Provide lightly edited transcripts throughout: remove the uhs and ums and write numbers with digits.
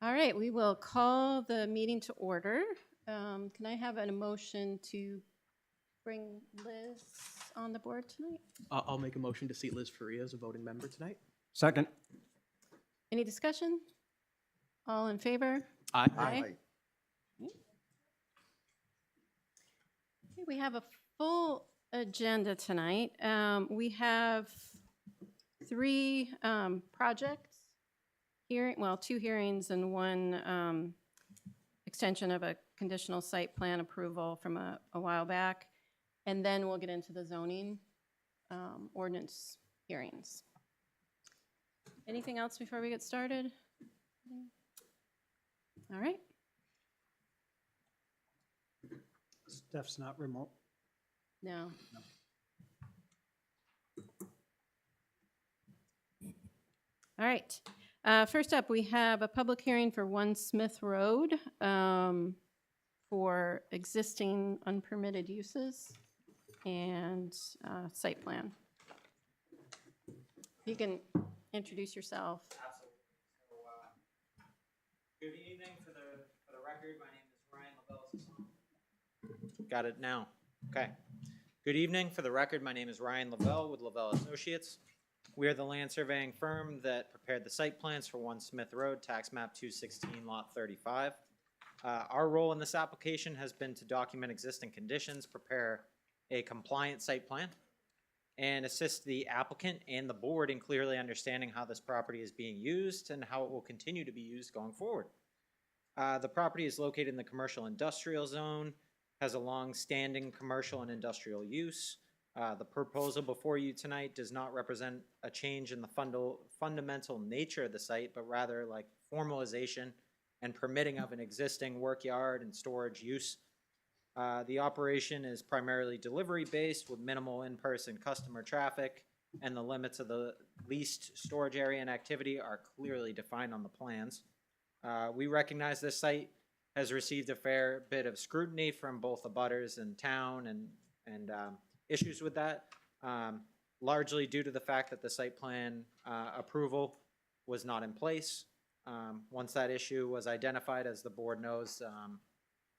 All right, we will call the meeting to order. Can I have an emotion to bring Liz on the board tonight? I'll make a motion to seat Liz Faria as a voting member tonight. Second. Any discussion? All in favor? Aye. Okay, we have a full agenda tonight. We have three projects, two hearings and one extension of a conditional site plan approval from a while back. And then we'll get into the zoning ordinance hearings. Anything else before we get started? All right. Steph's not remote. No. All right. First up, we have a public hearing for 1 Smith Road for existing unpermitted uses and site plan. You can introduce yourself. Absolutely. So, good evening. For the record, my name is Ryan Lavelle. Got it now. Okay. Good evening. For the record, my name is Ryan Lavelle with Lavelle Associates. We are the land surveying firm that prepared the site plans for 1 Smith Road, tax map 216, lot 35. Our role in this application has been to document existing conditions, prepare a compliant site plan, and assist the applicant and the board in clearly understanding how this property is being used and how it will continue to be used going forward. The property is located in the commercial industrial zone, has a long-standing commercial and industrial use. The proposal before you tonight does not represent a change in the fundamental nature of the site, but rather like formalization and permitting of an existing work yard and storage use. The operation is primarily delivery-based with minimal in-person customer traffic, and the limits of the leased storage area and activity are clearly defined on the plans. We recognize this site has received a fair bit of scrutiny from both the abutters and town and issues with that, largely due to the fact that the site plan approval was not in place. Once that issue was identified, as the board knows,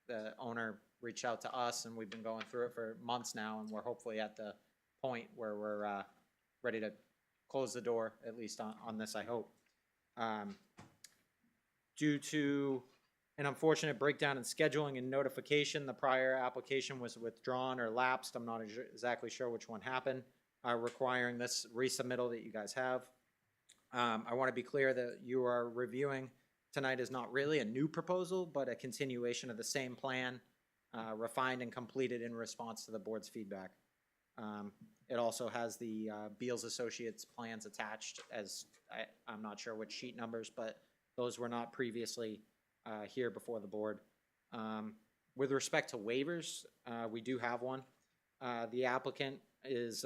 the owner reached out to us, and we've been going through it for months now, and we're hopefully at the point where we're ready to close the door, at least on this, I hope. Due to an unfortunate breakdown in scheduling and notification, the prior application was withdrawn or lapsed. I'm not exactly sure which one happened, requiring this resubmittal that you guys have. I want to be clear that you are reviewing tonight is not really a new proposal, but a continuation of the same plan, refined and completed in response to the board's feedback. It also has the Beals Associates plans attached, as I'm not sure which sheet numbers, but those were not previously here before the board. With respect to waivers, we do have one. The applicant is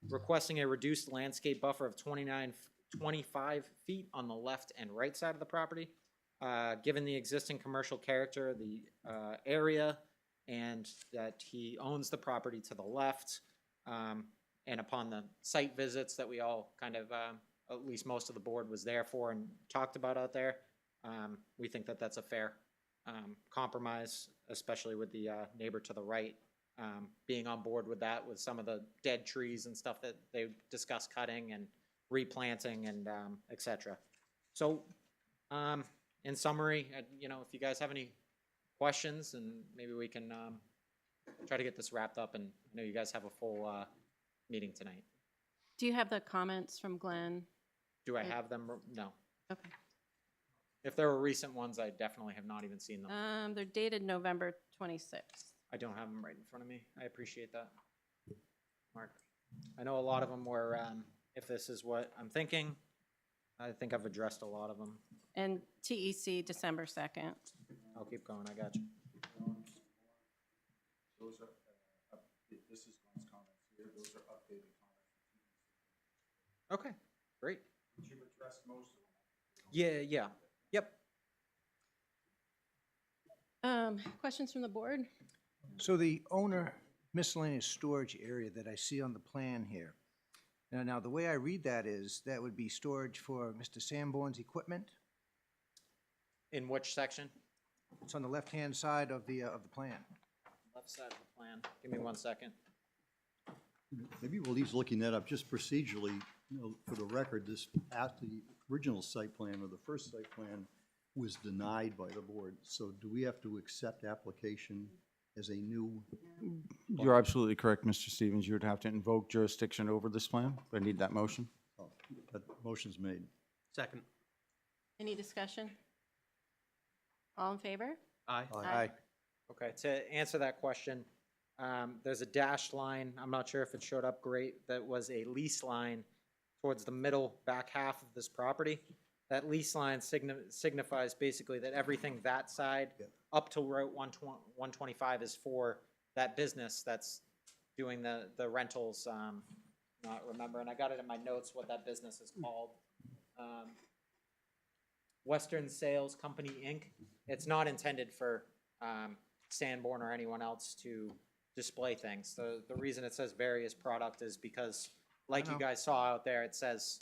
requesting a reduced landscape buffer of 25 feet on the left and right side of the property. Given the existing commercial character of the area and that he owns the property to the left, and upon the site visits that we all kind of, at least most of the board was there for and talked about out there, we think that that's a fair compromise, especially with the neighbor to the right being on board with that, with some of the dead trees and stuff that they discussed cutting and replanting and etc. So in summary, you know, if you guys have any questions, and maybe we can try to get this wrapped up, and I know you guys have a full meeting tonight. Do you have the comments from Glenn? Do I have them? No. Okay. If there were recent ones, I definitely have not even seen them. They're dated November 26th. I don't have them right in front of me. I appreciate that, Mark. I know a lot of them were, if this is what I'm thinking, I think I've addressed a lot of them. And TEC December 2nd. I'll keep going, I got you. Those are, this is Glenn's comments here, those are updated comments. Okay, great. But you've addressed most of them. Yeah, yep. Questions from the board? So the owner miscellaneous storage area that I see on the plan here. Now the way I read that is that would be storage for Mr. Sanborn's equipment? In which section? It's on the left-hand side of the plan. Left side of the plan. Give me 1 second. Maybe while he's looking that up, just procedurally, for the record, the original site plan or the first site plan was denied by the board. So do we have to accept application as a new? You're absolutely correct, Mr. Stevens. You would have to invoke jurisdiction over this plan. I need that motion. Oh, that motion's made. Second. Any discussion? All in favor? Aye. Aye. Okay, to answer that question, there's a dashed line, I'm not sure if it showed up great, that was a lease line towards the middle back half of this property. That lease line signifies basically that everything that side up to Route 125 is for that business that's doing the rentals, not remembering, I got it in my notes what that business is called. Western Sales Company, Inc. It's not intended for Sanborn or anyone else to display things. The reason it says various product is because, like you guys saw out there, it says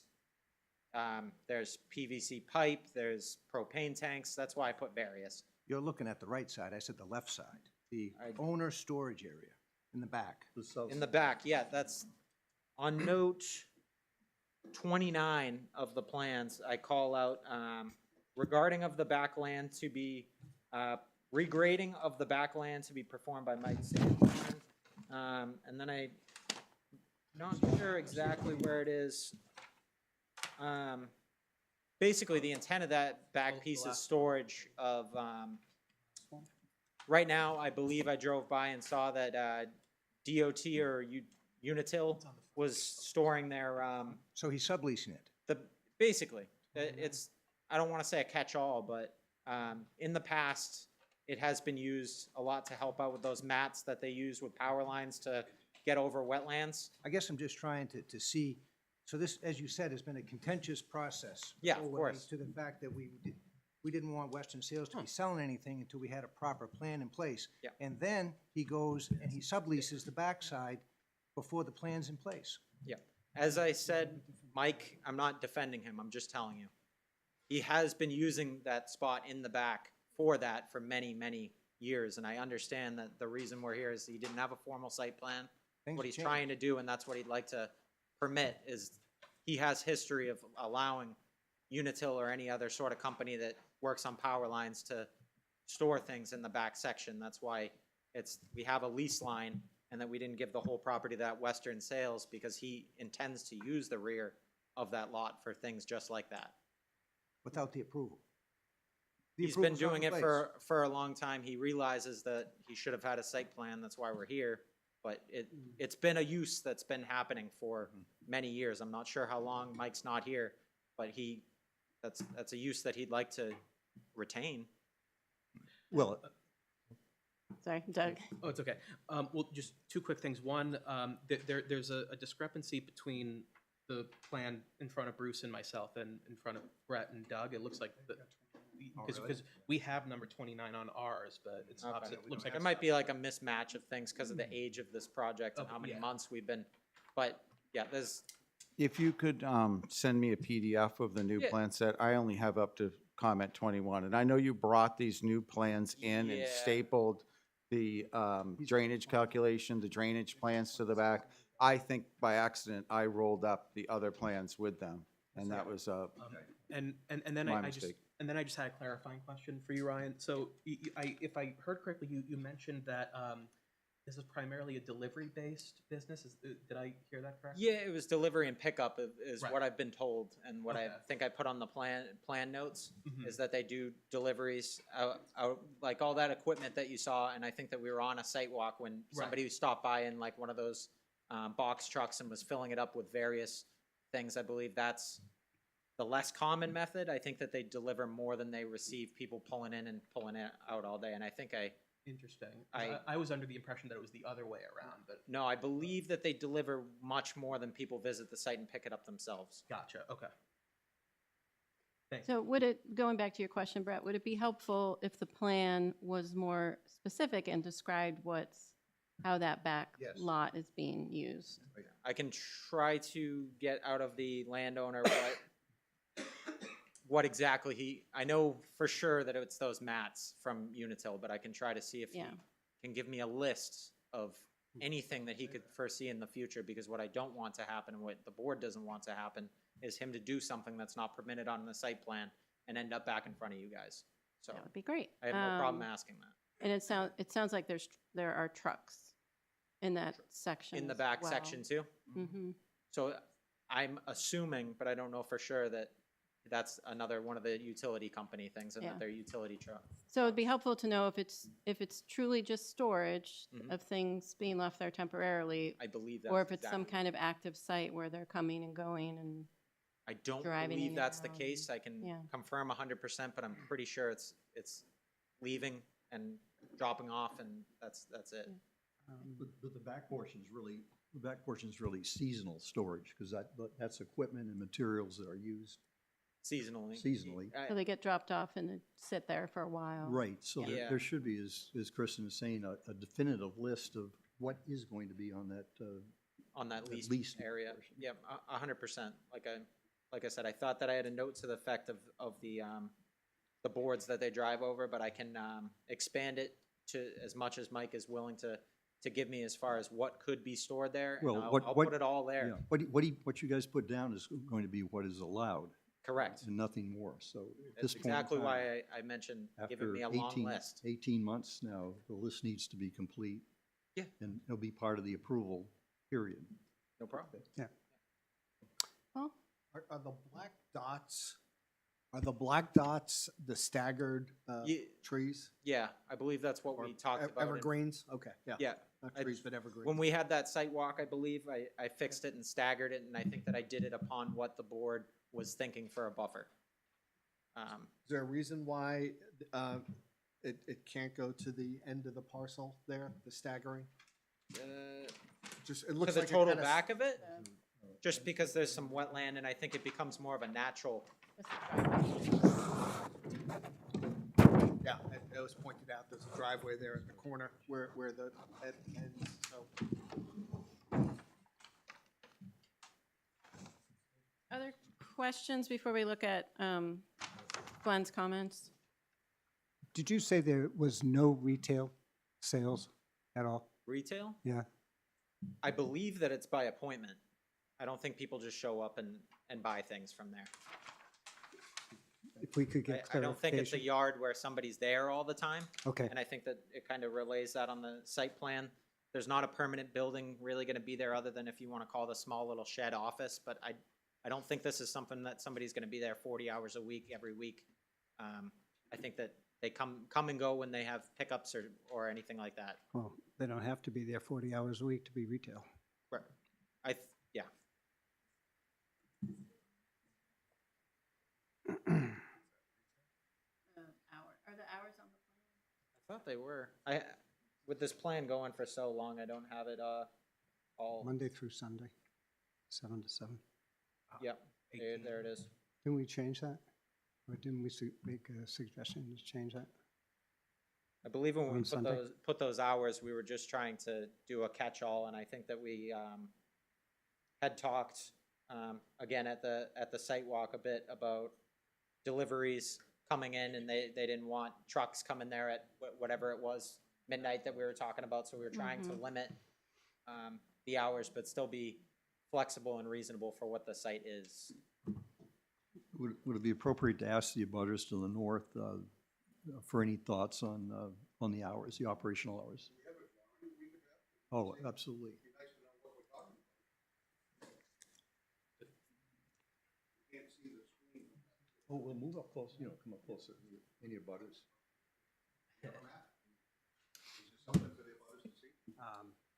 there's PVC pipe, there's propane tanks. That's why I put various. You're looking at the right side. I said the left side. The I- owner storage area in the back. The south. In the back, yeah, that's on note 29 of the plans. I call out regarding of the backland to be regrading of the backland to be performed by Mike Sanborn. And then not sure exactly where it is. Basically, the intent of that back piece is storage of. Right now, I believe I drove by and saw that DOT or Unitil was storing their So he's subleasing it. basically it's, I don't want to say a catch-all, but in the past it has been used a lot to help out with those mats that they use with power lines to get over wetlands. I guess I'm just trying to see, so this, as you said, has been a contentious process. Yeah, of owing course. To the fact that we didn't want Western Sales to be selling anything until we had a proper plan in place. Yeah. And then he goes and he subleases the backside before the plan's in place. Yeah. As I said, Mike, I'm not defending him, I'm just telling you. He has been using that spot in the back for that for many, many years, and I understand that the reason we're here is he didn't have a formal site plan. Things What he's change. trying to do, and that's what he'd like to permit, is he has history of allowing Unitil or any other sort of company that works on power lines to store things in the back section. That's why we have a lease line, and that we didn't give the whole property to that Western Sales, because he intends to use the rear of that lot for things just like that. Without the approval. The He's been approval's not doing in it place. for a long time. He realizes that he should have had a site plan, that's why we're here. But it's been a use that's been happening for many years. I'm not sure how long Mike's not here, but that's a use that he'd like to retain. Well, Sorry, Doug. Oh, it's okay. Well, just two quick things. One, there's a discrepancy between the plan in front of Bruce and myself and in front of Brett and Doug. It looks like because we have number 29 on ours, but it's Okay. opposite. It looks like It might be like a mismatch of things because of the age of this project and Oh, how many yeah. months we've been, but yeah, there's, If you could send me a PDF of the new Yeah. plan set, I only have up to comment 21. And I know you brought these new plans in and Yeah. stapled the drainage calculation, the drainage plans to the back. I think by accident, I rolled up the other plans with them. And that was, And then My I just mistake. had a clarifying question for you, Ryan. So if I heard correctly, you mentioned that this is primarily a delivery-based business. Did I hear that correctly? yeah, it was delivery and pickup is Right. what I've been told. And what I Okay. think I put on the plan notes Mhm. is that they do deliveries out, like all that equipment that you saw. And I think that we were on a site walk when somebody stopped by in like one of those box trucks and was filling it up with various things. I believe that's the less common method. I think that they deliver more than they receive people pulling in and pulling it out all day. And I think Interesting. I- I was under the impression that it was the other way around, but no, I believe that they deliver much more than people visit the site and pick it up themselves. gotcha. Okay. Thanks. So going back to your question, Brett, would it be helpful if the plan was more specific and described how that back Yes. lot is being used? I can try to get out of the landowner what exactly I know for sure that it's those mats from Unitil, but I can try to see if he Yeah. can give me a list of anything that he could foresee in the future, because what I don't want to happen and what the board doesn't want to happen is him to do something that's not permitted on the site plan and end up back in front of you guys. So That would be great. I have no problem asking that. And it sounds like there are trucks in that section In the as back well. section too? Mm-hmm. So I'm assuming, but I don't know for sure, that that's another one of the utility company things and Yeah. that they're utility truck. So it'd be helpful to know if it's truly just storage Mhm. of things being left there temporarily, I believe that's or if it's some exactly- kind of active site where they're coming and going and, I don't driving in believe and that's the out case. and- I can yeah. confirm 100%, but I'm pretty sure it's leaving and dropping off, and that's it. But the back portion's really seasonal storage, because that's equipment and materials that are used Seasonally. seasonally. so they get dropped off and they sit there for a while. Right, so Yeah. there should be, as Kristen was saying, a definitive list of what is going to be on that, On that At leased least area. portion. Yep, 100%. Like I said, I thought that I had a note to the effect of the boards that they drive over, but I can expand it to as much as Mike is willing to give me as far as what could be stored there. And Well, I'll put it all there. yeah, what you guys put down is going to be what is allowed, Correct. and nothing more, so at That's this point in exactly time, why I mentioned giving after me a long 18 list. 18 months now, the list needs to be complete. Yeah. And it'll be part of the approval period. No problem. Well, Are the black dots the staggered Ye- trees? Yeah, I believe that's what Or we talked about. and- Evergreens? Okay, yeah. Yeah. Not I- trees, but evergreens. When we had that site walk, I believe, I fixed it and staggered it, and I think that I did it upon what the board was thinking for a buffer. Is there a reason why it can't go to the end of the parcel there, the staggering? Just, it To looks the like it total kinda back of it, just because there's some wetland, and I think it becomes more of a natural. Yeah, it was pointed out, there's a driveway there at the corner where the, ends, so. other questions before we look at Glenn's comments? Did you say there was no retail sales at all? Retail? Yeah. I believe that it's by appointment. I don't think people just show up and buy things from there. If we could get I don't think it's a clarification. yard where somebody's there all the time. Okay, And I think that it kind of relays that on the site plan. There's not a permanent building really gonna be there, other than if you wanna call it a small little shed office, but I don't think this is something that somebody's gonna be there 40 hours a week, every week. I think that they come and go when they have pickups or anything like that. well, they don't have to be there 40 hours a week to be retail. Right. Yeah. Are the hours on the plan? I thought they were. With this plan going for so long, I don't have it, all, Monday through Sunday, 7 to 7. yep, there it is. Didn't we change that? Or didn't we make a suggestion to change that? I believe when we On Sunday? put those hours, we were just trying to do a catch-all, and I think that we, had talked, again, at the site walk a bit about deliveries coming in, and they didn't want trucks coming there at whatever it was, midnight that we were talking about, so we were trying to limit, the hours, but still be flexible and reasonable for what the site is. Would it be appropriate to ask the abutters to the north for any thoughts on the hours, the operational hours? Oh, absolutely. Oh, we'll move up close, come up closer, any abutters.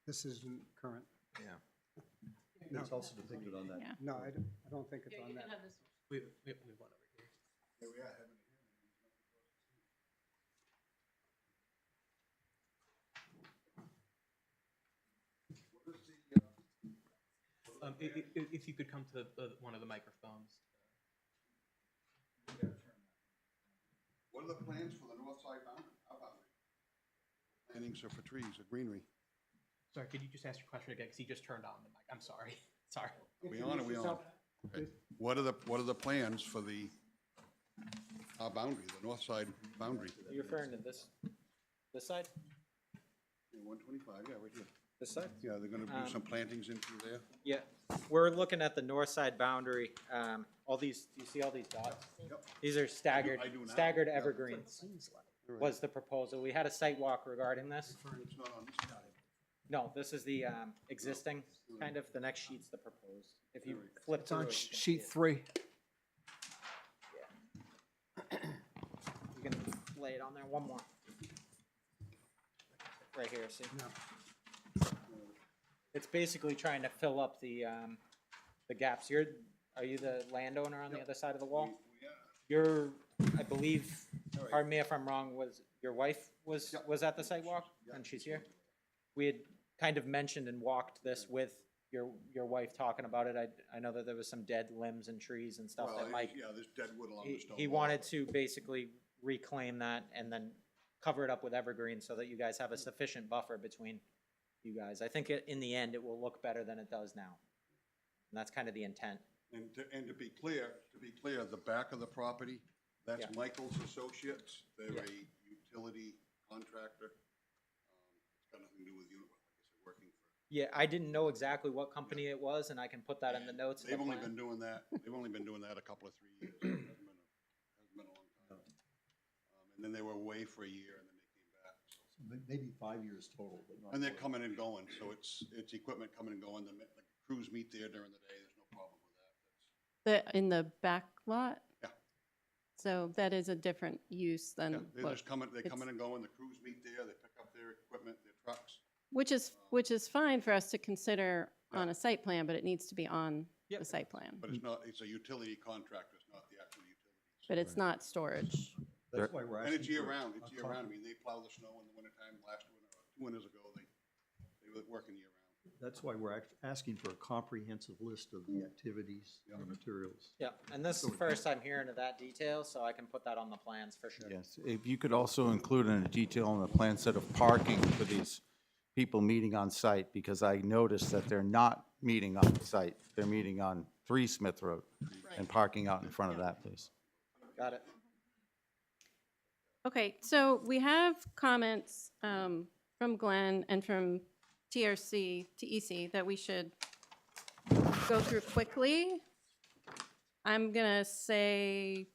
This isn't current. It's also depicted on that. Yeah. No, I don't think it's on that. We have one over here. If you could come to one of the microphones. What are the plans for the north side boundary? Plantings are for trees or greenery. Sorry, could you just ask your question again, because he just turned on the mic, I'm sorry, sorry. We on or we on? Okay. What are the plans for the Our boundary, the north side boundary. Are you referring to this side? 125, yeah, right here. This side? Yeah, they're gonna do some plantings in through there. Yeah, we're looking at the north side boundary. All these, do you see all these dots? Yep. These are staggered, I do now. staggered Yeah. evergreens was the proposal. We had a site walk regarding this. It's not on this side. No, this is the existing, kind of, the next sheet's the proposed. If you flip It's through on it, you can see sheet it. 3. You can lay it on there, one more. Right here, see? It's basically trying to fill up the gaps. Are you the landowner on the other side of the wall? You're, I believe, pardon me if I'm wrong, was, your wife was at the site walk? And she's here? We had kind of mentioned and walked this with your wife talking about it. I know that there was some dead limbs and trees and stuff that Mike, Yeah, there's dead wood along the stone he wall. wanted to basically reclaim that and then cover it up with evergreen so that you guys have a sufficient buffer between you guys. I think in the end, it will look better than it does now. And that's kind of the intent. And to be clear, the back of the property, that's Yeah. Michael's Associates. They're Yeah. a utility contractor. It's got nothing to do with you, like I said, working for. Yeah, I didn't know exactly what company it was, and I can put that in the notes. of the They've only plan. been doing that, a couple of 3 years. It hasn't been a long time. And then they were away for a year and then they came back. So. Maybe 5 years total, but not. And they're more. coming and going, so it's equipment coming and going. The crews meet there during the day. There's no problem with that. In the back lot? Yeah. So that is a different use Yeah, than they're what, just coming, they're it's- coming and going. The crews meet there. They pick up their equipment, their trucks. which is fine for us to consider on Yeah. a site plan, but it needs to be on Yep. the site plan. But it's not, it's a utility contractor, it's not the actual utilities. But it's not storage. That's why we're asking. And it's year for round, a it's year round. I copy. mean, they plow the snow in the wintertime. Last winter, 2 winters ago, they were working year round. That's why we're asking for a comprehensive list of the activities and the materials. Yeah, and this is the first I'm hearing of that detail, so I can put that on the plans for sure. Yes, if you could also include in a detail on the plan set of parking for these people meeting on site, because I noticed that they're not meeting on site. They're meeting on 3 Smith Road and parking out in front of that, please. Got it. Okay, so we have comments from Glenn and from TRC, TEC, that we should go through quickly. I'm gonna say,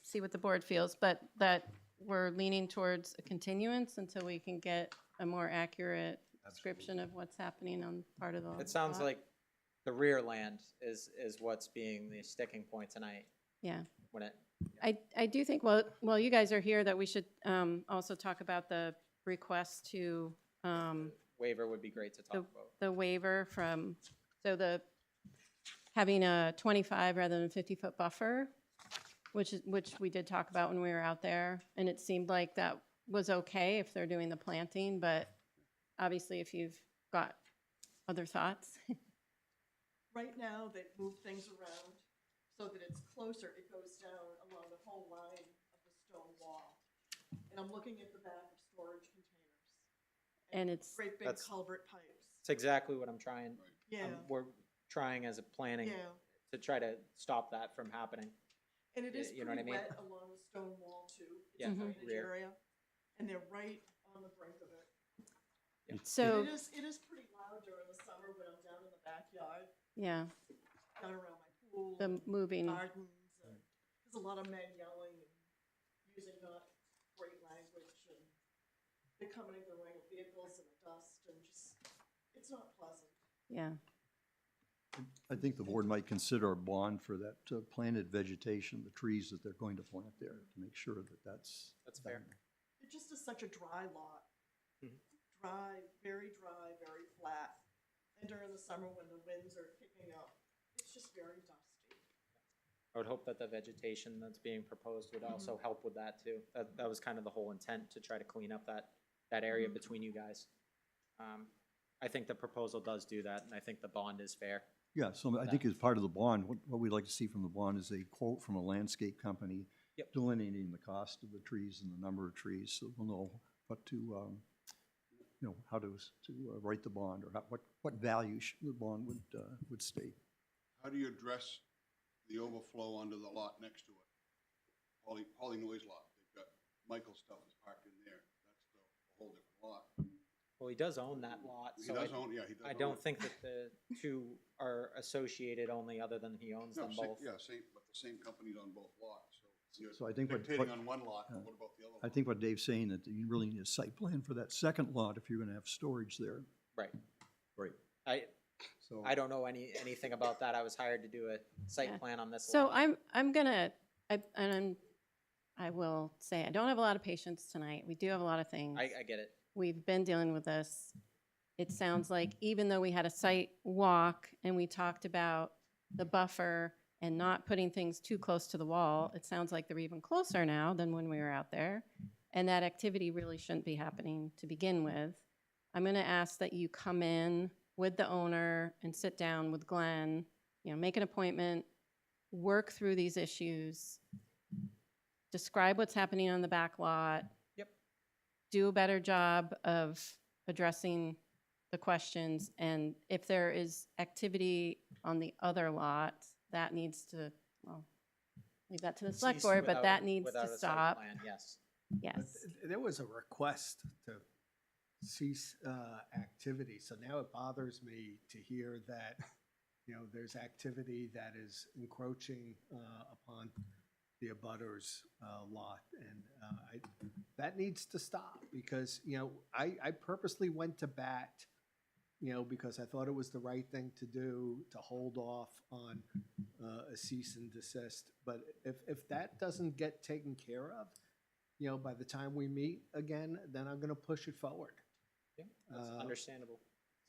see what the board feels, but that we're leaning towards a continuance until we can get a more accurate description of what's happening on part of the It sounds lot. like the rear land is what's being the sticking point tonight Yeah. when it, I do think, well, you guys are here, that we should also talk about the request to, waiver would be great to talk about. the waiver from, so having a 25 rather than 50-foot buffer, which we did talk about when we were out there, and it seemed like that was okay if they're doing the planting, but obviously if you've got other thoughts. Right now, they've moved things around so that it's closer. It goes down along the whole line of the stone wall. And I'm looking at the back of storage containers. And it's, Great big That's- culvert pipes. It's exactly what I'm trying, Yeah, we're trying as a planning yeah. to try to stop that from happening. And it is you know what I pretty mean? wet along the stone wall too. It's Yeah, a drainage rear. area. And they're right on the brink of it. so, And it is pretty loud during the summer when I'm down in the backyard, yeah, down around my pool. the moving, Gardens, and there's a lot of men yelling and using not great language, and they're coming in the ring of vehicles and the dust, and just, it's not pleasant. yeah. I think the board might consider a bond for that planted vegetation, the trees that they're going to plant there, to make sure that that's. That's fair. It just is such a dry lot. Mhm. Dry, very flat, and during the summer when the winds are kicking up, it's just very dusty. I would hope that the vegetation that's being proposed would also help with that too. That was kind of the whole intent, to try to clean up that area between you guys. I think the proposal does do that, and I think the bond is fair. Yeah, so I think as part of the bond, what we'd like to see from the bond is a quote from a landscape company Yep. delineating the cost of the trees and the number of trees, so we'll know what to, how to write the bond, or what value the bond would state. How do you address the overflow onto the lot next to it? Paulie Noy's lot. They've got Michael's stuff is parked in there. That's a whole different lot. Well, he does own that lot, He so does own, yeah, he does. I own don't it. think that the two are associated only other than he owns No, them same, both. yeah, same, but the same company's on both lots, so you're So I think what- dictating what- on one lot, but what about the other lot? I think what Dave's saying, that you really need a site plan for that second lot if you're gonna have storage there. Right. Right. So. I don't know anything about that. I was hired to do a Yeah. site plan on this So lot. I will say, I don't have a lot of patience tonight. We do have a lot of things. I get it. We've been dealing with this. It sounds like even though we had a site walk and we talked about the buffer and not putting things too close to the wall, it sounds like they're even closer now than when we were out there. And that activity really shouldn't be happening to begin with. I'm going to ask that you come in with the owner and sit down with Glenn, make an appointment, work through these issues, describe what's happening on the back lot. Yep. Do a better job of addressing the questions, and if there is activity on the other lot, that needs to, leave that to the select Cease board, but without- that needs without to a site stop. plan, Yes. Yes. There was a request to cease activity, so now it bothers me to hear that, there's activity that is encroaching upon the abutters lot, and that needs to stop, because, I purposely went to bat, because I thought it was the right thing to do, to hold off on a cease and desist. But if that doesn't get taken care of, by the time we meet again, then I'm gonna push it forward. Yeah, that's understandable.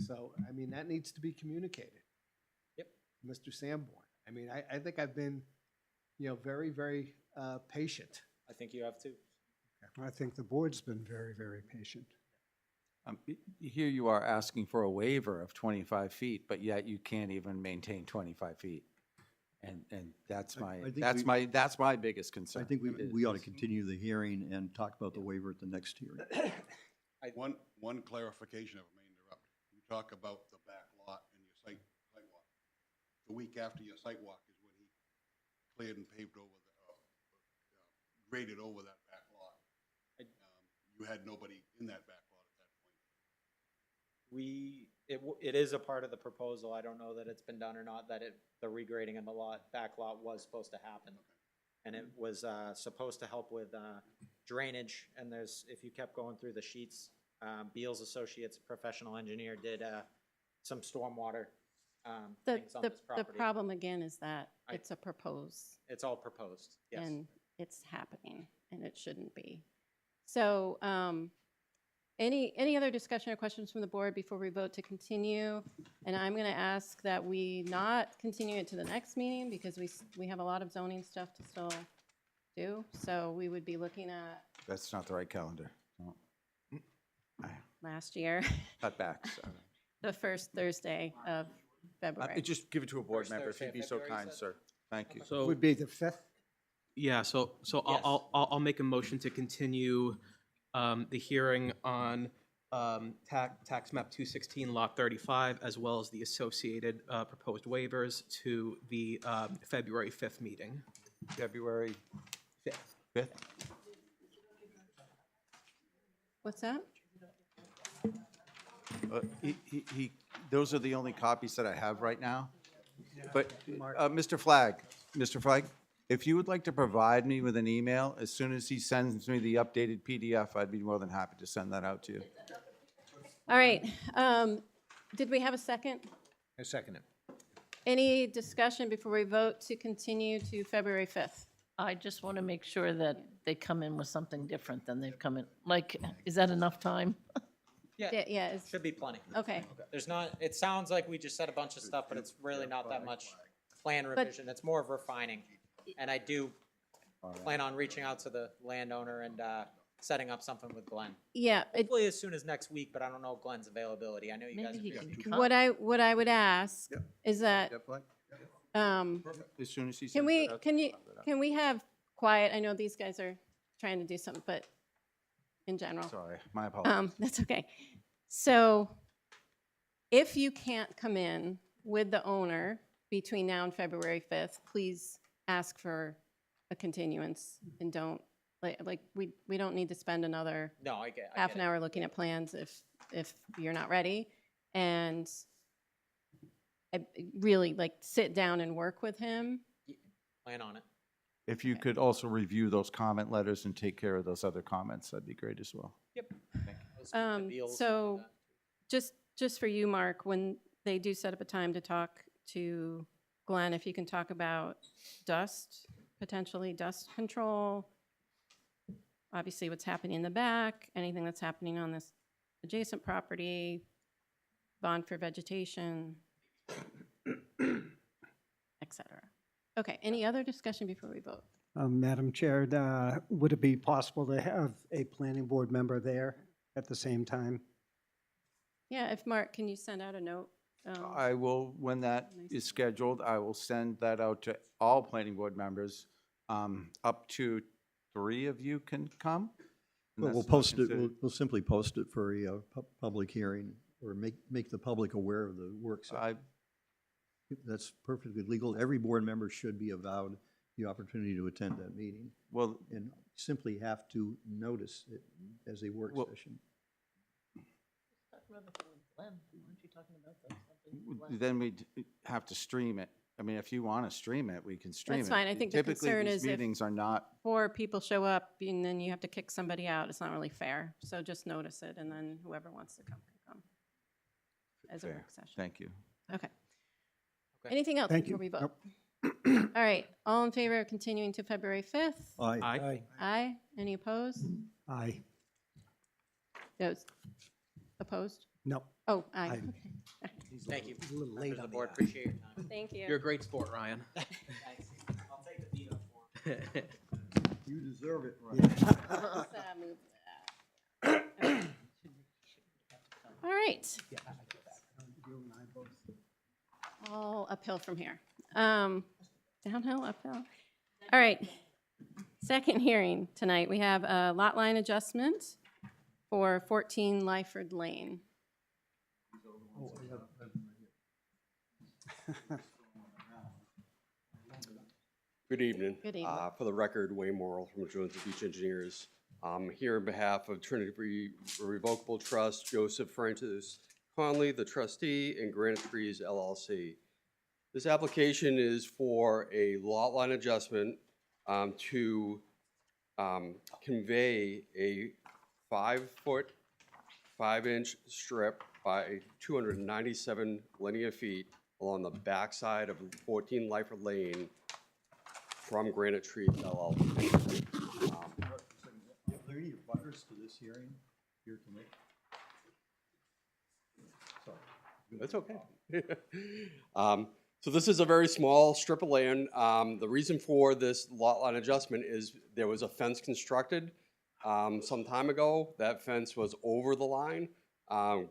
So, I mean, that needs to be communicated. Yep. Mr. Sanborn, I mean, I think I've been, very, very patient. I think you have too. I think the board's been very, very patient. Here you are asking for a waiver of 25 feet, but yet you can't even maintain 25 feet. And that's I think that's my biggest concern. I think is- we ought to continue the hearing and talk about the waiver at the next hearing. One clarification, if I may interrupt. You talk about the back lot and your site walk. The week after your site walk is when he cleared and paved over graded over that back lot. You had nobody in that back lot at that point. It is a part of the proposal. I don't know that it's been done or not, that the regrading in the back lot was supposed to happen. And it was supposed to help with drainage, and if you kept going through the sheets, Beals Associates, a professional engineer, did some stormwater things on this The property. problem again is that it's a propose. It's all proposed, yes. And it's happening, and it shouldn't be. So, any other discussion or questions from the board before we vote to continue? And I'm going to ask that we not continue it to the next meeting, because we have a lot of zoning stuff to still do. So we would be looking at That's not the right calendar. No. last year, Cutbacks. the first Thursday of February. Just give it to a board First member, if Thursday you'd of be so February, you kind, said? sir. Thank you. So, Would be the 5th? yeah, so Yes. I'll make a motion to continue the hearing on tax map 216 lot 35, as well as the associated proposed waivers to the February 5th meeting. February 5th? What's that? Those are the only copies that I have right now. But, Mr. Flagg, if you would like to provide me with an email, as soon as he sends me the updated PDF, I'd be more than happy to send that out to you. All right. Did we have a second? I second it. Any discussion before we vote to continue to February 5th? I just want to make sure that they come in with something different than they've come in. Like, is that enough time? Yeah, Yeah, it's, should be plenty. okay. It sounds like we just said a bunch of stuff, but it's really not that much plan revision. It's more of refining. And I do plan on reaching out to the landowner and setting up something with Glenn. Yeah, Hopefully as soon as next week, but I don't know Glenn's availability. I know you guys Maybe are he busy. can come. what I would ask is that, As soon as he sends can it out. can we have quiet? I know these guys are trying to do something, but in general. Sorry, my apologies. That's okay. So if you can't come in with the owner between now and February 5th, please ask for a continuance and don't, we don't need to spend another No, I get half an it. hour looking at plans if you're not ready. And I really, like, sit down and work with him. Plan on it. If you Okay. could also review those comment letters and take care of those other comments, that'd be great as well. Yep. I'll speak to Beals and do So that. just for you, Mark, when they do set up a time to talk to Glenn, if you can talk about dust, potentially dust control, obviously what's happening in the back, anything that's happening on this adjacent property, bond for vegetation, et cetera. Okay, any other discussion before we vote? Madam Chair, would it be possible to have a planning board member there at the same time? Yeah, if Mark, can you send out a note? I will, when that is scheduled, I will send that out to all planning board members. Up to 3 of you can come. and Well, we'll that's not post it, considered- we'll simply post it for a public hearing, or make the public aware of the work session. That's perfectly legal. Every board member should be allowed the opportunity to attend that meeting, Well, and simply have to notice it as a work Well- session. Glenn, weren't you talking about something? Glenn? then we'd have to stream it. I mean, if you want to stream it, we can stream it. That's fine. I think the concern Typically, is these if- meetings are not, 4 people show up and then you have to kick somebody out. It's not really fair. So just notice it and then whoever wants to come can come as a fair. work session. Thank you. Okay. Okay. Anything else Thank before you. we vote? Nope. All right, all in favor of continuing to February 5th? Aye. Aye. Any opposed? Aye. Those opposed? No. Oh, aye. Aye. Okay. Thank you. He's a little Members late of the on the board, eye. appreciate your time. Thank you. You're a great sport, Ryan. Thanks. I'll take the beat up for him. You deserve it, Let's, move that. Okay. All right. All uphill from here. Downhill, uphill. All right. Second hearing tonight, we have a lot line adjustment for 14 Lyford Lane. Good evening. Good evening. For the record, Wayne Morrill from Jones Beach Engineers. I'm here on behalf of Trinity Revocable Trust, Joseph Francis Conley, the trustee, and Granite Trees LLC. This application is for a lot line adjustment to convey a 5-foot, 5-inch strip by 297 linear feet along the backside of 14 Lyford Lane from Granite Trees LLC. Are there any butters to this hearing here tonight? Sorry. That's okay. So this is a very small strip of land. The reason for this lot line adjustment is there was a fence constructed some time ago. That fence was over the line.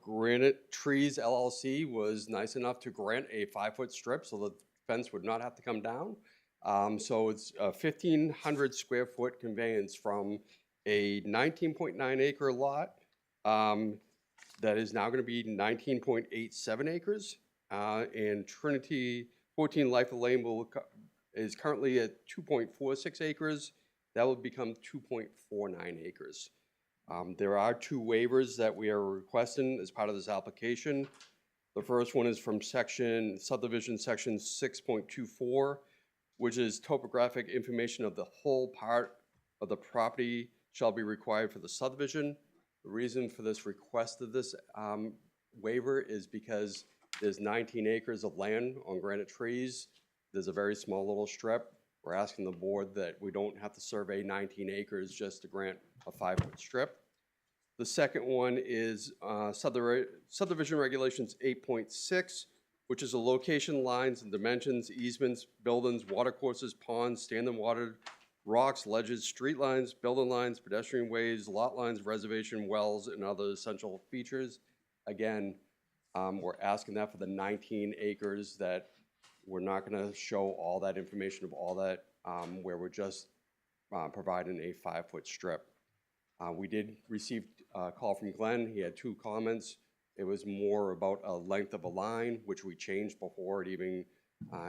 Granite Trees LLC was nice enough to grant a 5-foot strip so the fence would not have to come down. So it's a 1,500 square foot conveyance from a 19.9 acre lot that is now going to be 19.87 acres. And Trinity 14 Lyford Lane is currently at 2.46 acres. That will become 2.49 acres. There are 2 waivers that we are requesting as part of this application. The first one is from subdivision section 6.24, which is topographic information of the whole part of the property shall be required for the subdivision. The reason for this request of this waiver is because there's 19 acres of land on Granite Trees. There's a very small little strip. We're asking the board that we don't have to survey 19 acres just to grant a 5-foot strip. The second one is subdivision regulations 8.6, which is the location, lines, and dimensions, easements, buildings, watercourses, ponds, standing water, rocks, ledges, street lines, building lines, pedestrian ways, lot lines, reservation wells, and other essential features. Again, we're asking that for the 19 acres that we're not going to show all that information of all that, where we're just providing a 5-foot strip. We did receive a call from Glenn. He had 2 comments. It was more about a length of a line, which we changed before it even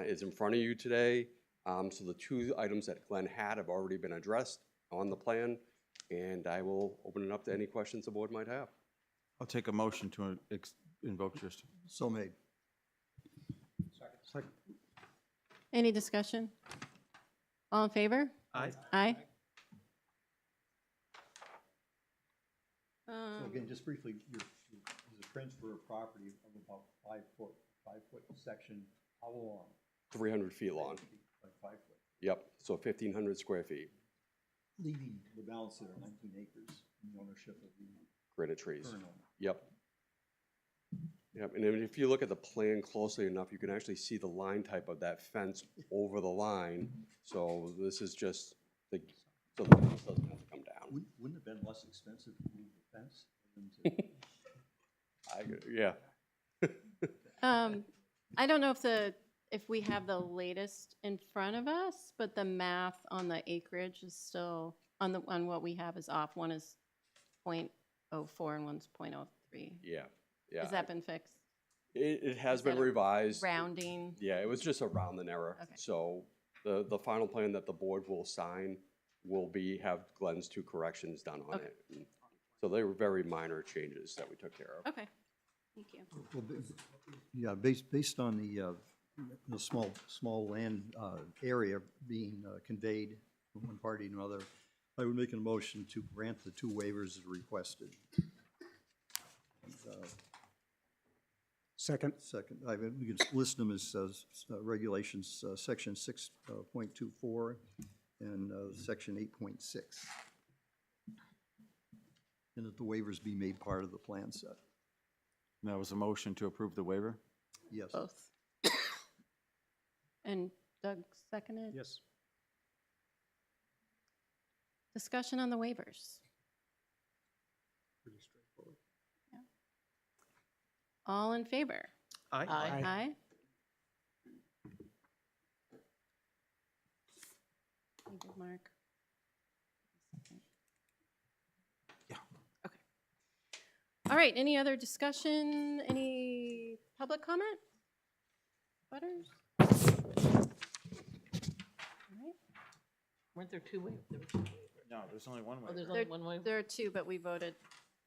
is in front of you today. So the two items that Glenn had have already been addressed on the plan, and I will open it up to any questions the board might have. I'll take a motion to invoke just. So made. Any discussion? All in favor? Aye. Aye. So again, just briefly, there's a transfer of property of about 5 foot section. How long? 300 feet long. Like 5 foot. Yep, so 1,500 square feet, Leaving the balance there, 19 acres, in the ownership of the granite trees. current owner. Yep. Yep, and then if you look at the plan closely enough, you can actually see the line type of that fence over the line. So this is just the, so the fence doesn't have to come down. Wouldn't it have been less expensive to move the fence than to? Yeah, I don't know if we have the latest in front of us, but the math on the acreage is still, on what we have is off. One is 0.04 and one's 0.03. yeah, yeah. Has that been fixed? It has Is that been a revised. Rounding? Yeah, it was just a rounding error. Okay. So the final plan that the board will sign will have Glenn's two corrections done on Okay. it. And so they were very minor changes that we took care of. Okay, thank you. Well, yeah, based on the small land area being conveyed from one party to another, I would make a motion to grant the two waivers as requested. Second. Second, we could list them as regulations, section 6.24 and section 8.6. And that the waivers be made part of the plan set. And that was a motion to approve the waiver? Yes. Both. And Doug seconded? Yes. Discussion on the waivers. Pretty straightforward. All in favor? Aye. Aye. Aye. Thank you, Mark. Yeah. Okay. All right, any other discussion? Any public comment? Butters? All right. Weren't there two waivers? There were two waivers. No, there's only one Oh, there's waiver. only one waiver? There are two, but we voted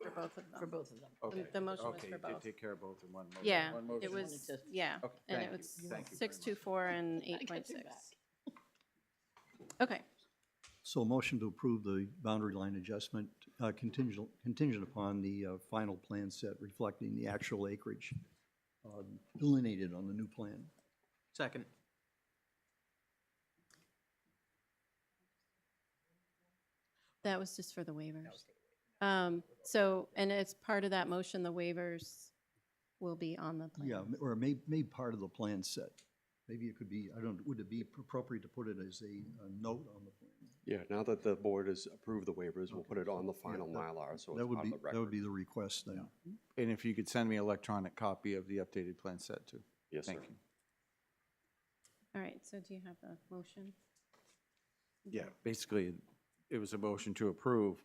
for both of them. For both of them. Okay. The motion was Okay, for you did both. take care of both in one motion. Yeah, One motion. it was, Wanted to- yeah, Okay, and thank it you. was Thank you very much. 624 and I got 8.6. you back. Okay, So a motion to approve the boundary line adjustment contingent upon the final plan set reflecting the actual acreage delineated on the new plan. Second. that was just for the waivers. So, and as part of that motion, the waivers will be on the plan. Yeah, or made part of the plan set. Maybe it could be, I don't, would it be appropriate to put it as a note on the plan? Yeah, now that the board has approved the waivers, we'll put it on the final Yeah, Mylar, so it's That would part be, of the record. that would be the request then. And if you could send me an electronic copy of the updated plan set too. Yes, sir. Thank you. All right, so do you have the motion? Yeah, basically, it was a motion to approve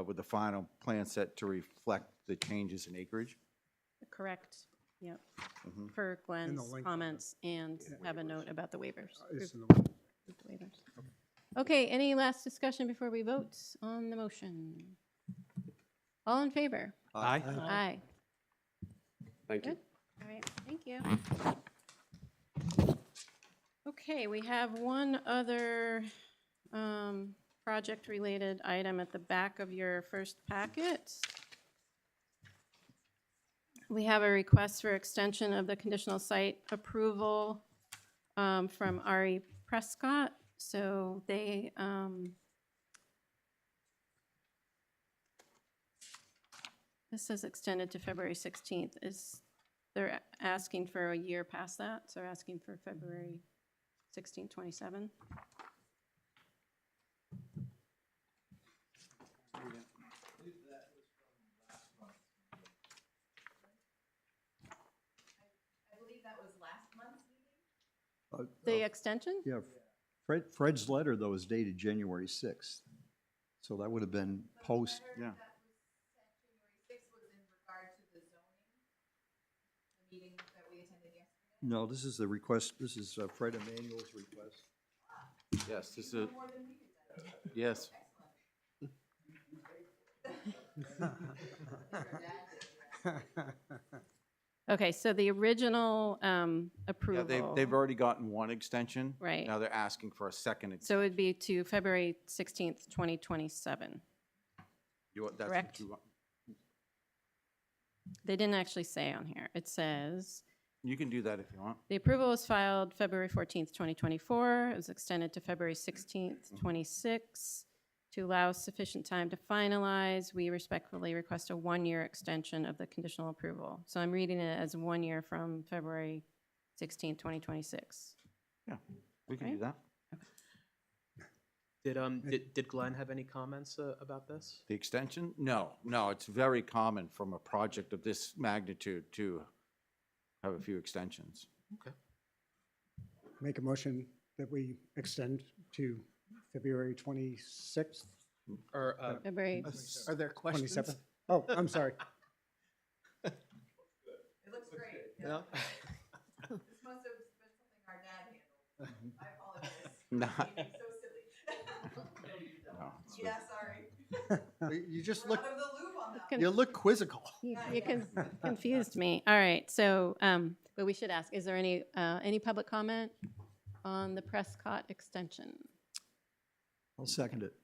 with the final plan set to reflect the changes in acreage. Correct, yep. Mhm. For Glenn's length of it. comments and have a note about the waivers. It's in the- Approve the waivers. Okay, any last discussion before we vote on the motion? All in favor? Aye. Aye. Thank you. Good. All right, thank you. Okay, we have one other project-related item at the back of your first packet. We have a request for extension of the conditional site approval from Ari Prescott. So they, this says extended to February 16th. They're asking for a year past that, so they're asking for February 16, 27. The extension? Yeah, Fred's letter, though, is dated January 6th. So that would have been post, Yeah. no, this is the request, this is Fred Emanuel's request. Yes, this is, yes. Okay, so the original Yeah, approval. they've already gotten one extension. Right. Now they're asking for a second. So it would be to February 16th, 2027. That's what correct? you want. They didn't actually say on here. It says, You can do that if you want. the approval was filed February 14th, 2024. It was extended to February 16th, 26. To allow sufficient time to finalize, we respectfully request a one-year extension of the conditional approval. So I'm reading it as 1 year from February 16th, 2026. Yeah, we can Okay. do that. Did Glenn have any comments about this? The extension? No, it's very common from a project of this magnitude to have a few extensions. Okay. Make a motion that we extend to February 26th, Or, February, Are there questions? 27th? Oh, I'm sorry. It looks great. no? This must have been something our dad handled. I apologize. No. Being so silly. No, it's Yeah, sorry. You just We're look, out of the loop on that. Con- you look quizzical. confused me. All right, so, but we should ask, is there any public comment on the Prescott extension? I'll second it.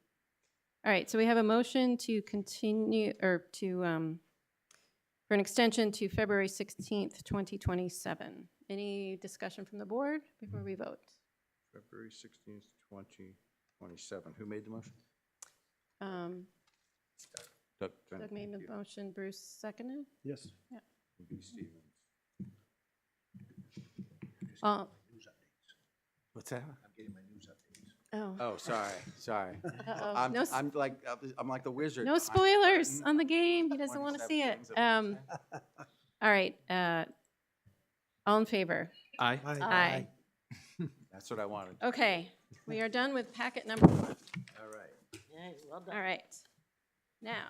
All right, so we have a motion to continue, or to, for an extension to February 16th, 2027. Any discussion from the board before we vote? February 16th, 2027. Who made the motion? Doug Doug made the motion, Bruce seconded. Yes. B. Stevens. What's that? I'm getting my news updates. Oh, Oh, sorry. uh-oh. I'm, No s- I'm like the wizard. No I'm spoilers certain on the game. He doesn't want to 27 see it. things at once. All right, all in favor? Aye. Aye. That's what I wanted. Okay, we are done with packet number 1. All right. Yeah, well done. All right. Now,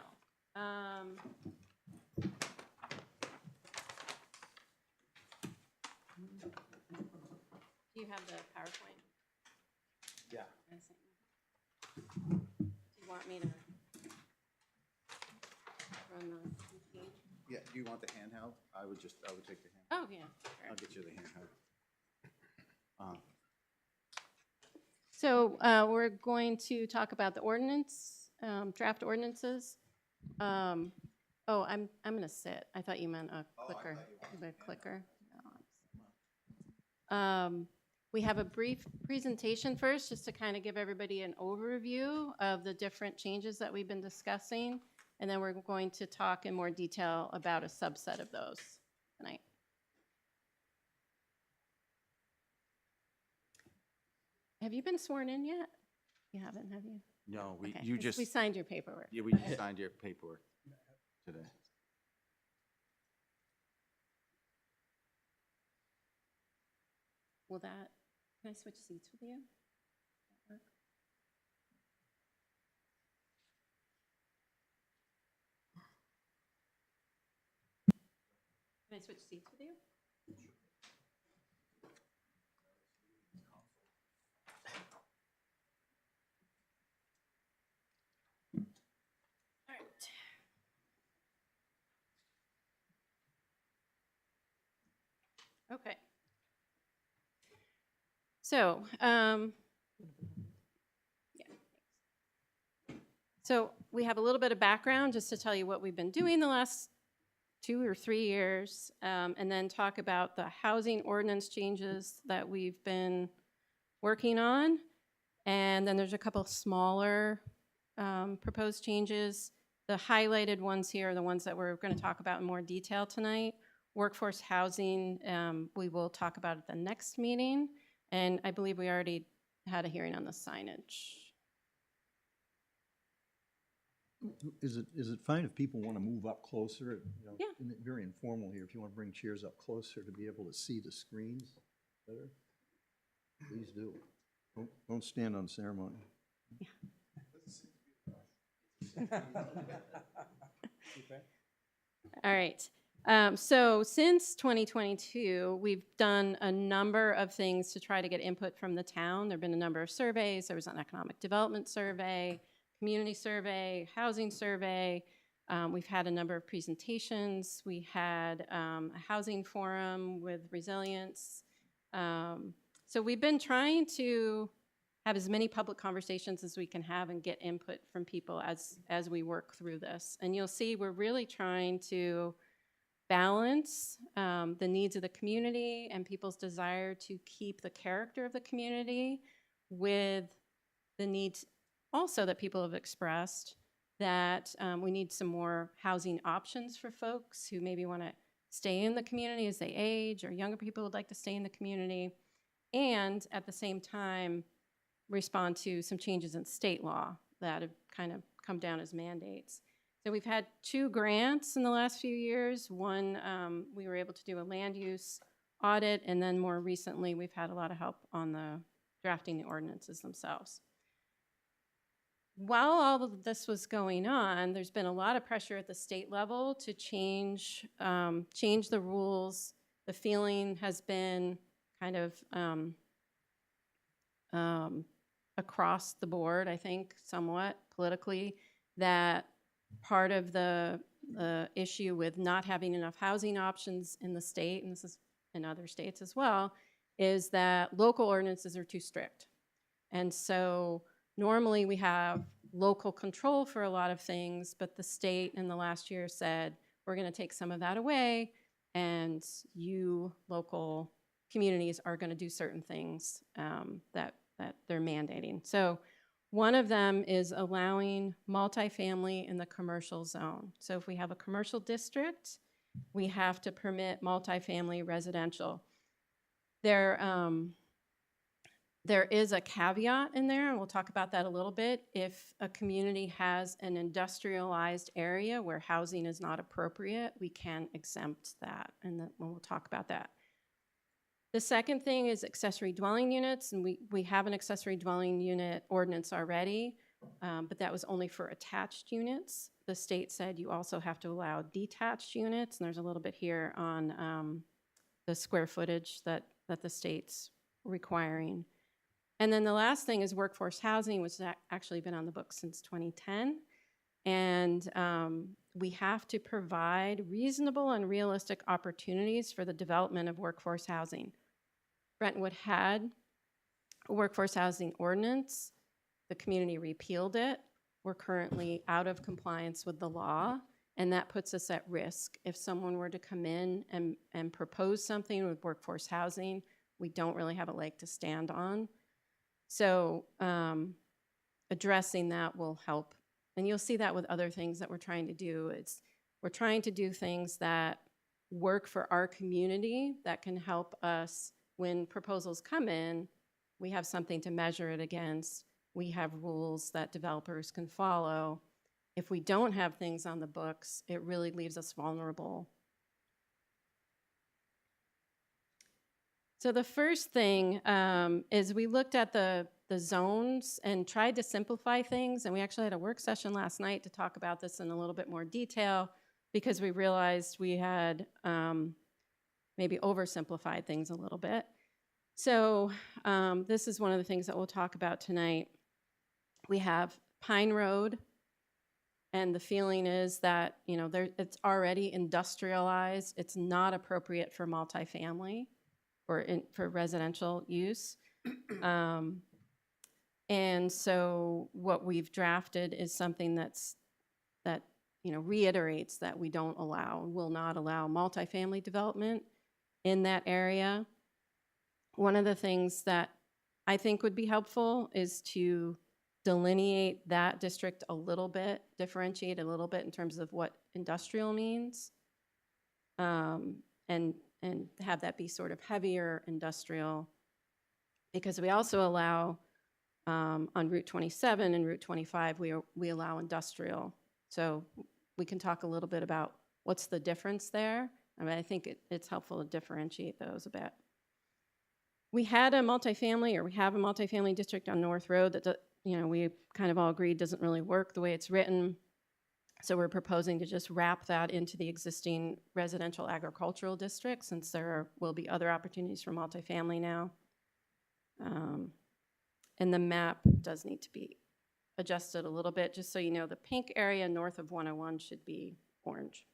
do you have the PowerPoint? Yeah. Do you want me to run the machine? Yeah, do you want the handheld? I would take the handheld. Oh, yeah. sure. I'll get you the handheld. So we're going to talk about the ordinance, draft ordinances. Oh, I'm going to sit. I thought you meant a clicker. The clicker. No, we have a brief presentation first, just to kind of give everybody an overview of the different changes that we've been discussing. And then we're going to talk in more detail about a subset of those tonight. Have you been sworn in yet? You haven't, have you? No, Okay, you 'cause just, we signed your paperwork. yeah, we just signed your paperwork today. Will that, can I switch seats with you? That work? Can I switch seats with you? All right. Okay. So, yeah. So we have a little bit of background just to tell you what we've been doing the last 2 or 3 years, and then talk about the housing ordinance changes that we've been working on. And then there's a couple smaller proposed changes. The highlighted ones here are the ones that we're going to talk about in more detail tonight. Workforce housing, we will talk about at the next meeting. And I believe we already had a hearing on the signage. Is it fine if people want to move up closer? You know, Yeah. isn't it very informal here? If you want to bring chairs up closer to be able to see the screens better, please do. Don't stand on ceremony. All right. So since 2022, we've done a number of things to try to get input from the town. There have been a number of surveys. There was an economic development survey, community survey, housing survey. We've had a number of presentations. We had a housing forum with resilience. So we've been trying to have as many public conversations as we can have and get input from people as we work through this. And you'll see we're really trying to balance the needs of the community and people's desire to keep the character of the community with the needs also that people have expressed that we need some more housing options for folks who maybe want to stay in the community as they age, or younger people would like to stay in the community, and at the same time respond to some changes in state law that have kind of come down as mandates. So we've had 2 grants in the last few years. One, we were able to do a land use audit, and then more recently, we've had a lot of help on the drafting the ordinances themselves. While all of this was going on, there's been a lot of pressure at the state level to change the rules. The feeling has been kind of across the board, I think, somewhat politically, that part of the issue with not having enough housing options in the state, and this is in other states as well, is that local ordinances are too strict. And so normally we have local control for a lot of things, but the state in the last year said, we're going to take some of that away, and you local communities are going to do certain things that they're mandating. So one of them is allowing multifamily in the commercial zone. So if we have a commercial district, we have to permit multifamily residential. There is a caveat in there, and we'll talk about that a little bit. If a community has an industrialized area where housing is not appropriate, we can exempt that, and we'll talk about that. The second thing is accessory dwelling units, and we have an accessory dwelling unit ordinance already, but that was only for attached units. The state said you also have to allow detached units, and there's a little bit here on the square footage that the state's requiring. And then the last thing is workforce housing, which has actually been on the books since 2010. And we have to provide reasonable and realistic opportunities for the development of workforce housing. Brentwood had a workforce housing ordinance. The community repealed it. We're currently out of compliance with the law, and that puts us at risk. If someone were to come in and propose something with workforce housing, we don't really have a leg to stand on. So addressing that will help. And you'll see that with other things that we're trying to do. We're trying to do things that work for our community that can help us when proposals come in. We have something to measure it against. We have rules that developers can follow. If we don't have things on the books, it really leaves us vulnerable. So the first thing is we looked at the zones and tried to simplify things, and we actually had a work session last night to talk about this in a little bit more detail because we realized we had maybe oversimplified things a little bit. So this is one of the things that we'll talk about tonight. We have Pine Road, and the feeling is that it's already industrialized. It's not appropriate for multifamily or for residential use. And so what we've drafted is something that reiterates that we will not allow multifamily development in that area. One of the things that I think would be helpful is to delineate that district a little bit, differentiate a little bit in terms of what industrial means, and have that be sort of heavier industrial, because we also allow on Route 27 and Route 25, we allow industrial. So we can talk a little bit about what's the difference there. I mean, I think it's helpful to differentiate those a bit. We have a multifamily district on North Road that we kind of all agreed doesn't really work the way it's written. So we're proposing to just wrap that into the existing residential agricultural district, since there will be other opportunities for multifamily now. And the map does need to be adjusted a little bit, just so you know, the pink area north of 101 should be orange.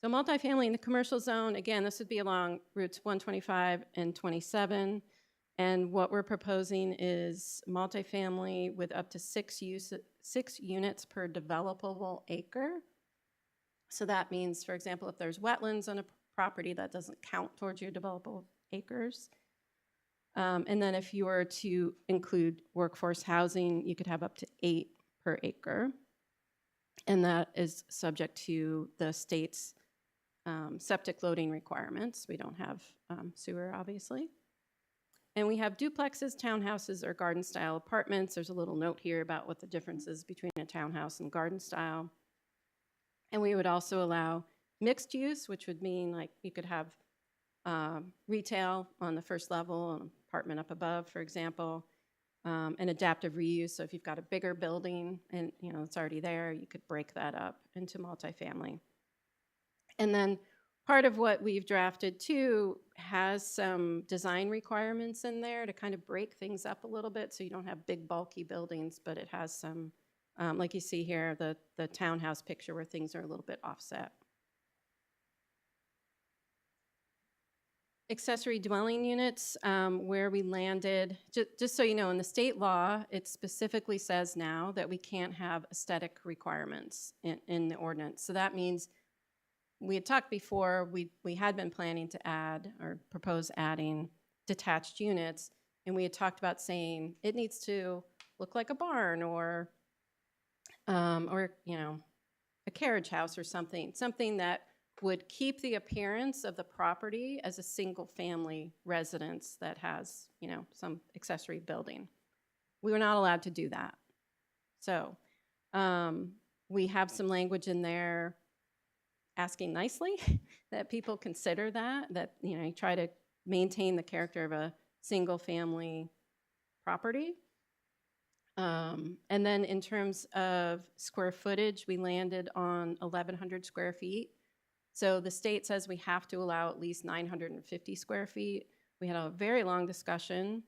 So multifamily in the commercial zone, again, this would be along routes 125 and 27. And what we're proposing is multifamily with up to 6 units per developable acre. So that means, for example, if there's wetlands on a property, that doesn't count towards your developable acres. And then if you were to include workforce housing, you could have up to 8 per acre. And that is subject to the state's septic loading requirements. We don't have sewer, obviously. And we have duplexes, townhouses, or garden-style apartments. There's a little note here about what the difference is between a townhouse and garden-style. And we would also allow mixed use, which would mean like you could have retail on the first level, an apartment up above, for example, and adaptive reuse. So if you've got a bigger building and it's already there, you could break that up into multifamily. And then part of what we've drafted too has some design requirements in there to kind of break things up a little bit, so you don't have big bulky buildings, but it has some, like you see here, the townhouse picture where things are a little bit offset. Accessory dwelling units, where we landed, just so you know, in the state law, it specifically says now that we can't have aesthetic requirements in the ordinance. So that means we had talked before, we had been planning to add or propose adding detached units, and we had talked about saying it needs to look like a barn or a carriage house or something that would keep the appearance of the property as a single family residence that has, some accessory building. We were not allowed to do that. So we have some language in there asking nicely that people consider that you try to maintain the character of a single family property. And then in terms of square footage, we landed on 1,100 square feet. So the state says we have to allow at least 950 square feet. We had a very long discussion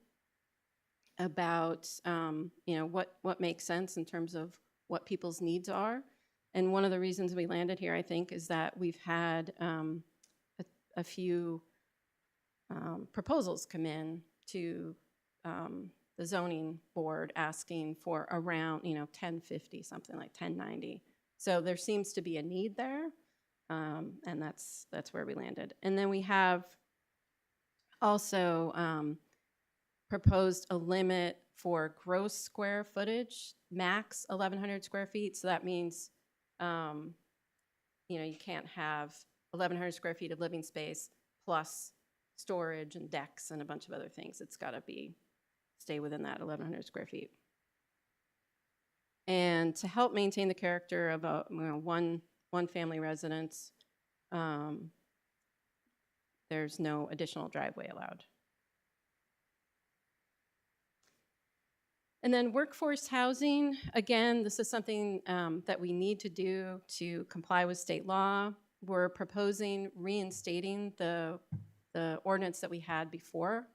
about what makes sense in terms of what people's needs are. And one of the reasons we landed here, I think, is that we've had a few proposals come in to the zoning board asking for around 1050, something like 1090. So there seems to be a need there, and that's where we landed. And then we have also proposed a limit for gross square footage, max 1,100 square feet. So that means you can't have 1,100 square feet of living space plus storage and decks and a bunch of other things. It's got to stay within that 1,100 square feet. And to help maintain the character of a one family residence, there's no additional driveway allowed. And then workforce housing, again, this is something that we need to do to comply with state law. We're proposing reinstating the ordinance that we had before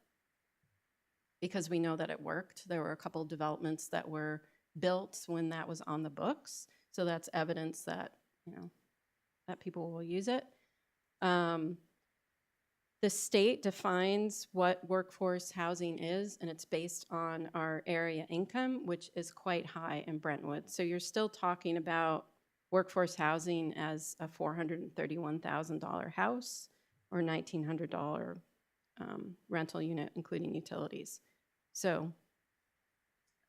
because we know that it worked. There were a couple of developments that were built when that was on the books. So that's evidence that, that people will use it. The state defines what workforce housing is, and it's based on our area income, which is quite high in Brentwood. So you're still talking about workforce housing as a $431,000 house or $1,900 rental unit, including utilities. So,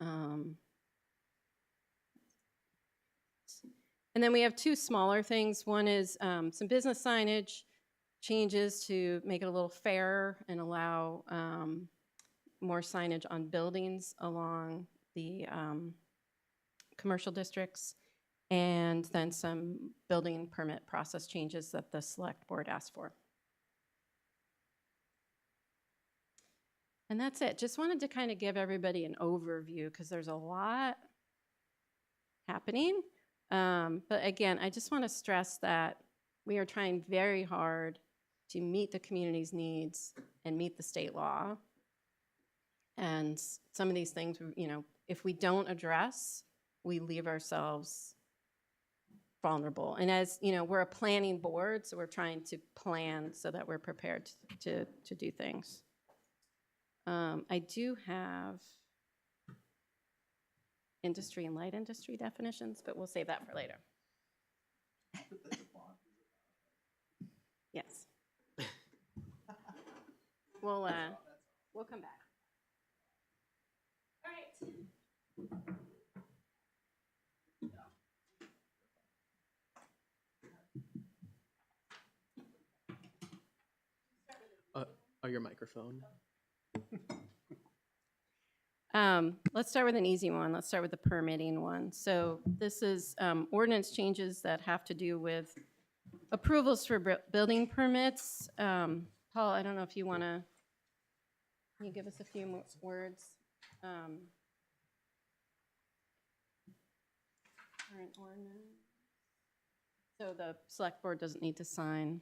and then we have two smaller things. One is some business signage changes to make it a little fairer and allow more signage on buildings along the commercial districts, and then some building permit process changes that the select board asked for. And that's it. Just wanted to kind of give everybody an overview because there's a lot happening. But again, I just want to stress that we are trying very hard to meet the community's needs and meet the state law. And some of these things, you know, if we don't address, we leave ourselves vulnerable. And as, you know, we're a planning board, so we're trying to plan so that we're prepared to do things. I do have industry and light industry definitions, but we'll save that for later. Yes. We'll come back. All right. Your microphone. Let's start with an easy one. Let's start with the permitting one. So this is ordinance changes that have to do with approvals for building permits. Paul, I don't know if you want to, can you give us a few more words? Current ordinance. So the select board doesn't need to sign.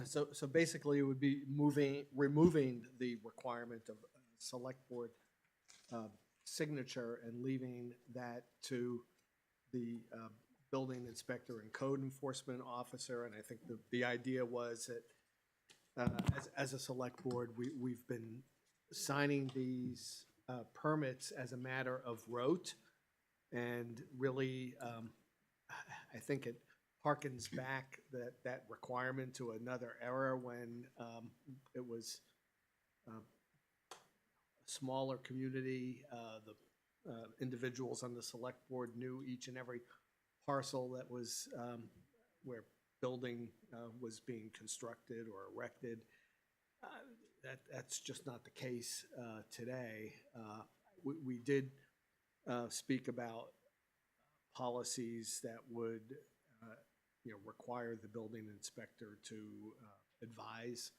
So basically, it would be removing the requirement of a select board signature and leaving that to the building inspector and code enforcement officer. And I think the idea was that as a select board, we've been signing these permits as a matter of rote. And really, I think it harkens back that requirement to another era when it was a smaller community. The individuals on the select board knew each and every parcel that was where building was being constructed or erected. That's just not the case today. We did speak about policies that would require the building inspector to advise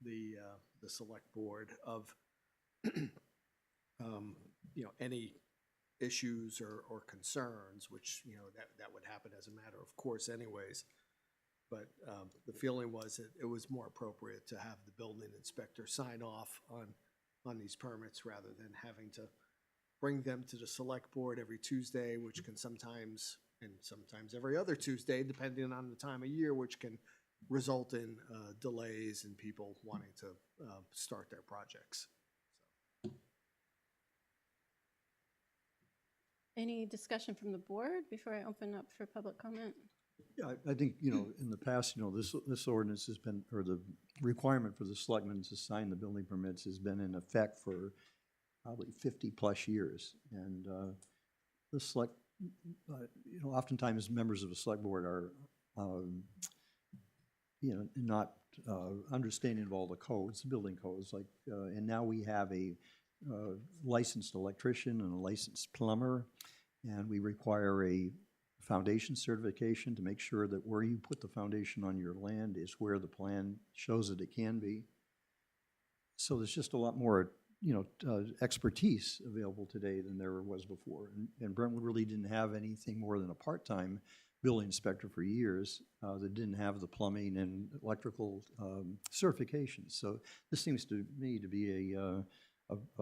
the select board of any issues or concerns, which that would happen as a matter of course anyways. But the feeling was that it was more appropriate to have the building inspector sign off on these permits rather than having to bring them to the select board every Tuesday, which can sometimes every other Tuesday, depending on the time of year, which can result in delays and people wanting to start their projects. Any discussion from the board before I open up for public comment? Yeah, I think, in the past, this ordinance has been, or the requirement for the selectmen to sign the building permits has been in effect for probably 50-plus years. And the select, oftentimes members of the select board are, not understanding of all the codes, the building codes, and now we have a licensed electrician and a licensed plumber, and we require a foundation certification to make sure that where you put the foundation on your land is where the plan shows that it can be. So there's just a lot more, expertise available today than there was before. And Brentwood really didn't have anything more than a part-time building inspector for years that didn't have the plumbing and electrical certifications. So this seems to me to be a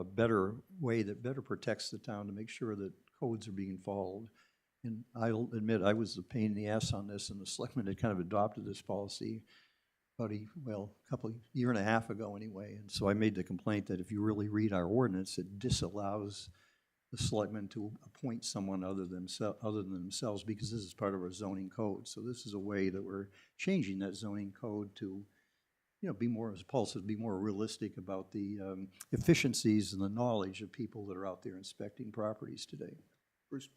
better way that better protects the town to make sure that codes are being followed. And I'll admit I was a pain in the ass on this, and the selectmen had kind of adopted this policy about a year and a half ago anyway. And so I made the complaint that if you really read our ordinance, it disallows the selectmen to appoint someone other than themselves, because this is part of our zoning code. So this is a way that we're changing that zoning code to be more, as Paul says, be more realistic about the efficiencies and the knowledge of people that are out there inspecting properties today.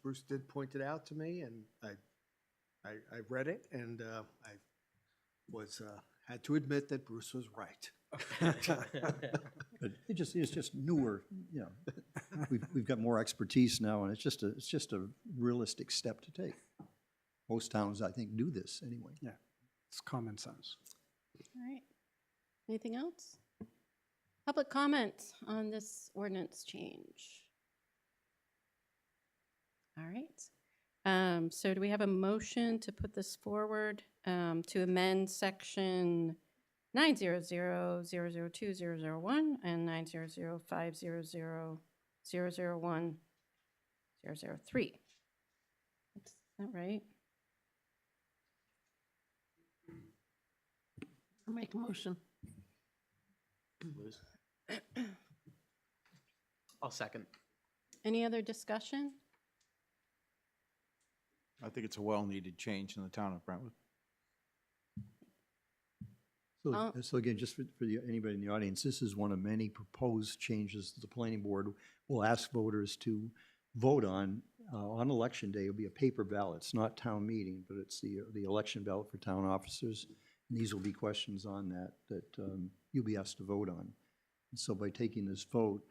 Bruce did point it out to me, and I read it, and I was had to admit that Bruce was right. But it's just newer. We've got more expertise now, and it's just a realistic step to take. Most towns, I think, do this anyway. Yeah, it's common sense. All right. Anything else? Public comment on this ordinance change? All right. So do we have a motion to put this forward to amend section 900-002-001 and 900-500-001-003? Is that right? I'll make a motion. I'll second. Any other discussion? I think it's a well-needed change in the town of Brentwood. Oh. So again, just for anybody in the audience, this is one of many proposed changes that the planning board will ask voters to vote on election day. It'll be a paper ballot. It's not town meeting, but it's the election ballot for town officers. And these will be questions on that you'll be asked to vote on. And so by taking this vote,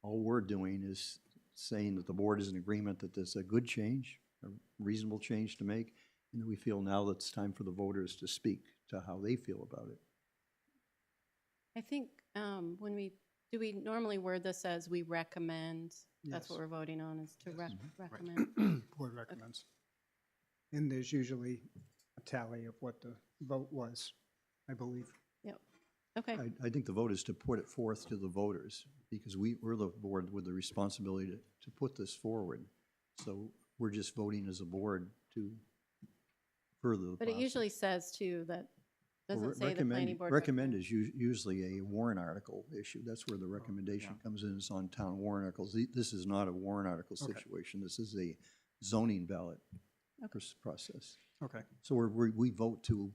all we're doing is saying that the board is in agreement that there's a good change, a reasonable change to make, and that we feel now that it's time for the voters to speak to how they feel about it. I think do we normally word this as we recommend? That's Yes. what we're voting on, is to Yes. recommend. Board recommends. And there's usually a tally of what the vote was, I believe. Okay, I think the vote is to put it forth to the voters, because we're the board with the responsibility to put this forward. So we're just voting as a board to further the but it process. usually says too that, Well, doesn't say the planning board. Recommend is usually a warrant article issue. That's where the recommendation comes in, is on town warrant articles. This is not a warrant article Okay. situation. This is a zoning ballot process. Okay. So we vote to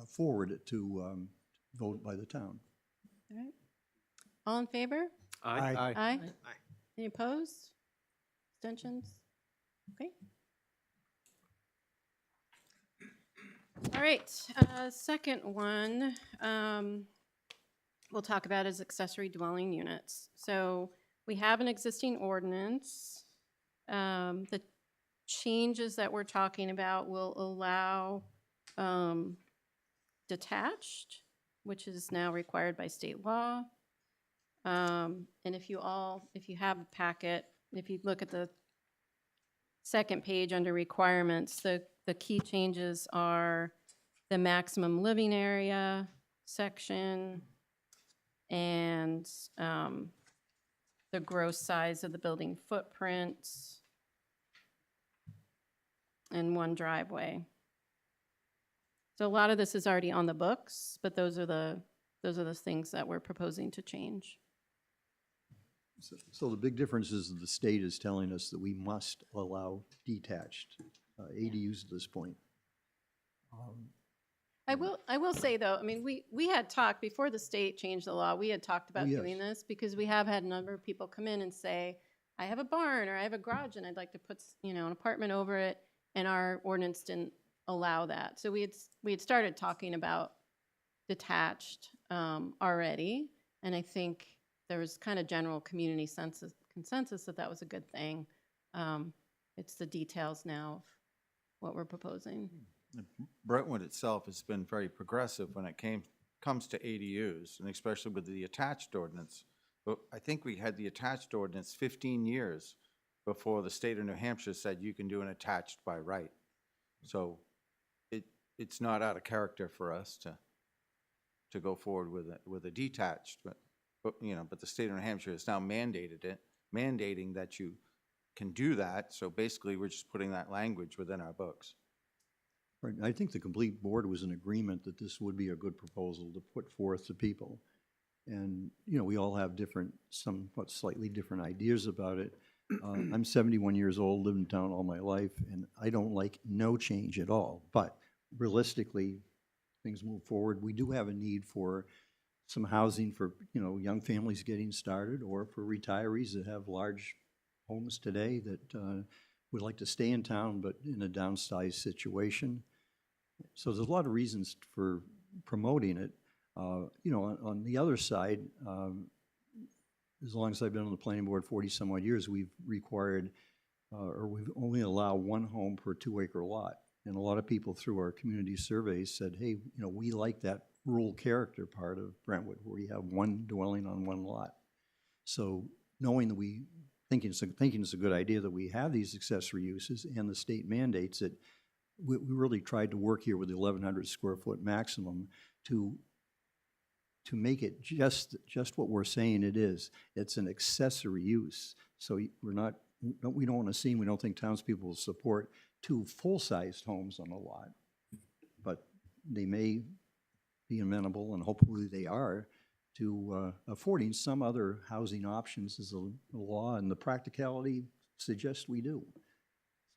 forward it to vote by the town. All right. All in favor? Aye. Aye. Aye. Aye. Any opposed? Abstentions? Okay. All right, second one we'll talk about is accessory dwelling units. So we have an existing ordinance. The changes that we're talking about will allow detached, which is now required by state law. And if you have a packet, if you look at the second page under requirements, the key changes are the maximum living area section and the gross size of the building footprint and one driveway. So a lot of this is already on the books, but those are the things that we're proposing to change. So the big difference is that the state is telling us that we must allow detached ADUs at this point. I will say though, I mean, we had talked before the state changed the law, we had talked about yes. doing this because we have had a number of people come in and say, I have a barn or I have a garage and I'd like to put, an apartment over it, and our ordinance didn't allow that. So we had started talking about detached already, and I think there was kind of general community consensus that was a good thing. It's the details now of what we're proposing. Brentwood itself has been very progressive when it comes to ADUs, and especially with the attached ordinance. But I think we had the attached ordinance 15 years before the state of New Hampshire said you can do an attached by right. So it's not out of character for us to go forward with a detached, but the state of New Hampshire has now mandating that you can do that. So basically, we're just putting that language within our books. Right. I think the complete board was in agreement that this would be a good proposal to put forth to people. And, we all have somewhat slightly different ideas about it. I'm 71 years old, lived in town all my life, and I don't like no change at all. But realistically, things move forward. We do have a need for some housing for, young families getting started, or for retirees that have large homes today that would like to stay in town but in a downsized situation. So there's a lot of reasons for promoting it. On the other side, as long as I've been on the planning board 40 some odd years, we've required or we've only allowed one home per 2-acre lot. And a lot of people through our community surveys said, hey, we like that rural character part of Brentwood where you have one dwelling on one lot. So knowing that we thinking it's a good idea that we have these accessory uses, and the state mandates it. We really tried to work here with the 1,100 square foot maximum to make it just what we're saying it is. It's an accessory use. So we don't want to seem, we don't think townspeople will support 2 full-sized homes on a lot. But they may be amenable, and hopefully they are, to affording some other housing options as the law and the practicality suggests we do.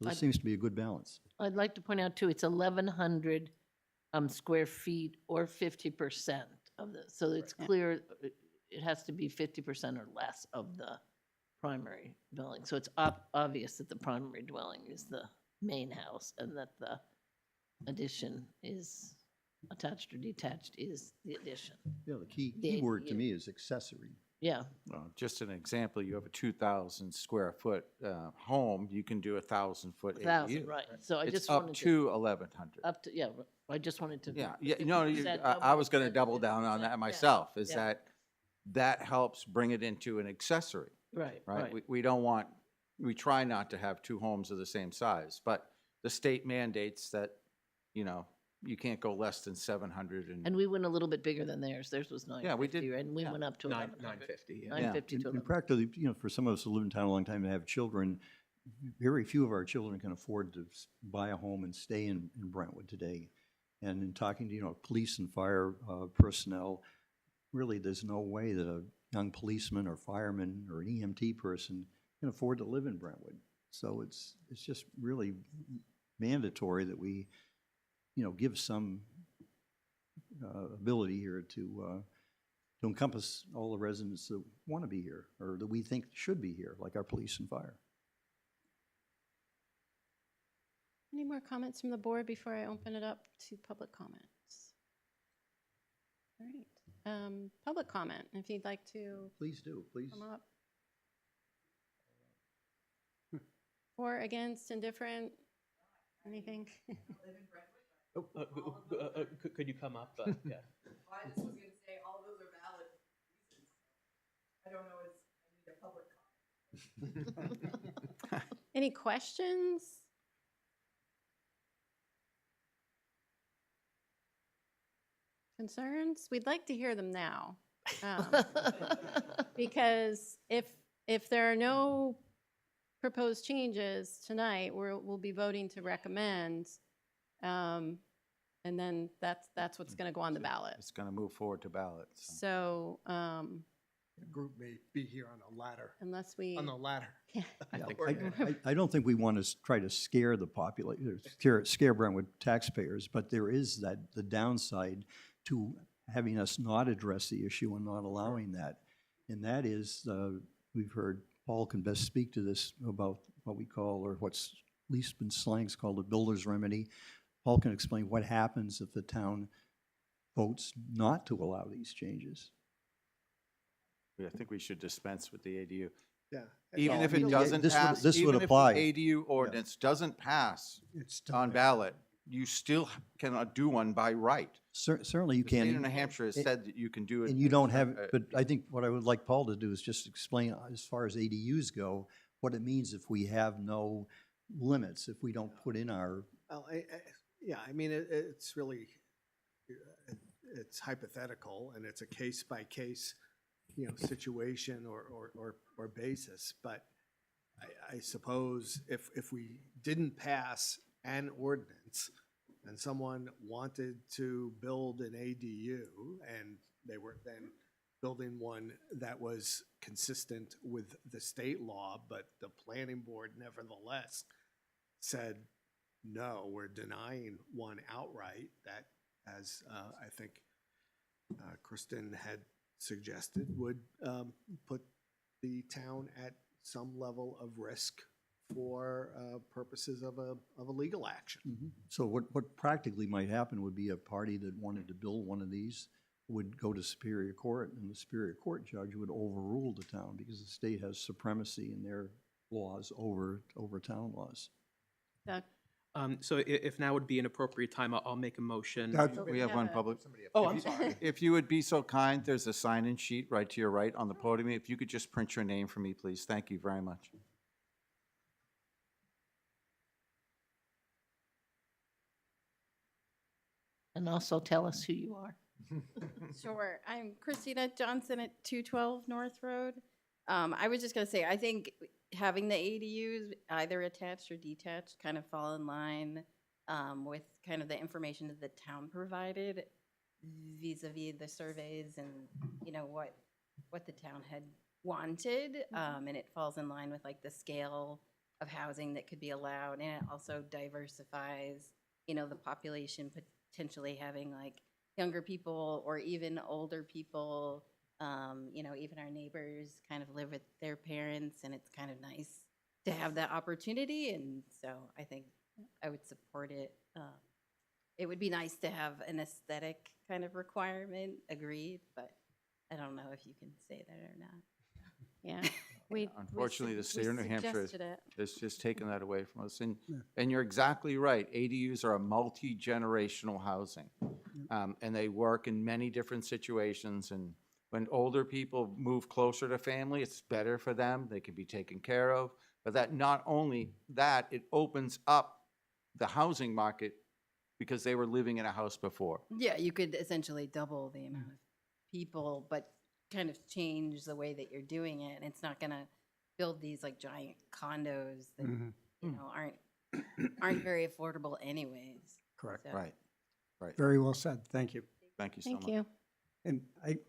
So this seems to be a good balance. I'd like to point out too, it's 1,100 square feet or 50% of the, so it's clear it has to be 50% or less of the primary dwelling. So it's obvious that the primary dwelling is the main house and that the addition is attached or detached is the addition. Yeah, the key The word to ADU. me is accessory. Yeah, Well, just an example, you have a 2,000 square foot home, you can do a 1,000-foot ADU. 1,000, right. So I It's just up wanted to 1,100. up to, yeah, I just wanted to. Yeah, if no, you said I was going to said double down on 50%, that yeah, myself, is yeah. that helps bring it into an accessory, Right, right? right. We don't want, we try not to have 2 homes of the same size, but the state mandates that, you can't go less than 700 And we went a little bit bigger than theirs. Theirs was 950. Yeah, we did. And we Yeah. went up to 1,100. 950, yeah. 950 to And 1,100. practically, for some of us who live in town a long time and have children, very few of our children can afford to buy a home and stay in Brentwood today. And in talking to, police and fire personnel, really, there's no way that a young policeman or fireman or an EMT person can afford to live in Brentwood. So it's just really mandatory that we, give some ability here to encompass all the residents that want to be here or that we think should be here, like our police and fire. Any more comments from the board before I open it up to public comments? All right. Public comment, if you'd like to Please do, please. come up. For, against, indifferent, anything? Could you come up? Yeah. I just was gonna say, all those are valid reasons. I don't know, I need a public comment. Any questions? Concerns? We'd like to hear them now. Because if there are no proposed changes tonight, we'll be voting to recommend. And then that's what's going to go on the ballot. It's going to move forward to ballot. So. So The group may be here on a ladder, unless we. on the ladder. I don't think we want to try to scare the population, scare Brentwood taxpayers, but there is the downside to having us not address the issue and not allowing that. And that is, we've heard, Paul can best speak to this about what we call, or what's at least in slangs called a builder's remedy. Paul can explain what happens if the town votes not to allow these changes. I think we should dispense with the ADU. Yeah. Even if it Yeah, doesn't pass, this would even if apply. the ADU ordinance doesn't pass It's on ballot, you still cannot do one by right. Certainly you The state of New can, Hampshire has said that you can do it. and you don't have, but I think what I would like Paul to do is just explain, as far as ADUs go, what it means if we have no limits, if we don't put in our, Well, I mean, it's really, it's hypothetical, and it's a case-by-case, situation or basis. But I suppose if we didn't pass an ordinance and someone wanted to build an ADU and they were then building one that was consistent with the state law, but the planning board nevertheless said, no, we're denying one outright, that, as I think Kristen had suggested, would put the town at some level of risk for purposes of a legal action. so what practically might happen would be a party that wanted to build one of these would go to Superior Court, and the Superior Court judge would overrule the town because the state has supremacy in their laws over town laws. Doug? So if now would be an appropriate time, I'll make a motion. We have one public. Oh, I'm sorry. If you would be so kind, there's a sign-in sheet right to your right on the podium. If you could just print your name for me, please. Thank you very much. And also tell us who you are. Sure. I'm Christina Johnson at 212 North Road. I was just gonna say, I think having the ADUs, either attached or detached, kind of fall in line with kind of the information that the town provided vis-a-vis the surveys and, you know, what the town had wanted. And it falls in line with like the scale of housing that could be allowed. And it also diversifies, you know, the population potentially having like younger people or even older people. You know, even our neighbors kind of live with their parents, and it's kind of nice to have that opportunity. And so I think I would support it. It would be nice to have an aesthetic kind of requirement, agreed, but I don't know if you can say that or not. Yeah. Unfortunately, the state of New Hampshire suggested it. has just taken that away from us. And you're exactly right. ADUs are a multi-generational housing. And they work in many different situations. And when older people move closer to family, it's better for them. They can be taken care of. But that not only that, it opens up the housing market because they were living in a house before. Yeah, you could essentially double the amount of people, but kind of change the way that you're doing it. And it's not going to build these like giant condos that, you know, aren't very affordable anyways. Correct. So- Right. Very well said. Thank you. Thank you so much. Thank you. And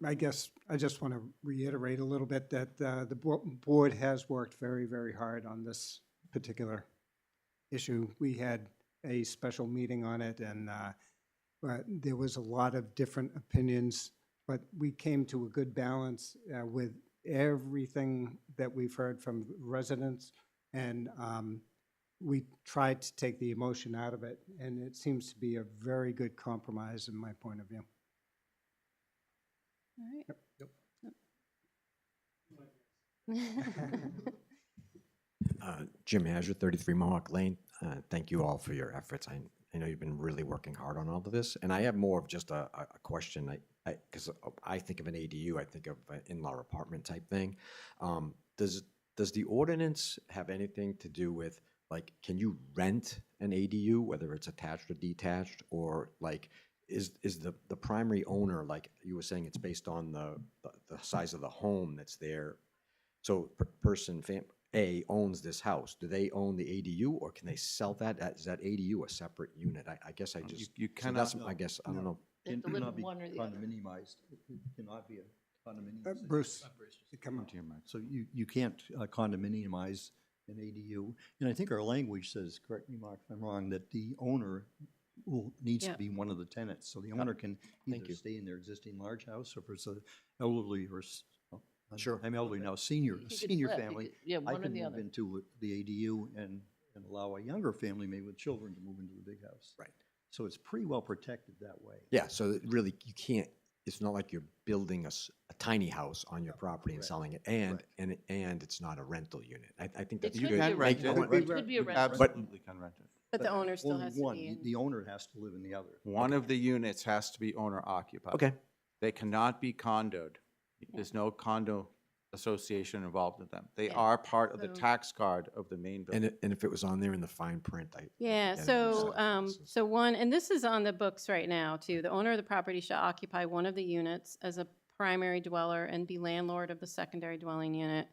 I guess I just want to reiterate a little bit that the board has worked very, very hard on this particular issue. We had a special meeting on it, and there was a lot of different opinions, but we came to a good balance with everything that we've heard from residents, and we tried to take the emotion out of it, and it seems to be a very good compromise in my point of view. All right. Jim Azure, 33 Mohawk Lane. Thank you all for your efforts. I know you've been really working hard on all of this. And I have more of just a question. Because I think of an ADU, I think of an in-law apartment type thing. Does the ordinance have anything to do with, like, can you rent an ADU, whether it's attached or detached, or like, is the primary owner, like you were saying, it's based on the size of the home that's there? So person A owns this house. Do they own the ADU, or can they sell that? Is that ADU a separate unit? I guess I just, You so cannot. that's, I guess, I don't know. They have to It live cannot in be one or the other. condominiumized. It cannot be a condominium. Bruce, come on. To your mic. So you can't condominiumize an ADU. And I think our language says, correct me, Mark, if I'm wrong, that the owner needs to Yeah. be one of the tenants. So the owner can Thank either you. stay in their existing large house, or if it's an elderly or, Sure. I'm elderly now, senior He could senior flip, he family. could- yeah, I one or can the move other. into the ADU and allow a younger family, maybe with children, to move into the big house. Right. So it's pretty well protected that way. Yeah, so really, you can't, it's not like you're building a tiny house on your property and Correct. selling it, and it's not a rental unit. I think It that's could good. be a can rental. rent It it. could be a You rental. absolutely can rent it. But the owner still Only has to one. be in. The owner has to live in the other. One of the units has to be owner occupied. Okay. They cannot be condoed. There's no condo association involved with them. They Yeah. are part of the So- tax card of the main building. And if it was on there in the fine print, Yeah, Yeah, so, so- so one, and this is on the books right now too. The owner of the property shall occupy one of the units as a primary dweller and be landlord of the secondary dwelling unit.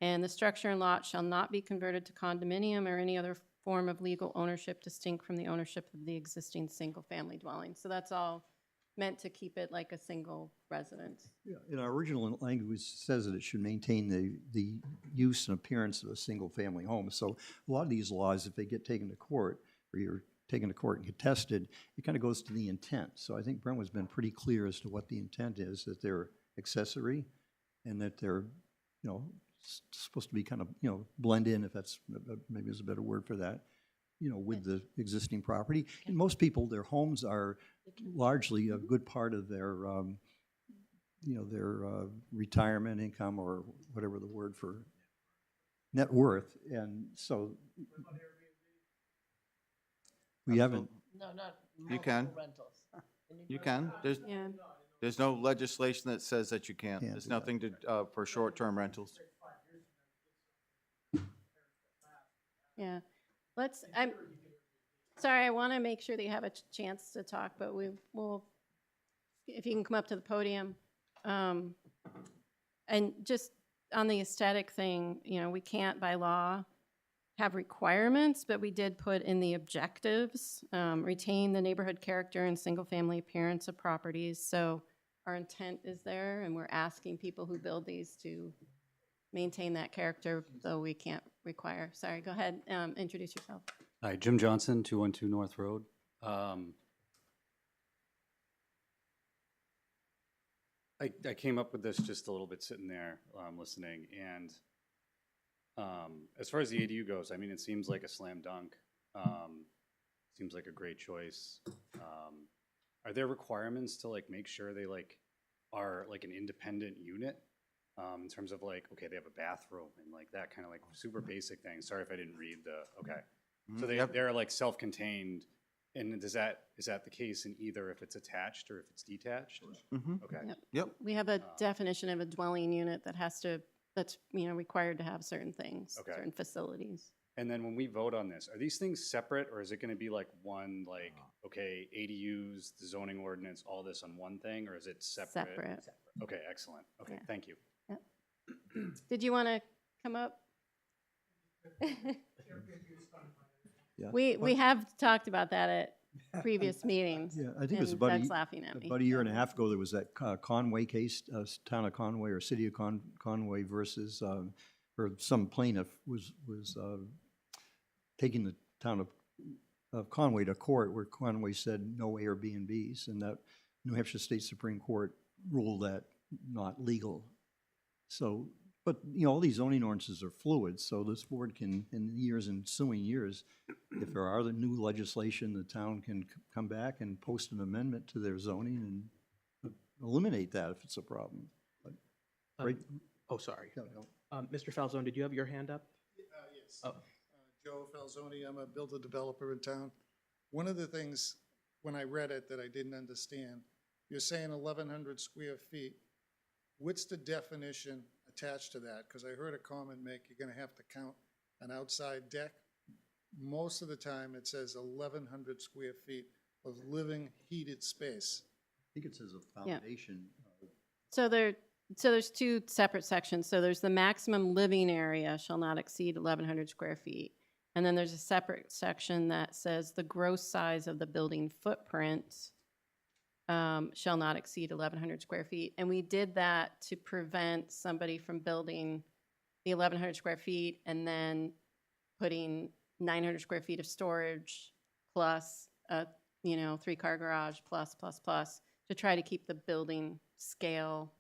And the structure and lot shall not be converted to condominium or any other form of legal ownership distinct from the ownership of the existing single-family dwelling. So that's all meant to keep it like a single residence. Yeah, in our original language says that it should maintain the use and appearance of a single-family home. So a lot of these laws, if they get taken to court, or you're taken to court and contested, it kind of goes to the intent. So I think Brentwood's been pretty clear as to what the intent is, that they're accessory and that they're, supposed to be kind of, blend in, if that's, maybe is a better word for that, with the existing property. And most people, their homes are largely a good part of their, their retirement income, or whatever the word for net worth. And so, We haven't, No, not You can. multiple rentals. You can. Yeah. There's no legislation that says that you can't. Can't There's do that. nothing to, for short-term rentals. Yeah, I'm sorry, I want to make sure that you have a chance to talk, but we will, if you can come up to the podium. And just on the aesthetic thing, you know, we can't by law have requirements, but we did put in the objectives, retain the neighborhood character and single-family appearance of properties. So our intent is there, and we're asking people who build these to maintain that character, though we can't require. Sorry, go ahead, introduce yourself. Hi, Jim Johnson, 212 North Road. I came up with this just a little bit sitting there listening, and as far as the ADU goes, I mean, it seems like a slam dunk. Seems like a great choice. Are there requirements to like make sure they like are like an independent unit in terms of like, okay, they have a bathroom and like that kind of like super basic things? Sorry if I didn't read the, okay. So they're like self-contained, and is that the case in either if it's attached or if it's detached? Okay. Yep. Yep. We have a definition of a dwelling unit that that's, you know, required to have certain things, Okay. certain facilities. And then when we vote on this, are these things separate, or is it gonna be like one, like, okay, ADUs, the zoning ordinance, all this on one thing, or is it separate? Separate. Okay, excellent. Okay, Yeah. thank you. Yep. Did you want to come up? yeah. We have talked about that at previous meetings. Yeah, I think it was and about Doug's laughing at me. about a year and a half ago, there was that Conway case, Town of Conway or City of Conway versus, or some plaintiff was taking the town of Conway to court, where Conway said no Airbnbs, and that New Hampshire State Supreme Court ruled that not legal. So, but, you know, all these zoning ordinances are fluid, so this board can, in years, ensuing years, if there are the new legislation, the town can come back and post an amendment to their zoning and eliminate that if it's a problem. But, right, Oh, sorry. no. Mr. Falzone, did you have your hand up? Yes. Oh. Joe Falzoni, I'm a builder developer in town. One of the things, when I read it, that I didn't understand, you're saying 1,100 square feet. What's the definition attached to that? Because I heard a comment make, you're gonna have to count an outside deck. Most of the time, it says 1,100 square feet of living heated space. I think it says a Yeah. foundation. So there's two separate sections. So there's the maximum living area shall not exceed 1,100 square feet. And then there's a separate section that says the gross size of the building footprint shall not exceed 1,100 square feet. And we did that to prevent somebody from building the 1,100 square feet and then putting 900 square feet of storage plus a, you know, 3-car garage plus, to try to keep the building scale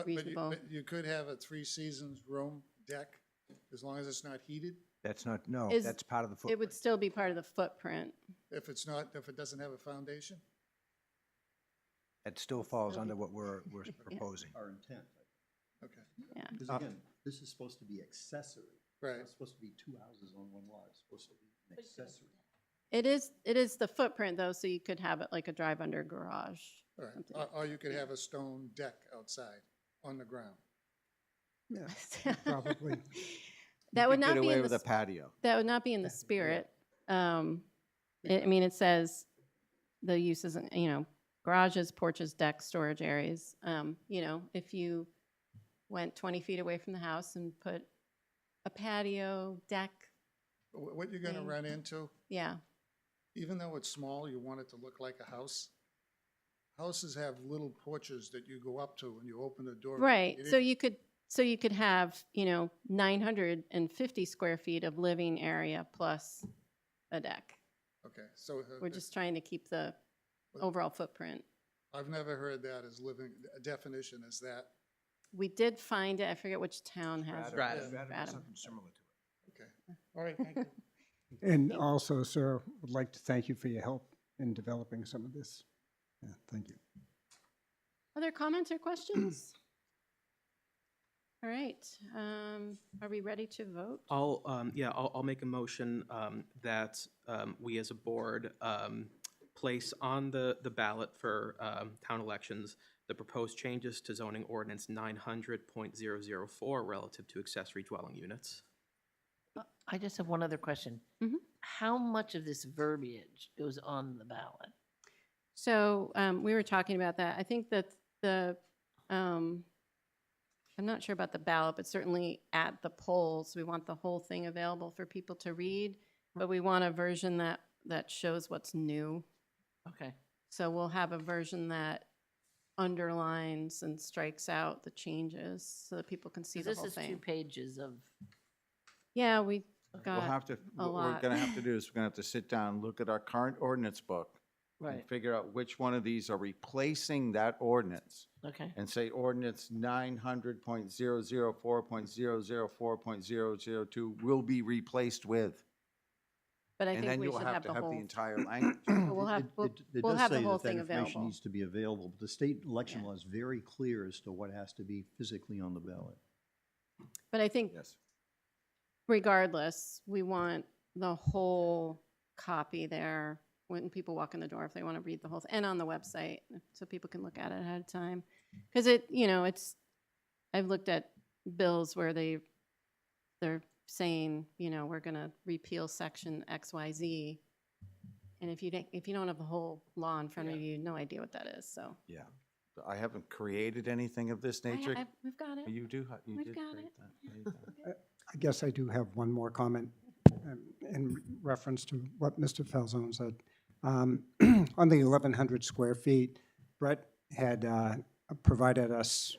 reasonable. But you could have a 3 seasons room deck, as long as it's not heated? That's not, no, Is- that's part of the It footprint. would still be part of the footprint. If it's not, if it doesn't have a foundation? That still falls under what we're proposing. Our intent. Okay, Yeah. Because again, this is supposed to be accessory. It's right. not supposed to be 2 houses on one lot, it's supposed to be an accessory. It is the footprint though, so you could have it like a drive-under garage. All right. something. Or you could have a stone deck outside on the ground. Yeah, probably. That would Get not be away in with the, a patio. that would not be in the spirit. I mean, it says the uses, you know, garages, porches, decks, storage areas. You know, if you went 20 feet away from the house and put a patio, deck, What you're gonna Thing. run into, yeah. even though it's small, you want it to look like a house. Houses have little porches that you go up to when you open the door. Right, It so is- you could have, you know, 950 square feet of living area plus a deck. Okay, so. We're just trying to keep the overall footprint. I've never heard that as living, a definition as that. We did find it, I forget which town has it. Stratum. Stratum. Something similar to it. Okay, all right, thank you. And also, sir, would like to thank you for your help in developing some of this. Yeah, thank you. Other comments or questions? All right, are we ready to vote? I'll make a motion that we as a board place on the ballot for town elections the proposed changes to zoning ordinance 900.004 relative to accessory dwelling units. I just have one other question. Mhm. How much of this verbiage goes on the ballot? So we were talking about that. I think that I'm not sure about the ballot, but certainly at the polls, we want the whole thing available for people to read, but we want a version that shows what's new. Okay. So we'll have a version that underlines and strikes out the changes so that people can see 'Cause the this whole is 2 thing. pages of, Yeah, we We'll got have to, a what we're lot. gonna have to do is we're gonna have to sit down, look at our current ordinance book, and right, figure out which one of these are replacing that ordinance, okay. and say ordinance 900.004.004.002 will be replaced with. But I And think then we you'll should have have to the have the whole, entire language. we'll have, we'll It we'll does have the say whole that that thing information available. needs to be available, but the state election Yeah. law is very clear as to what has to be physically on the ballot. But I think Yes. regardless, we want the whole copy there when people walk in the door, if they want to read the whole, and on the website, so people can look at it ahead of time. Because I've looked at bills where they're saying, we're going to repeal section XYZ. And if you don't have the whole law in front of you, no idea what that is, so. Yeah. I haven't created anything of this nature. We've got it. You do, you We've did got create it. that. There you go. I guess I do have one more comment in reference to what Mr. Falzone said. On the 1,100 square feet, Brett had provided us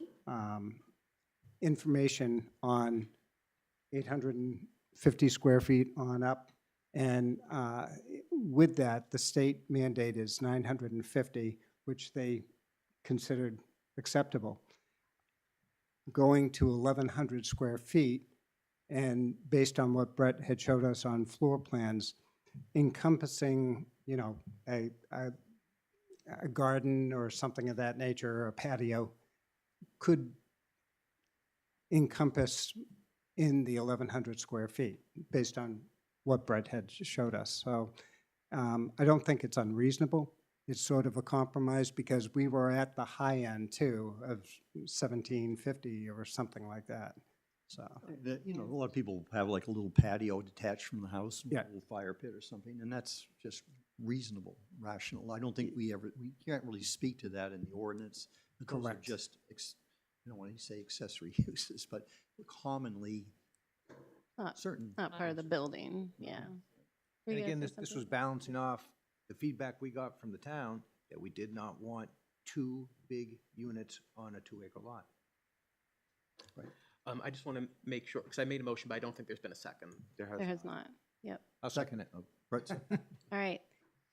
information on 850 square feet on up. And with that, the state mandate is 950, which they considered acceptable. Going to 1,100 square feet, and based on what Brett had showed us on floor plans, encompassing, a garden or something of that nature, or a patio, could encompass in the 1,100 square feet, based on what Brett had showed us. So I don't think it's unreasonable. It's sort of a compromise because we were at the high end too of 1,750 or something like that. So, A lot of people have like a little patio detached from the house, Yeah. a little fire pit or something, and that's just reasonable, rational. I don't think we can't really speak to that in the ordinance. Those are Correct. just, I don't want to say accessory uses, but commonly certain. Not part of the building, yeah. Were And you again, gonna this say was something? balancing off the feedback we got from the town that we did not want 2 big units on a 2-acre lot. I just want to make sure, because I made a motion, but I don't think there's been a second. There has not, yep. I'll second it. Right, so- All right.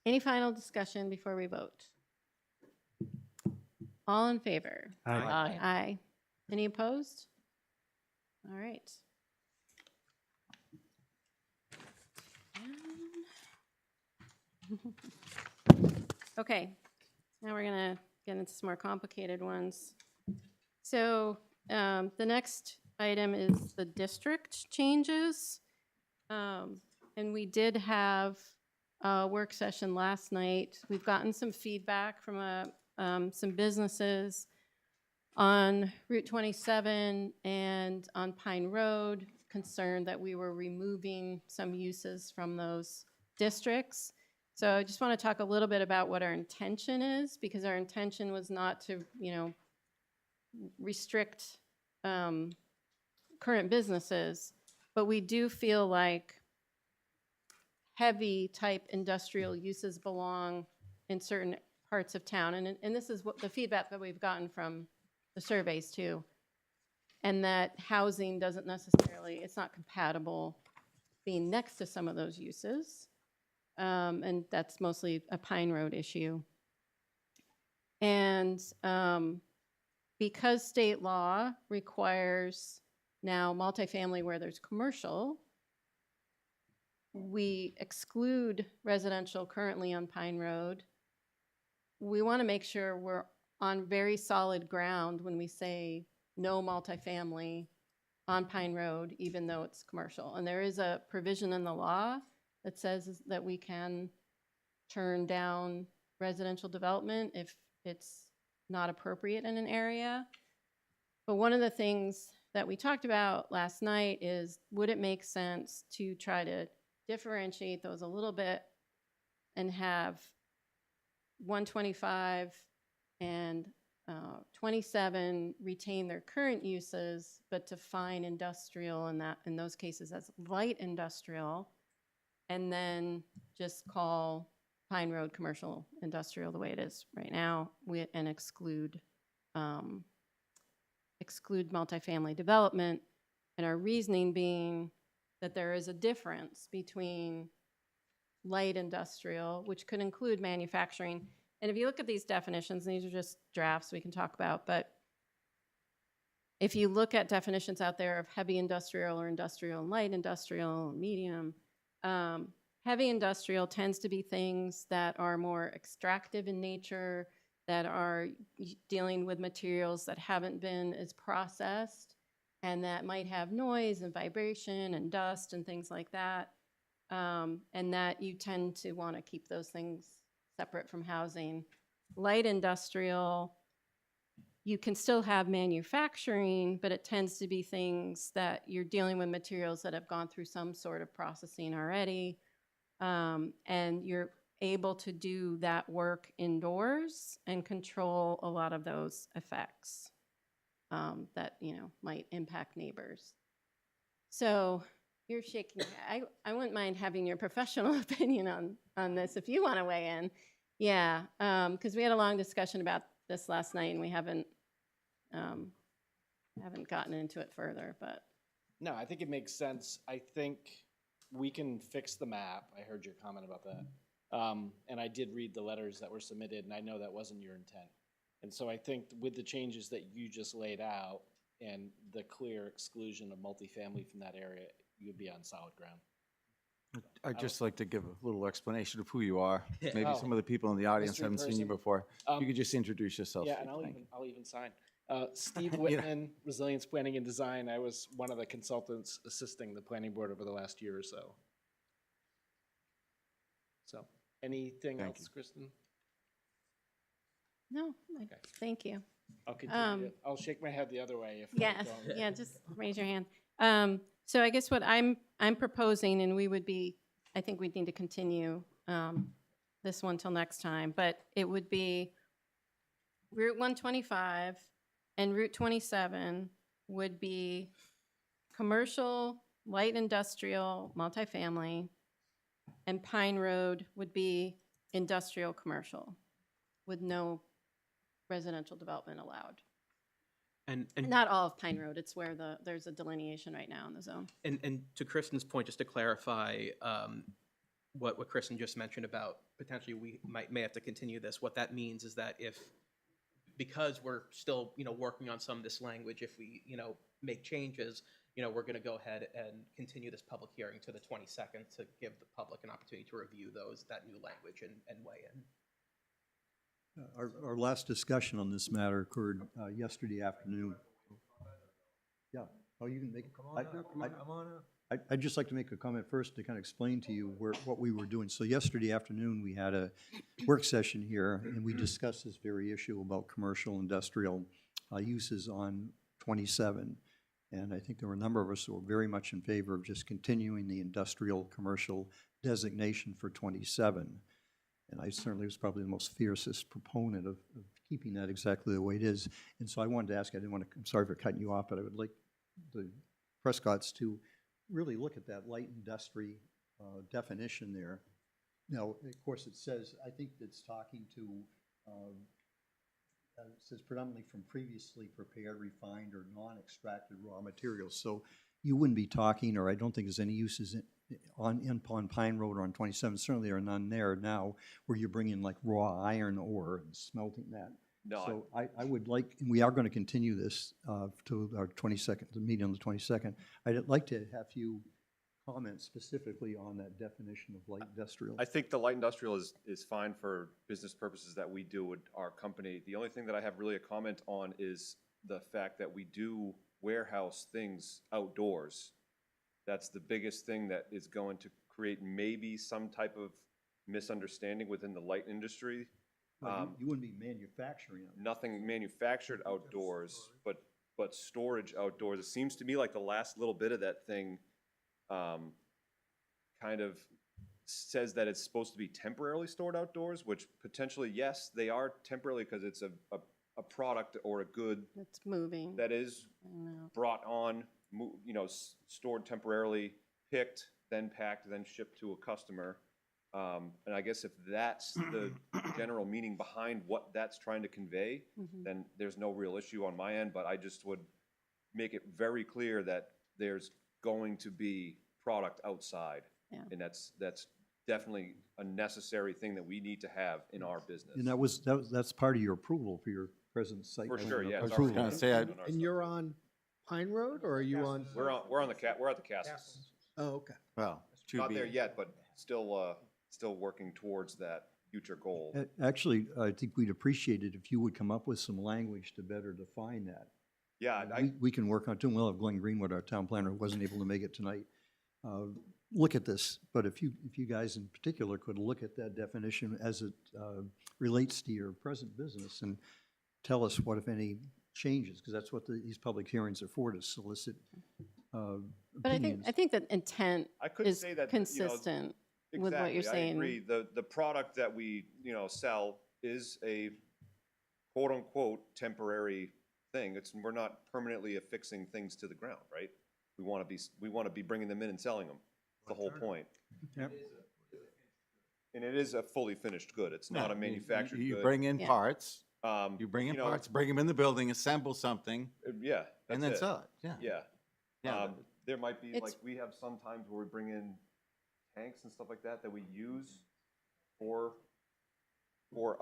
Any final discussion before we vote? All in favor? Aye. Aye. Any opposed? All right. Okay, now we're gonna get into some more complicated ones. So the next item is the district changes. And we did have a work session last night. We've gotten some feedback from some businesses on Route 27 and on Pine Road, concerned that we were removing some uses from those districts. So I just want to talk a little bit about what our intention is, because our intention was not to, restrict current businesses, but we do feel like heavy type industrial uses belong in certain parts of town. And this is what the feedback that we've gotten from the surveys too. And that housing doesn't necessarily, it's not compatible being next to some of those uses. And that's mostly a Pine Road issue. And because state law requires now multifamily where there's commercial, we exclude residential currently on Pine Road. We want to make sure we're on very solid ground when we say no multifamily on Pine Road, even though it's commercial. And there is a provision in the law that says that we can turn down residential development if it's not appropriate in an area. But one of the things that we talked about last night is, would it make sense to try to differentiate those a little bit and have 125 and 27 retain their current uses, but define industrial in those cases as light industrial, and then just call Pine Road commercial industrial the way it is right now, and exclude multifamily development. And our reasoning being that there is a difference between light industrial, which could include manufacturing. And if you look at these definitions, and these are just drafts we can talk about, but if you look at definitions out there of heavy industrial or industrial and light industrial, medium, heavy industrial tends to be things that are more extractive in nature, that are dealing with materials that haven't been as processed, and that might have noise and vibration and dust and things like that, and that you tend to want to keep those things separate from housing. Light industrial, you can still have manufacturing, but it tends to be things that you're dealing with materials that have gone through some sort of processing already, and you're able to do that work indoors and control a lot of those effects that, you know, might impact neighbors. So you're shaking your head. I wouldn't mind having your professional opinion on this if you want to weigh in. Yeah, because we had a long discussion about this last night, and we haven't gotten into it further, but. No, I think it makes sense. I think we can fix the map. I heard your comment about that. And I did read the letters that were submitted, and I know that wasn't your intent. And so I think with the changes that you just laid out and the clear exclusion of multifamily from that area, you'd be on solid ground. I'd just like to give a little explanation of who you are. Maybe Oh. some of the people in the audience Mystery haven't seen you person. before. You could just introduce yourself. Yeah, please. and Thank you. I'll even sign. Steve Whitman, Resilience Planning and Design. I was one of the consultants assisting the planning board over the last year or so. So, anything Thank else, you. Kristen? No, thank you. I'll continue. I'll shake my head the other way if I Yes, don't. yeah, just raise your hand. So I guess what I'm proposing, and I think we need to continue this one till next time, but it would be Route 125 and Route 27 would be commercial, light industrial, multifamily, and Pine Road would be industrial commercial with no residential development allowed. And Not all of Pine Road, it's where there's a delineation right now in the zone. And to Kristen's point, just to clarify what Kristen just mentioned about potentially we may have to continue this, what that means is that because we're still, working on some of this language, if we, make changes, we're going to go ahead and continue this public hearing to the 22nd to give the public an opportunity to review that new language and weigh in. Our last discussion on this matter occurred yesterday afternoon. Yeah, oh, you can make a comment. I'd just like to make a comment first to kind of explain to you what we were doing. So yesterday afternoon, we had a work session here, and we discussed this very issue about commercial industrial uses on 27. And I think there were a number of us who were very much in favor of just continuing the industrial commercial designation for 27. And I certainly was probably the most fiercest proponent of keeping that exactly the way it is. And so I wanted to ask, I'm sorry for cutting you off, but I would like the Prescotts to really look at that light industry definition there. Now, of course, it says, I think it's talking to, it says predominantly from previously prepared, refined, or non-extracted raw materials. So you wouldn't be talking, or I don't think there's any uses on Pine Road or on 27. Certainly there are none there now where you're bringing like raw iron ore and smelting that. No, so I would like, and we are going to continue this to our 22nd, the meeting on the 22nd. I'd like to have you comment specifically on that definition of light industrial. I think the light industrial is fine for business purposes that we do with our company. The only thing that I have really a comment on is the fact that we do warehouse things outdoors. That's the biggest thing that is going to create maybe some type of misunderstanding within the light industry. Well, you wouldn't be manufacturing them. Nothing manufactured outdoors, but storage outdoors. It seems to me like the last little bit of that thing kind of says that it's supposed to be temporarily stored outdoors, which potentially, yes, they are temporarily because it's a product or a good It's moving. that is I know. brought on, stored temporarily, picked, then packed, then shipped to a customer. And I guess if that's the general meaning behind what that's trying to convey, then there's no real issue on my end, but I just would make it very clear that there's going to be product outside. Yeah. And that's definitely a necessary thing that we need to have in our business. And that's part of your approval for your present site. For plan sure, yeah. I was it's already gonna been say, approved on our And stuff. you're on Pine Road, or are you on? We're at the castles. Oh, okay. well, to Not be. there yet, but still working towards that future goal. Actually, I think we'd appreciate it if you would come up with some language to better define that. Yeah, We can work on it too. We'll have Glenn Greenwood, our town planner, who wasn't able to make it tonight. Look at this, but if you guys in particular could look at that definition as it relates to your present business and tell us what, if any, changes, because that's what these public hearings are for, to solicit But opinions. I think that intent I could is say that, consistent with what you're exactly, I saying. agree. The product that we, sell is a quote-unquote temporary thing. We're not permanently affixing things to the ground, right? We want to be bringing them in and selling them. That's the whole point. Yep. And it is a fully finished good. It's not a manufactured good. You bring in Yeah. parts, you bring in parts, bring them in the building, assemble something, Yeah, and then that's it. sell it, yeah. Yeah. Yeah, There might be, It's- like, we have some times where we bring in tanks and stuff like that we use for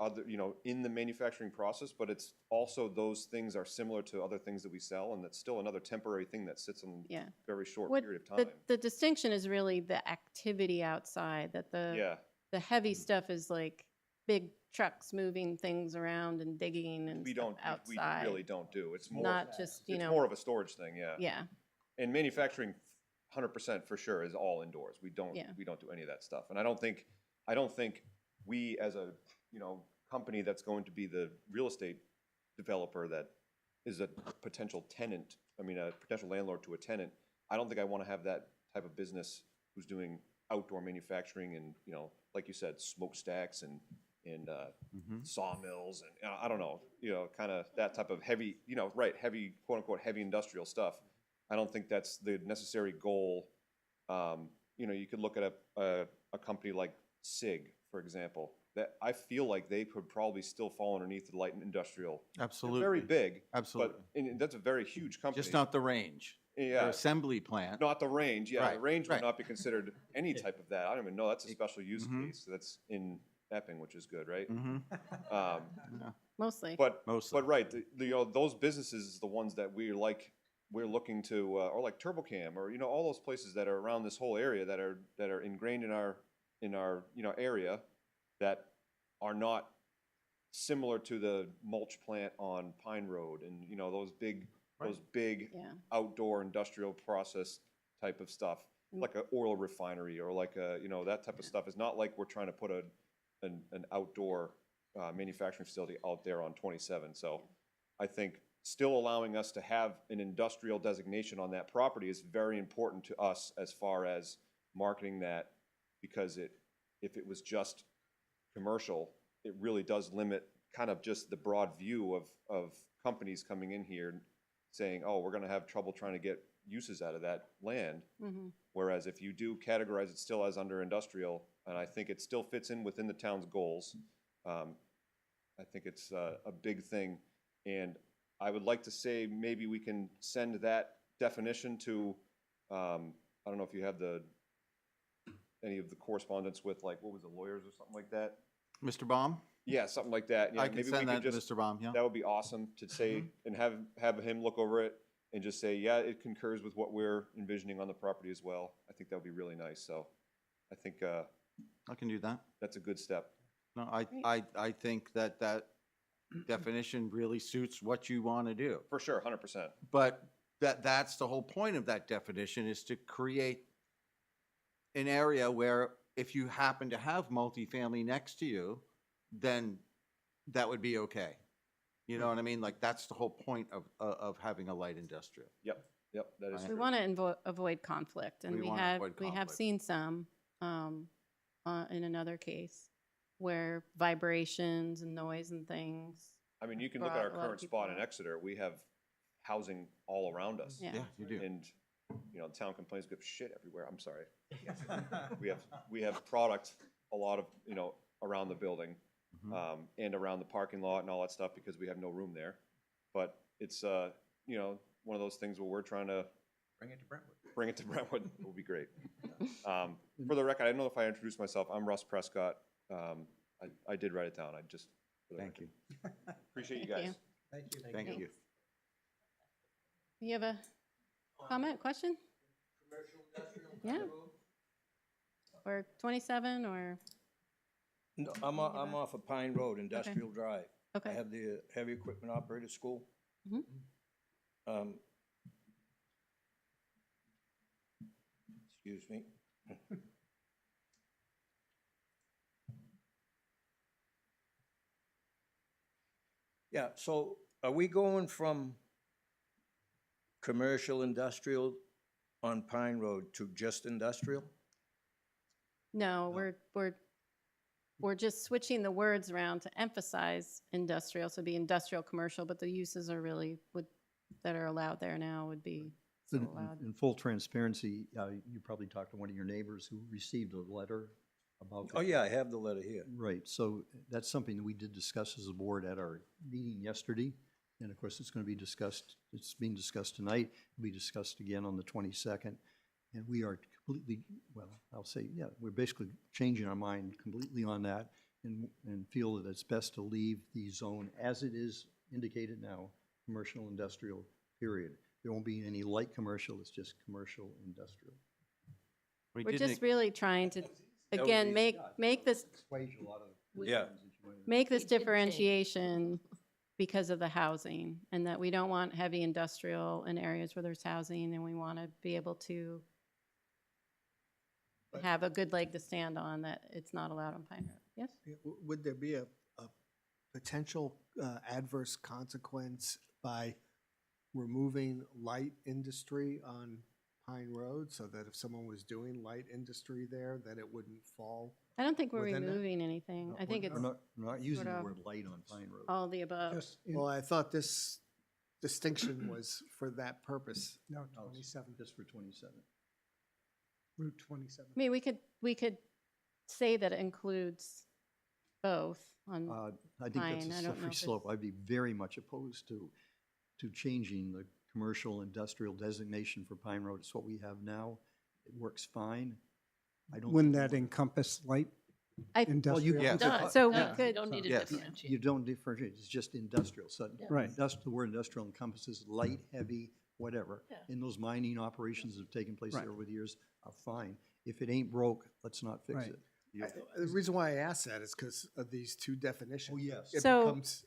other, in the manufacturing process, but it's also those things are similar to other things that we sell, and that's still another temporary thing that sits on Yeah. a very short What period of time. the distinction is really the activity outside, that Yeah, the heavy stuff is like big trucks moving things around and digging and we stuff don't, we outside. really don't do. It's more, Not just, it's more of a storage thing, yeah. Yeah, And manufacturing, 100% for sure, is all indoors. We don't do any of that stuff. And I don't think we, as a company that's going to be the real estate developer that is a potential tenant, a potential landlord to a tenant, I don't think I want to have that type of business who's doing outdoor manufacturing and, like you said, smokestacks and sawmills and I don't know, kind of that type of heavy, heavy, quote unquote, heavy industrial stuff. I don't think that's the necessary goal. You could look at a company like SIG, for example, that I feel like they could probably still fall underneath the light and industrial. absolutely. They're very big. Absolutely. And that's a very huge company. Just not the range. Yeah. Their assembly plant. Not the range, yeah. The Right, range would right. not be considered any type of that. I don't even know. That's a special use case. That's in Epping, which is good, right? mostly. But Mostly. but right, those businesses is the ones that we're looking to, or like TurboCam, or all those places that are around this whole area that are ingrained in our area that are not similar to the mulch plant on Pine Road and those big Yeah. outdoor industrial process type of stuff, like an oil refinery or like that type of stuff. It's not like we're trying to put an outdoor manufacturing facility out there on 27. So I think still allowing us to have an industrial designation on that property is very important to us as far as marketing that, because if it was just commercial, it really does limit kind of just the broad view of companies coming in here saying, oh, we're going to have trouble trying to get uses out of that land. Whereas if you do categorize it still as under industrial, and I think it still fits in within the town's goals, I think it's a big thing. And I would like to say maybe we can send that definition to, I don't know if you have any of the correspondence with, like, what was it, lawyers or something like that? Mr. Baum? Yeah, something like that. Yeah, I can maybe send we that could to just, Mr. Baum, yeah. that would be awesome to say, and have him look over it and just say, yeah, it concurs with what we're envisioning on the property as well. I think that would be really nice. So I think I can do that. that's a good step. No, I think that definition really suits what you want to do. For sure, 100%. But that's the whole point of that definition, is to create an area where if you happen to have multifamily next to you, then that would be okay. You know what I mean? Like, that's the whole point of having a light industrial. Yep, that is We true. want to avoid conflict, and We we wanna have, avoid we have conflict. seen some in another case where vibrations and noise and things. I mean, you can look at our brought a lot of current people spot in out. Exeter, we have housing all around us. Yeah. Yeah, you do. And, you know, the town complains we have shit everywhere, I'm sorry. We have product, a lot of, you know, around the building, and around the parking lot and all that stuff, because we have no room there. But it's, you know, one of those things where we're trying to Bring it to Brentwood. bring it to Brentwood, will be great. For the record, I don't know if I introduced myself, I'm Russ Prescott. I did write it down, I just. for the Thank record. you. Appreciate you Thank guys. you. Thank you. Thanks. You have a comment, question? Yeah. Or 27, or, No, I'm off of Pine Road, Industrial Drive. okay. I have the heavy equipment operator school. Mhm. Excuse me. Yeah, so are we going from commercial industrial on Pine Road to just industrial? No, we're just switching the words around to emphasize industrial, so it'd be industrial, commercial, but the uses are really, that are allowed there now would be still allowed. In full transparency, you probably talked to one of your neighbors who received a letter about. Oh, yeah, I have the letter here. Right, so that's something that we did discuss as a board at our meeting yesterday. And of course, it's going to be discussed, it's being discussed tonight, it'll be discussed again on the 22nd. And we are completely, well, I'll say, yeah, we're basically changing our mind completely on that and feel that it's best to leave the zone as it is indicated now, commercial, industrial, period. There won't be any light commercial, it's just commercial, industrial. We're just really trying to, would again, be- make this, Assuage a lot of Yeah. concerns that you might have. make this We did change. differentiation because of the housing, and that we don't want heavy industrial in areas where there's housing, and we want to be able to have a good leg to stand on, that it's not allowed on Pine Road. Yes? Would there be a potential adverse consequence by removing light industry on Pine Road, so that if someone was doing light industry there, that it wouldn't fall? I don't think we're Within that? removing anything. I think it's We're not using sort the of word light on Pine Road. all the above. Just, Well, I thought this distinction was for that purpose. no, No, it's 27, Just for 27. Route 27. I mean, we could say that it includes both on, I think Pine, that's I a don't know slippery if slope. it's- I'd be very much opposed to changing the commercial industrial designation for Pine Road. It's what we have now. It works fine. I don't. Wouldn't think that we want- encompass light I, industrial? Yes. Does. So we Does. could- You don't need to Yes. differentiate. You don't differentiate, it's just industrial, so. Yeah. Right. The word industrial encompasses light, heavy, whatever. Yeah. And those mining operations that have taken place Right. there over the years are fine. If it ain't broke, let's not fix Right. it. The reason why I asked that is because of these two definitions. Oh, yes. It So- becomes,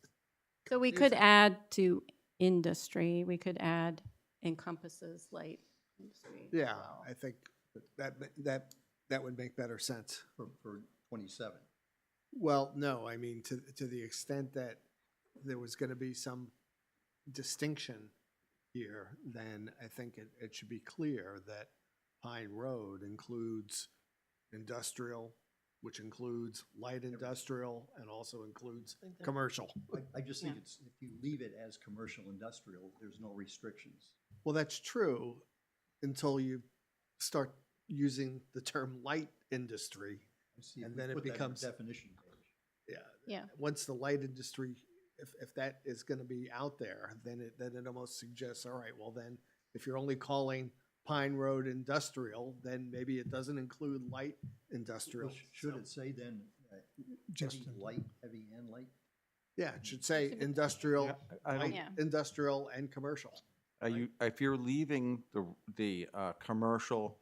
so we could add to industry, we could add encompasses light industry. as yeah, well. I think that would make better sense. For 27. Well, no, I mean, to the extent that there was gonna be some distinction here, then I think it should be clear that Pine Road includes industrial, which includes light industrial, and also includes commercial. I just think Yeah. it's, if you leave it as commercial industrial, there's no restrictions. Well, that's true until you start using the term light industry. I see if And we then it put that in the becomes- definition page. Yeah. Yeah. Once the light industry, if that is gonna be out there, then it almost suggests, all right, well then, if you're only calling Pine Road industrial, then maybe it doesn't include light industrial. Well, Should it say then, Just heavy, light, heavy and light? Yeah, it should say industrial, I don't- light, Yeah. industrial and commercial. if you're leaving the commercial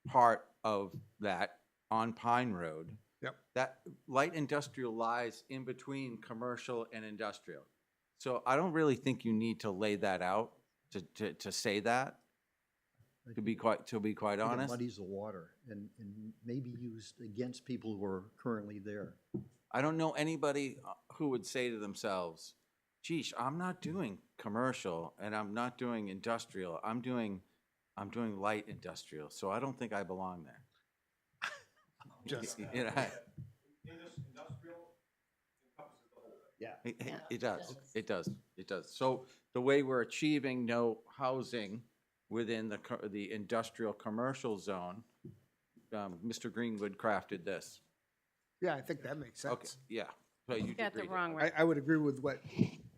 part of that on Pine Road. Yep. That light industrial lies in between commercial and industrial. So I don't really think you need to lay that out. to say that, to be quite I think it honest. muddies the water and maybe used against people who are currently there. I don't know anybody who would say to themselves, geesh, I'm not doing commercial and I'm not doing industrial. I'm doing light industrial, so I don't think I belong there. Just, You know, yeah. it does, it does, it does. So the way we're achieving no housing within the industrial commercial zone, Mr. Greenwood crafted this. Yeah, I think that makes Okay, sense. yeah. So you Got the agreed. wrong I, word. I would agree with what,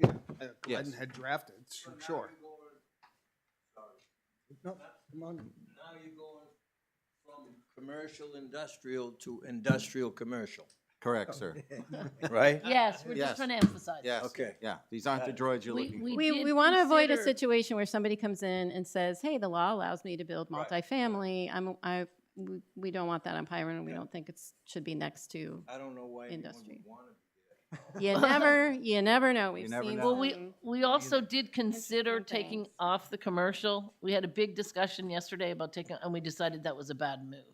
Glenn Yes. had drafted, sure. No, come on. Now you're going from commercial industrial to industrial commercial, Correct, sir. right? Yes, we're Yes. just trying to emphasize. Yes. Okay. Yeah, these aren't the droids you're We- looking for. we- We did want to avoid a consider- situation where somebody comes in and says, hey, the law allows me to build multifamily. We don't want that on Pyron, and we don't think should be next to. I don't know why anyone Industry. would want to be there. You never know. We've never seen know. Well, some- we also did consider interesting taking things. off the commercial. We had a big discussion yesterday about taking, and we decided that was a bad move.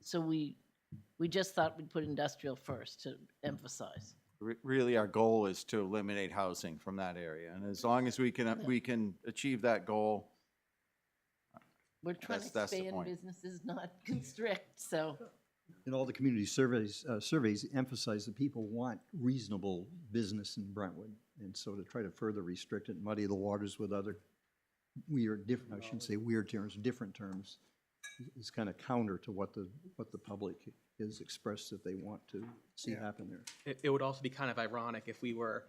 So we just thought we'd put industrial first to emphasize. Really, our goal is to eliminate housing from that area, and as long as we can achieve that goal, We're trying to That's the expand point. businesses, not constrict, so. And all the community surveys emphasize that people want reasonable business in Brentwood. And so to try to further restrict it, muddy the waters with other weird, different, I shouldn't say weird terms, different terms, is kind of counter to what the public has expressed that they want to see happen there. It would also be kind of ironic if we were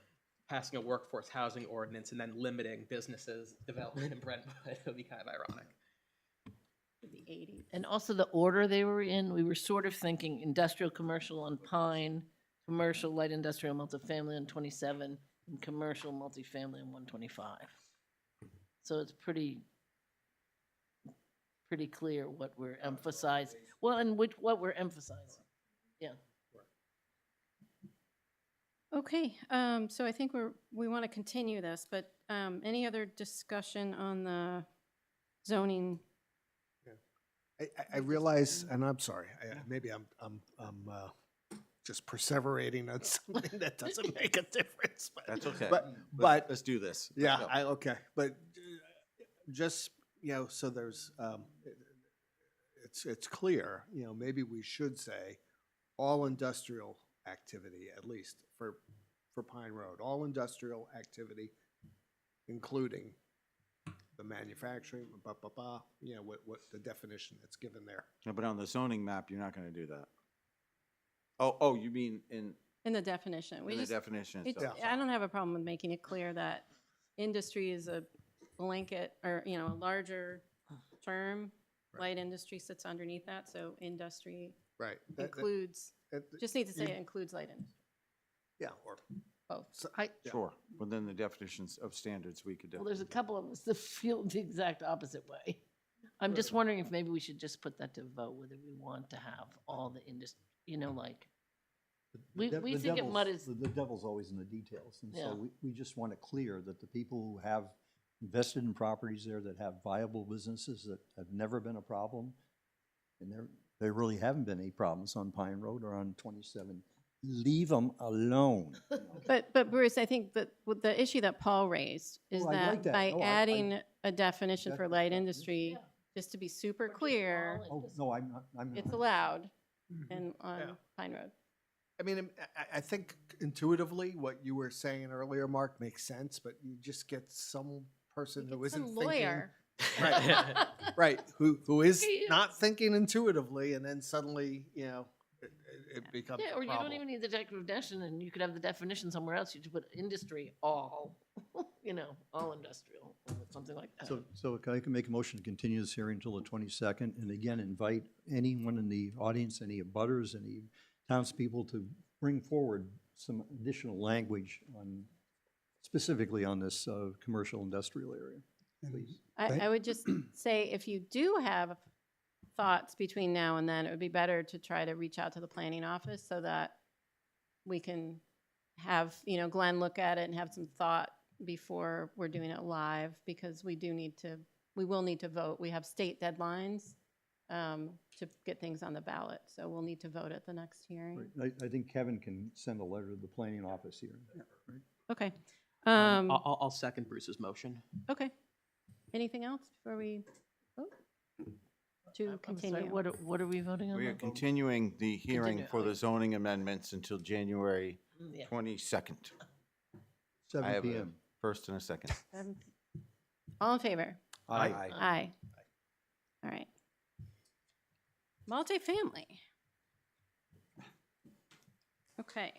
passing a workforce housing ordinance and then limiting businesses development in Brentwood. It would be kind of ironic. The 80s. And also the order they were in, we were sort of thinking industrial, commercial on Pine, commercial, light industrial, multifamily on 27, and commercial, multifamily on 125. So it's pretty clear what we're emphasizing. Well, and what we're emphasizing. Yeah. Okay, so I think we want to continue this, but any other discussion on the zoning? I realize, and I'm sorry, maybe I'm just perseverating on something that doesn't make a difference. that's okay. But Let's do this. yeah, Let's go. okay, but just, so there's, it's clear, maybe we should say all industrial activity, at least for Pine Road, all industrial activity, including the manufacturing, what the definition that's given there. No, but on the zoning map, you're not going to do that. Oh, you mean in In the definition. We the just- definition it's- itself? I don't have a problem with making it clear that industry is a blanket, or, a larger term. Light industry sits underneath that, so industry Right. includes, just need to say it includes light industry, Yeah, or both. so, Sure, within the definitions of standards, we could Well, definitely. there's a couple of us that feel the exact opposite way. I'm just wondering if maybe we should just put that to vote, whether we want to have all the industry, like, we The think it devil's- muddies. The devil's always in the details, and Yeah. so we just want it clear that the people who have invested in properties there that have viable businesses that have never been a problem, and there really haven't been any problems on Pine Road or on 27, leave them alone. But Bruce, I think that with the issue that Paul raised is Oh, I like that that. by No, I- adding a definition for light Yeah. industry, just to be super clear, Oh, no, I'm not. it's allowed Mm-hmm. on Pine Road. I mean, I think intuitively what you were saying earlier, Mark, makes sense, but you just get some person who isn't Some thinking. lawyer. Right, right, who is He not thinking intuitively, and then suddenly, it becomes Yeah, a or you don't problem. even need the definition, and you could have the definition somewhere else. You could put industry, all, all industrial, or something like that. So I can make a motion to continue this hearing until the 22nd, and again, invite anyone in the audience, any abutters, any townspeople to bring forward some additional language specifically on this commercial industrial area, please. I would just say, if you do have thoughts between now and then, it would be better to try to reach out to the planning office so that we can have, Glenn look at it and have some thought before we're doing it live, because we will need to vote. We have state deadlines to get things on the ballot, so we'll need to vote at the next hearing. I think Kevin can send a letter to the planning office here. Right? Okay. I'll second Bruce's motion. Okay. Anything else before we vote? To I'm sorry, continue. what are we voting on? We are now? continuing the hearing Continue. for the zoning amendments until January Yeah. 22nd. I 7 have a PM. first and a second. All in favor? Aye. Aye. All right. Multifamily. Okay.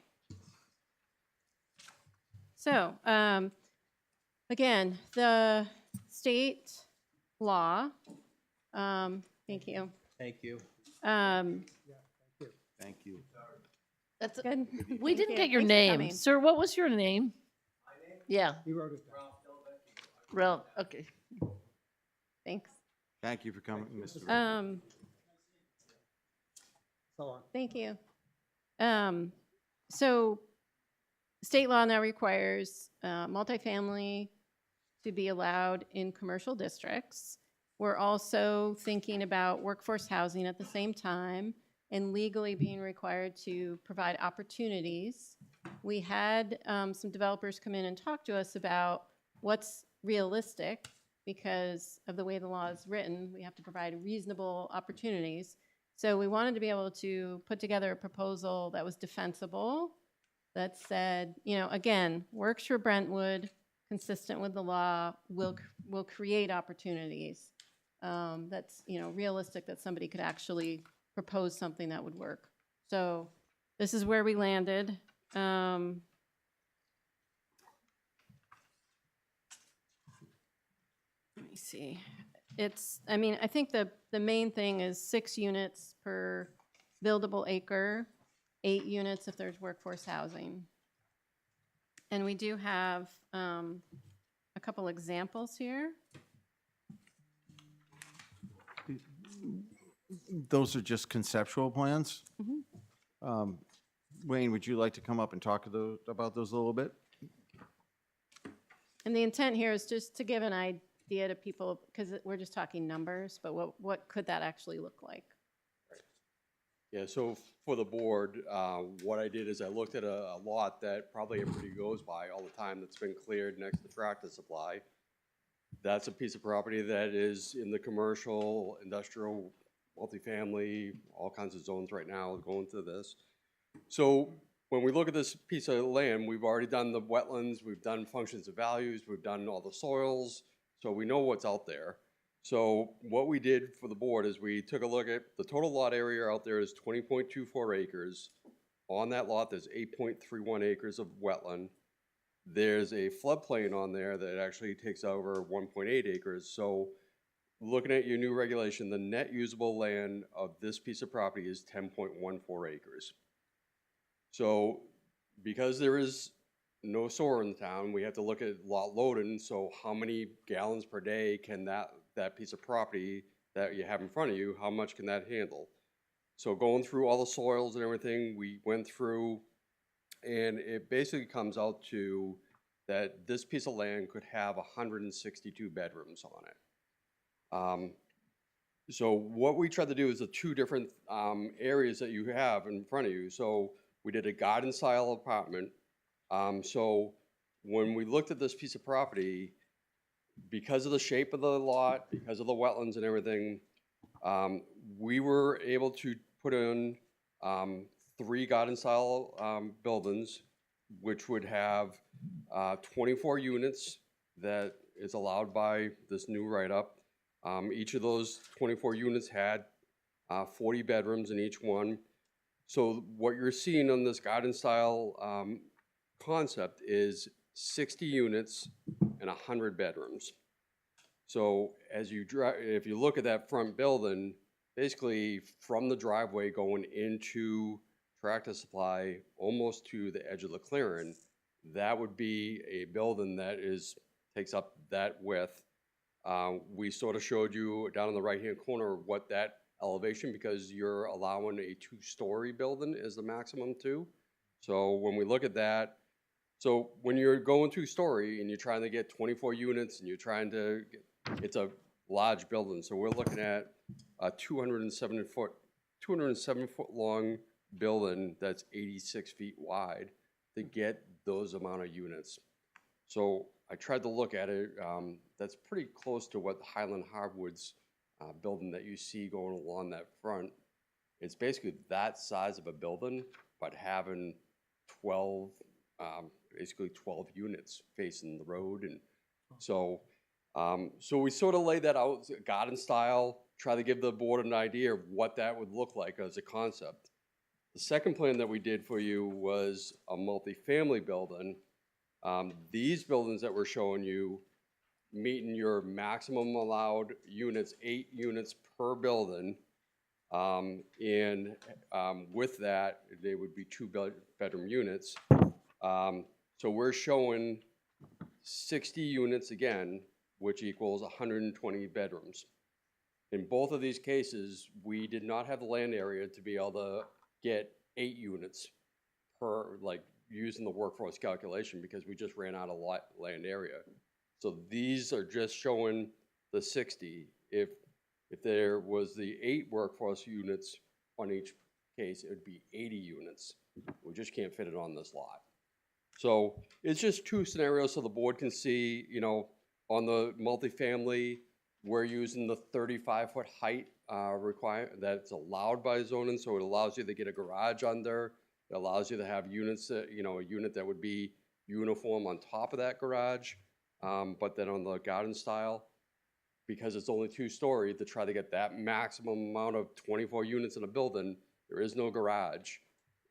So, again, the state law, thank you. Thank you. Thank you. That's Good. We Thank didn't you. get your Thanks for name. coming. Sir, what was your name? Yeah. He wrote it down. Ralph, okay. Thanks. Thank you for coming, Mr. Ray. So on. Thank you. So state law now requires multifamily to be allowed in commercial districts. We're also thinking about workforce housing at the same time and legally being required to provide opportunities. We had some developers come in and talk to us about what's realistic because of the way the law is written. We have to provide reasonable opportunities. So we wanted to be able to put together a proposal that was defensible, that said, you know, again, works for Brentwood, consistent with the law, will create opportunities. That's, you know, realistic that somebody could actually propose something that would work. So this is where we landed. Let me see. I mean, I think the main thing is 6 units per buildable acre, 8 units if there's workforce housing. And we do have a couple examples here. Those are just conceptual plans. Wayne, would you like to come up and talk about those a little bit? And the intent here is just to give an idea to people, because we're just talking numbers, but what could that actually look like? Yeah, so for the board, what I did is I looked at a lot that probably everybody goes by all the time that's been cleared next to Tractor Supply. That's a piece of property that is in the commercial, industrial, multifamily, all kinds of zones right now going through this. So when we look at this piece of land, we've already done the wetlands, we've done functions of values, we've done all the soils, so we know what's out there. So what we did for the board is we took a look at the total lot area out there is 20.24 acres. On that lot, there's 8.31 acres of wetland. There's a floodplain on there that actually takes over 1.8 acres. So looking at your new regulation, the net usable land of this piece of property is 10.14 acres. So because there is no sewer in the town, we have to look at lot loading. So how many gallons per day can that piece of property that you have in front of you, how much can that handle? So going through all the soils and everything, we went through, and it basically comes out to that this piece of land could have 162 bedrooms on it. So what we tried to do is the 2 different areas that you have in front of you. So we did a garden style apartment. So when we looked at this piece of property, because of the shape of the lot, because of the wetlands and everything, we were able to put in 3 garden style buildings, which would have 24 units that is allowed by this new write-up. Each of those 24 units had 40 bedrooms in each one. So what you're seeing on this garden style concept is 60 units and 100 bedrooms. So as you drive, if you look at that front building, basically from the driveway going into Tractor Supply almost to the edge of the clearing, that would be a building that takes up that width. We sort of showed you down in the right-hand corner what that elevation, because you're allowing a 2-story building is the maximum too. So when we look at that, So when you're going two-story and you're trying to get 24 units and you're trying to, it's a large building. So we're looking at a 207-foot long building that's 86 feet wide to get those amount of units. So I tried to look at it. That's pretty close to what Highland Hardwood's building that you see going along that front. It's basically that size of a building, but having 12, basically 12 units facing the road. And so, so we sort of laid that out, garden style, try to give the board an idea of what that would look like as a concept. The second plan that we did for you was a multifamily building. These buildings that we're showing you, meeting your maximum allowed units, 8 units per building. With that, they would be 2-bedroom units. So we're showing 60 units again, which equals 120 bedrooms. In both of these cases, we did not have the land area to be able to get 8 units per, like, using the workforce calculation, because we just ran out of land area. So these are just showing the 60. If there was the 8 workforce units on each case, it would be 80 units. We just can't fit it on this lot. So it's just 2 scenarios so the board can see, you know, on the multifamily, we're using the 35-foot height requirement that's allowed by zoning, so it allows you to get a garage under. It allows you to have units that, you know, a unit that would be uniform on top of that garage. But then on the garden style, because it's only 2-story, to try to get that maximum amount of 24 units in a building, there is no garage.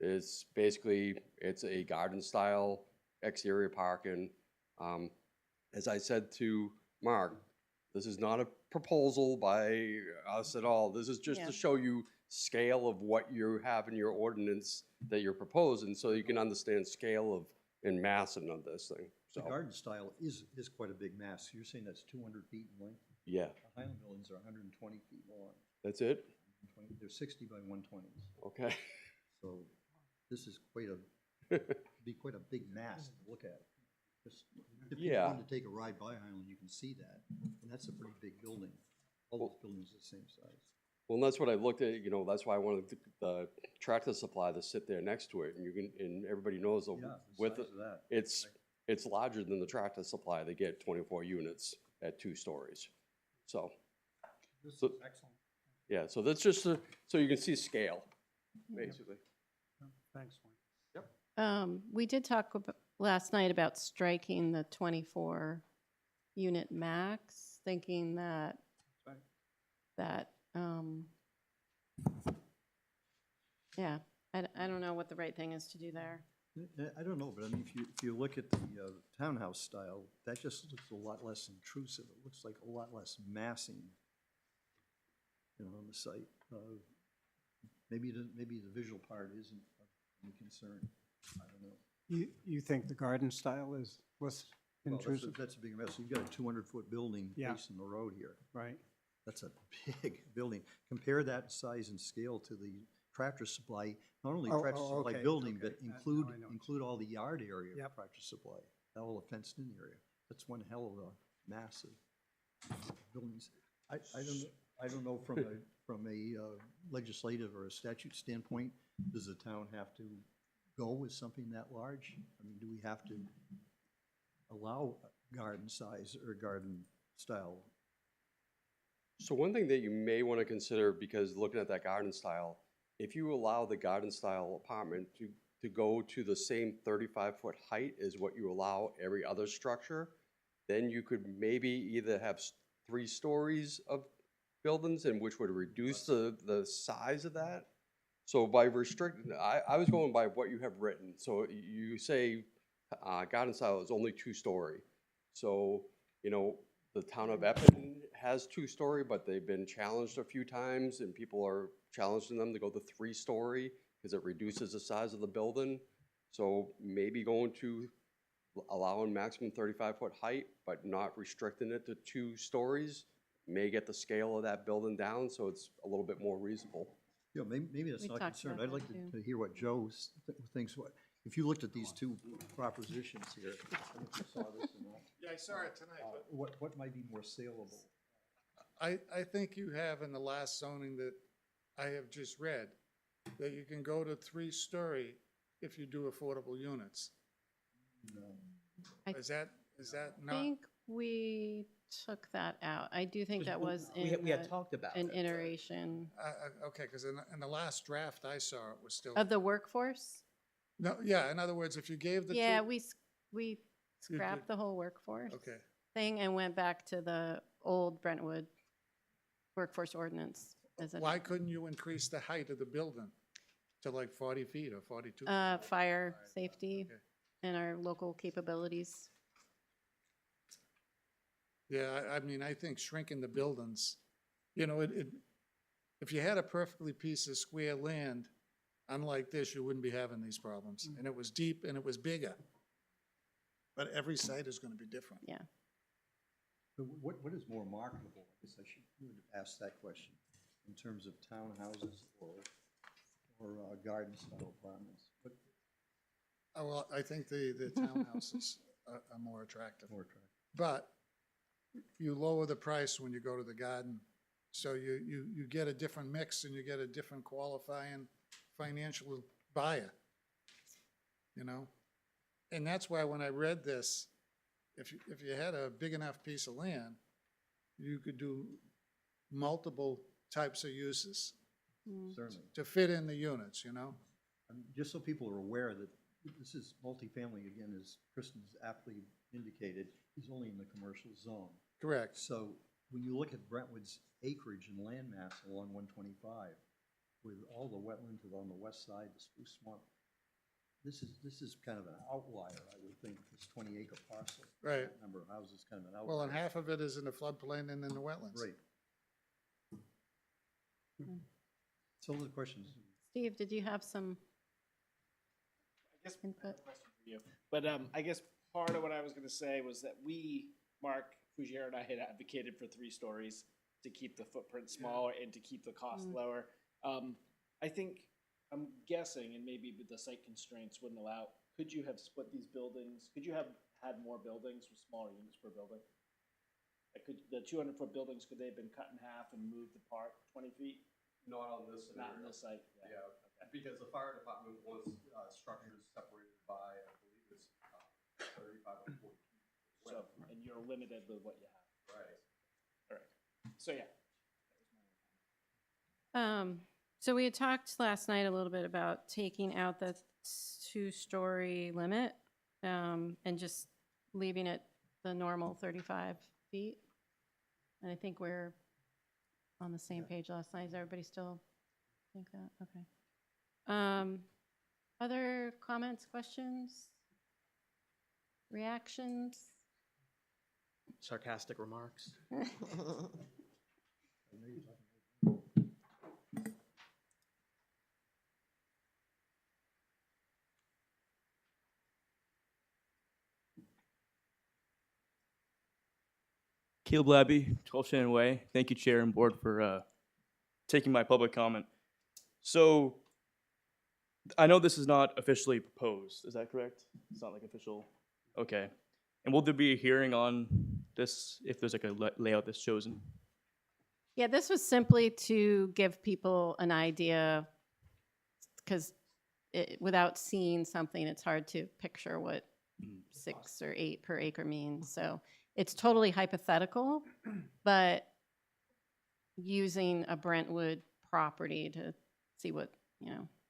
It's basically, it's a garden style exterior parking. As I said to Mark, this is not a proposal by us at all. This is just to show you scale of what you have in your ordinance that you're proposing, so you can understand scale of and massing of this thing. The So, garden style is quite a big mass. You're saying that's 200 feet in length? yeah, The Highland buildings are 120 feet long. that's it? They're 60 by 120s. Okay. So this is be quite a big mass to look at. Just, if you Yeah. want to take a ride by Highland, you can see that. And that's a pretty big building. All those buildings are the same size. Well, and that's what I looked at, you know, that's why I wanted the tractor supply to sit there next to it, and you can, and everybody knows that Yeah, the with size it, of that. it's larger than the tractor supply. They get 24 units at 2 stories. So, This So- is excellent. yeah, so that's just so you can see scale, basically. Thanks, Wayne. We did talk last night about striking the 24-unit max, thinking that, yeah, I don't know what the right thing is to do there. I don't know, but I mean, if you look at the townhouse style, that just looks a lot less intrusive. It looks like a lot less massing, you know, on the site. Maybe the visual part isn't any concern. I don't know. You think the garden style is less Well, intrusive? that's a big mess. You've got a 200-foot building Yeah. facing the road here. Right. That's a big building. Compare that size and scale to the Tractor Supply, not only Oh, Tractor oh, Supply okay, building, okay. but Now I know. include all the yard area Yep. of Tractor Supply, all the fenced-in area. That's one hell of a massive buildings. I don't know from a legislative or a statute standpoint, does the town have to go with something that large? I mean, do we have to allow garden size or garden style? So one thing that you may want to consider, because looking at that garden style, if you allow the garden style apartment to go to the same 35-foot height as what you allow every other structure, then you could maybe either have 3 stories of buildings, and which would reduce the size of that. So by restricting, I was going by what you have written. So you say garden style is only 2-story. So, you know, the town of Epping has 2-story, but they've been challenged a few times, and people are challenging them to go to 3-story because it reduces the size of the building. So maybe going to allowing maximum 35-foot height, but not restricting it to 2 stories may get the scale of that building down, so it's a little bit more reasonable. Yeah, maybe that's We not talked concerned. about I'd like that, too. to hear what Joe thinks. if you looked at these two propositions here, I don't know if you saw this or not. Yeah, I saw it tonight, but What might be more saleable? I think you have in the last zoning that I have just read, that you can go to 3-story if you do affordable units. I Is that I not? think we took that out. I do think that was We had in talked about an it. iteration Okay, because in the last draft I saw, it was still. of the workforce. No, yeah, in other words, if you gave the two. Yeah, we You scrapped did. the whole workforce Okay, thing and went back to the old Brentwood workforce ordinance. As why couldn't you increase the height of the building to like 40 feet or 42? Fire safety Okay. and our local capabilities. Yeah, I mean, I think shrinking the buildings, you know, if you had a perfectly piece of square land, unlike this, you wouldn't be having these problems. And it was deep and it was bigger. But every site is gonna be different. Yeah. But what is more marketable? I guess I should ask that question, in terms of townhouses or garden-style apartments. But Oh, well, I think the townhouses are more attractive. more attractive. But you lower the price when you go to the garden. So you get a different mix and you get a different qualifying financial buyer, you know? And that's why when I read this, if you had a big enough piece of land, you could do multiple types of uses Certainly. to fit in the units, you know? Just so people are aware that this is multifamily, again, as Kristen's aptly indicated, is only in the commercial zone. Correct. So when you look at Brentwood's acreage and land mass along 125, with all the wetlands on the west side, the spruce swamp, this is kind of an outlier, I would think, this 20-acre parcel. Right. That number of houses, kind of an outlier. Well, and half of it is in the floodplain and in the wetlands. Right. So the questions. Steve, did you have some I guess I have input? a question for you. But I guess part of what I was going to say was that Mark Fugere and I had advocated for 3 stories to keep the footprint smaller and to keep the cost lower. I'm guessing, and maybe the site constraints wouldn't allow, could you have split these buildings? Could you have had more buildings with smaller units per building? Like the 200-foot buildings, could they have been cut in half and moved apart 20 feet? Not on this Not in scenario. this site? Yeah, because the fire department wants structures separated by, I believe it's 35 or 40 feet. So, and you're limited with what you have. Right. All right. So, yeah. So we had talked last night a little bit about taking out the 2-story limit, and just leaving it the normal 35 feet. And I think we're on the same page last night. Does everybody still think that? Okay. Other comments, questions, reactions? Sarcastic remarks. Caleb Labby, 12 Shannon Way. Thank you, Chair and Board, for taking my public comment. So, I know this is not officially proposed, is that correct? It's not like official, okay. And will there be a hearing on this if there's like a layout that's chosen? Yeah, this was simply to give people an idea, because without seeing something, it's hard to picture what 6 or 8 per acre means. So it's totally hypothetical, but using a Brentwood property to see what,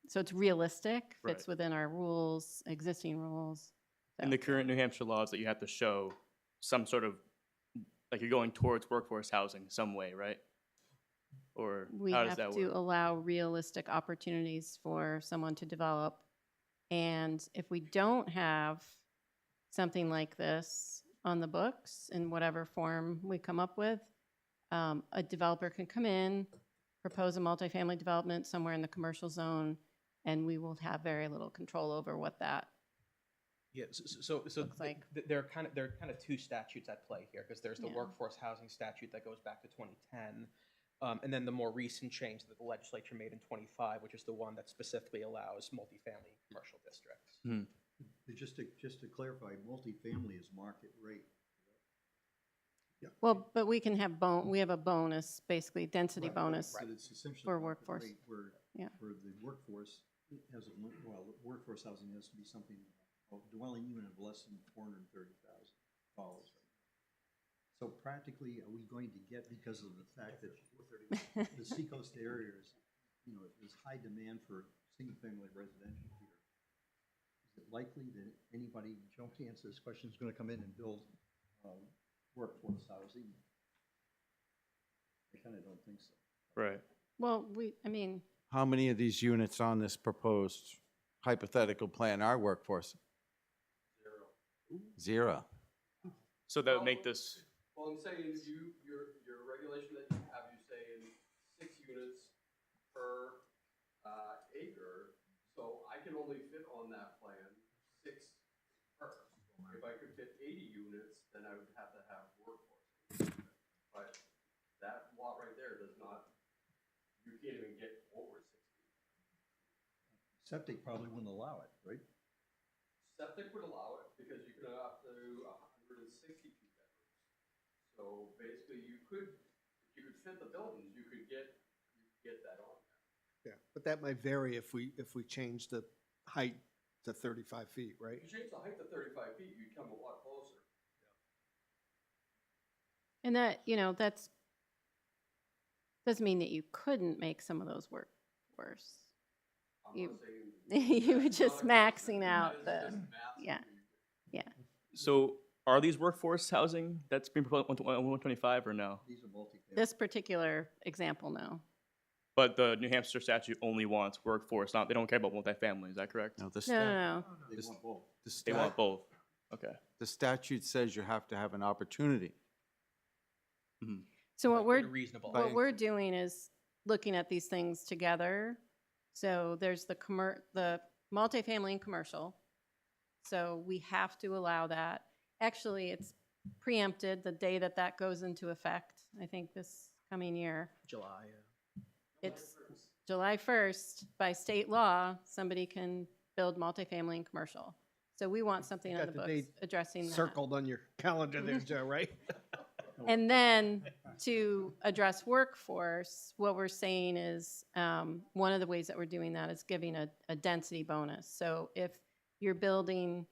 so it's realistic, fits Right. within our rules, existing rules. In the current New Hampshire laws that you have to show some sort of, like you're going towards workforce housing some way, right? Or We how does have that to work? allow realistic opportunities for someone to develop. And if we don't have something like this on the books in whatever form we come up with, a developer can come in, propose a multifamily development somewhere in the commercial zone, and we will have very little control over what that. Yeah, so Looks like. there are kind of 2 statutes at play here, because there's the Yeah. workforce housing statute that goes back to 2010, and then the more recent change that the legislature made in 25, which is the one that specifically allows multifamily commercial districts. Hmm. Just to clarify, multifamily is market rate. Well, but we can have we have a bonus, basically density Right, bonus but it's essentially for market workforce. rate Where, Yeah. where the workforce has a, well, workforce housing has to be something, a dwelling unit of less than $430,000. So practically, are we going to get, because of the fact that the seacoast area is, there's high demand for single-family residential here, is it likely that anybody, Joe, to answer this question, is going to come in and build workforce housing? I kind of don't think so. Right. Well, How many of these units on this proposed hypothetical plan are workforce? Zero. So that would make this, Well, I'm saying your regulation that you have, you say in 6 units per acre, so I can only fit on that plan 6 per. If I could fit 80 units, then I would have to have workforce. But that lot right there does not, you can't even get over 60. Septic probably wouldn't allow it, right? Septic would allow it because you can go up to 162 bedrooms. So basically, you could fit the buildings, you could get that on there. Yeah, but that might vary if we change the height to 35 feet, right? If you change the height to 35 feet, you come a lot closer. and that, that's, doesn't mean that you couldn't make some of those work worse. You, you were just maxing out the, yeah, yeah. so are these workforce housing that's being proposed on 125 or no? These are multifamily. This particular example, no. But the New Hampshire statute only wants workforce, they don't care about multifamily, is that correct? No, the No. They want both. They want both, okay. The statute says you have to have an opportunity. Mhm. So what we're, reasonable. what we're doing is looking at these things together. So there's the multifamily and commercial. So we have to allow that. Actually, it's preempted the day that goes into effect, I think this coming year. July. It's July 1st, by state law, somebody can build multifamily and commercial. So we want something on Got the the books date addressing that. Circled on your calendar there, Joe, right? And then to address workforce, what we're saying is, one of the ways that we're doing that is giving a density bonus. So if you're building,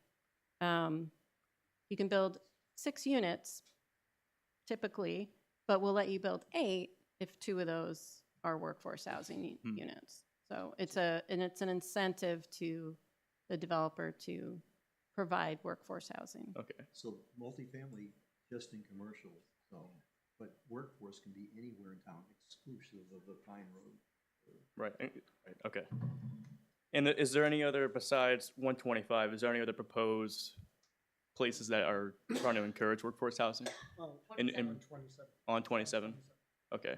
you can build 6 units typically, but we'll let you build 8 if 2 of those are workforce housing units. So it's an incentive to the developer to provide workforce housing. Okay. So multifamily just in commercial zone, but workforce can be anywhere in town exclusive of the Pine Road. Right, okay. And is there any other, besides 125, is there any other proposed places that are trying to encourage workforce housing? On 27? Okay.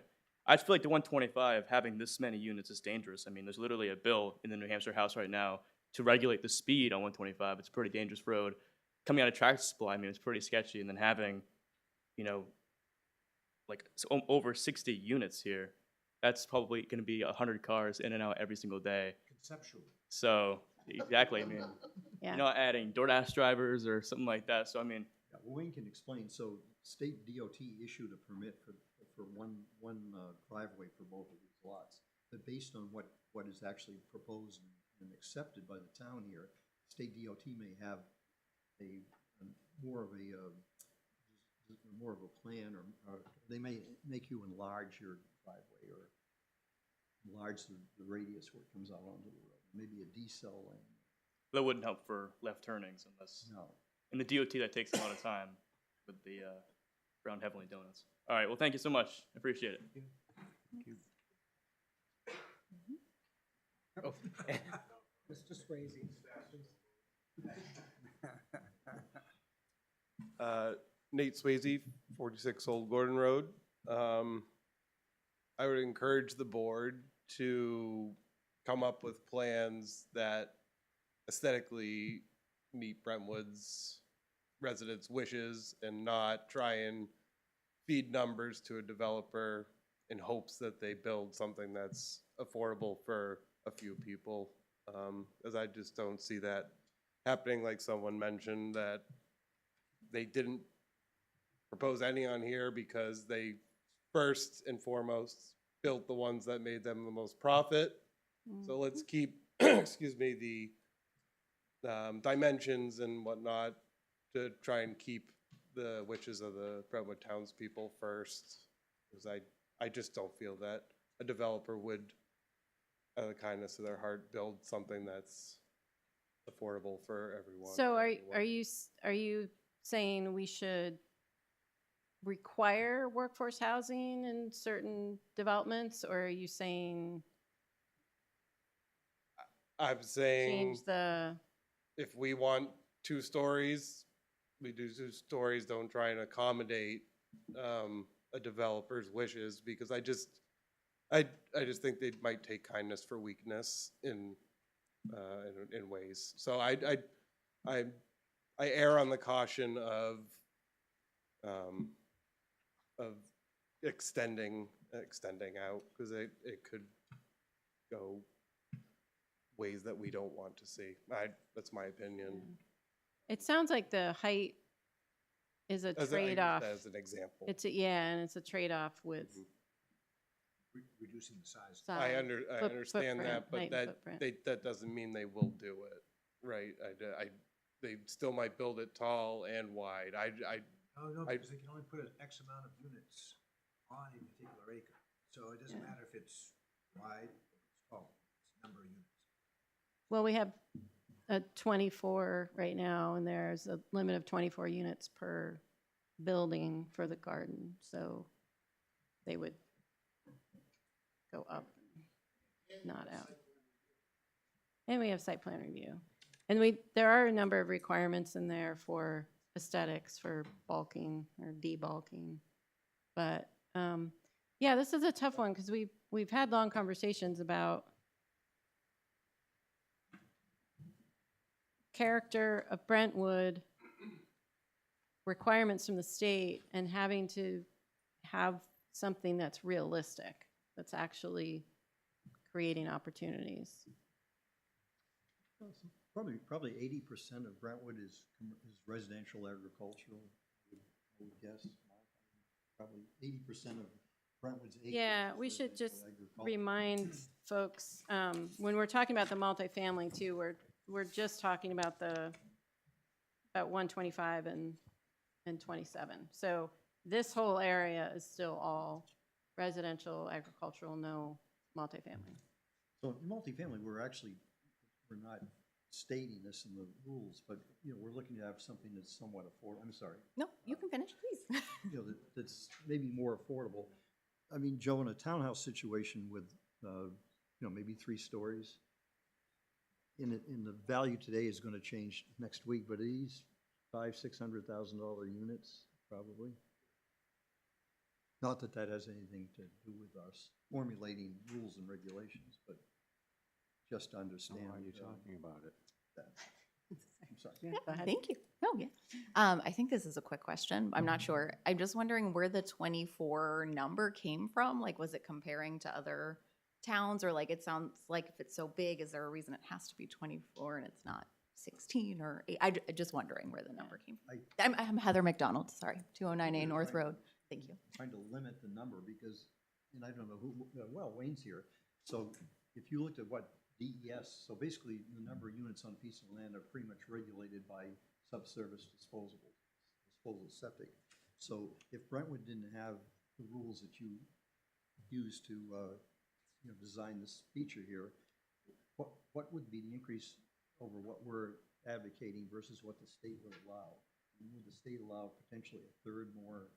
I just feel like the 125, having this many units is dangerous. I mean, there's literally a bill in the New Hampshire House right now to regulate the speed on 125. It's a pretty dangerous road. Coming out of tractor supply, I mean, it's pretty sketchy. And then having, over 60 units here, that's probably going to be 100 cars in and out every single day. Conceptually. So, exactly, I mean, Yeah. you're not adding DoorDash drivers or something like that. So, I mean, Yeah, Wayne can explain. So state DOT issued a permit for one driveway for both of these lots. But based on what is actually proposed and accepted by the town here, state DOT may have more of a plan, or they may make you enlarge your driveway or enlarge the radius where it comes out onto the road. Maybe a decel lane. that wouldn't help for left turnings unless. No. And the DOT, that takes a lot of time with the Brown Heavenly Donuts. All right, well, thank you so much. I appreciate it. Oh. Mr. Swayze. Nate Swayze, 46 Old Gordon Road. I would encourage the board to come up with plans that aesthetically meet Brentwood's residents' wishes and not try and feed numbers to a developer in hopes that they build something that's affordable for a few people, as I just don't see that happening, like someone mentioned, that they didn't propose any on here because they first and foremost built the ones that made them the most profit. So let's keep, excuse me, the dimensions and whatnot to try and keep the wishes of the Brentwood townspeople first. Because I just don't feel that a developer would, out of the kindness of their heart, build something that's affordable for everyone. So are you saying we should require workforce housing in certain developments, or are you saying I'm saying change the? if we want 2 stories, we do 2 stories. Don't try and accommodate a developer's wishes, because I just think they might take kindness for weakness in ways. So I err on the caution of extending out, because it could go ways that we don't want to see. That's my opinion. It sounds like the height is a As I used trade-off. as an example. And it's a trade-off with Reducing the size. I size, understand that, but height and footprint. that doesn't mean they will do it, right? They still might build it tall and wide. No, because they can only put an X amount of units on a particular acre. So it doesn't matter if it's wide or it's tall, it's number of units. Well, we have a 24 right now, and there's a limit of 24 units per building for the garden, so they would go up, not out. And we have site plan review. And there are a number of requirements in there for aesthetics, for bulking or debulking. But, yeah, this is a tough one, because we've had long conversations about character of Brentwood, requirements from the state, and having to have something that's realistic, that's actually creating opportunities. Probably 80% of Brentwood is residential agricultural, I would guess. Probably 80% of Brentwood's acres. Yeah, is we should just residential agricultural. remind folks, when we're talking about the multifamily too, we're just talking about about 125 and 27. So this whole area is still all residential, agricultural, no multifamily. So multifamily, we're not stating this in the rules, but, we're looking to have something that's somewhat affordable. I'm sorry. No, you can finish, please. That's maybe more affordable. I mean, Joe, in a townhouse situation with, maybe 3 stories, in the value today is going to change next week, but these $500,000-$600,000 units, probably. Not that that has anything to do with us formulating rules and regulations, but just to understand. Why are you talking about it? I'm sorry. Yeah, go ahead. Thank you. Oh, yeah. I think this is a quick question. I'm not sure. I'm just wondering where the 24 number came from. Like, was it comparing to other towns, or like, it sounds like if it's so big, is there a reason it has to be 24 and it's not 16 or 8? I'm just wondering where the number came from. I'm Heather McDonald, sorry, 209A North Road. Thank you. Trying to limit the number because, and I don't know who, well, Wayne's here. So if you looked at what DES, so basically the number of units on a piece of land are pretty much regulated by subsurface disposal septic. So if Brentwood didn't have the rules that you use to, design this feature here, what would be the increase over what we're advocating versus what the state would allow? Would the state allow potentially a third more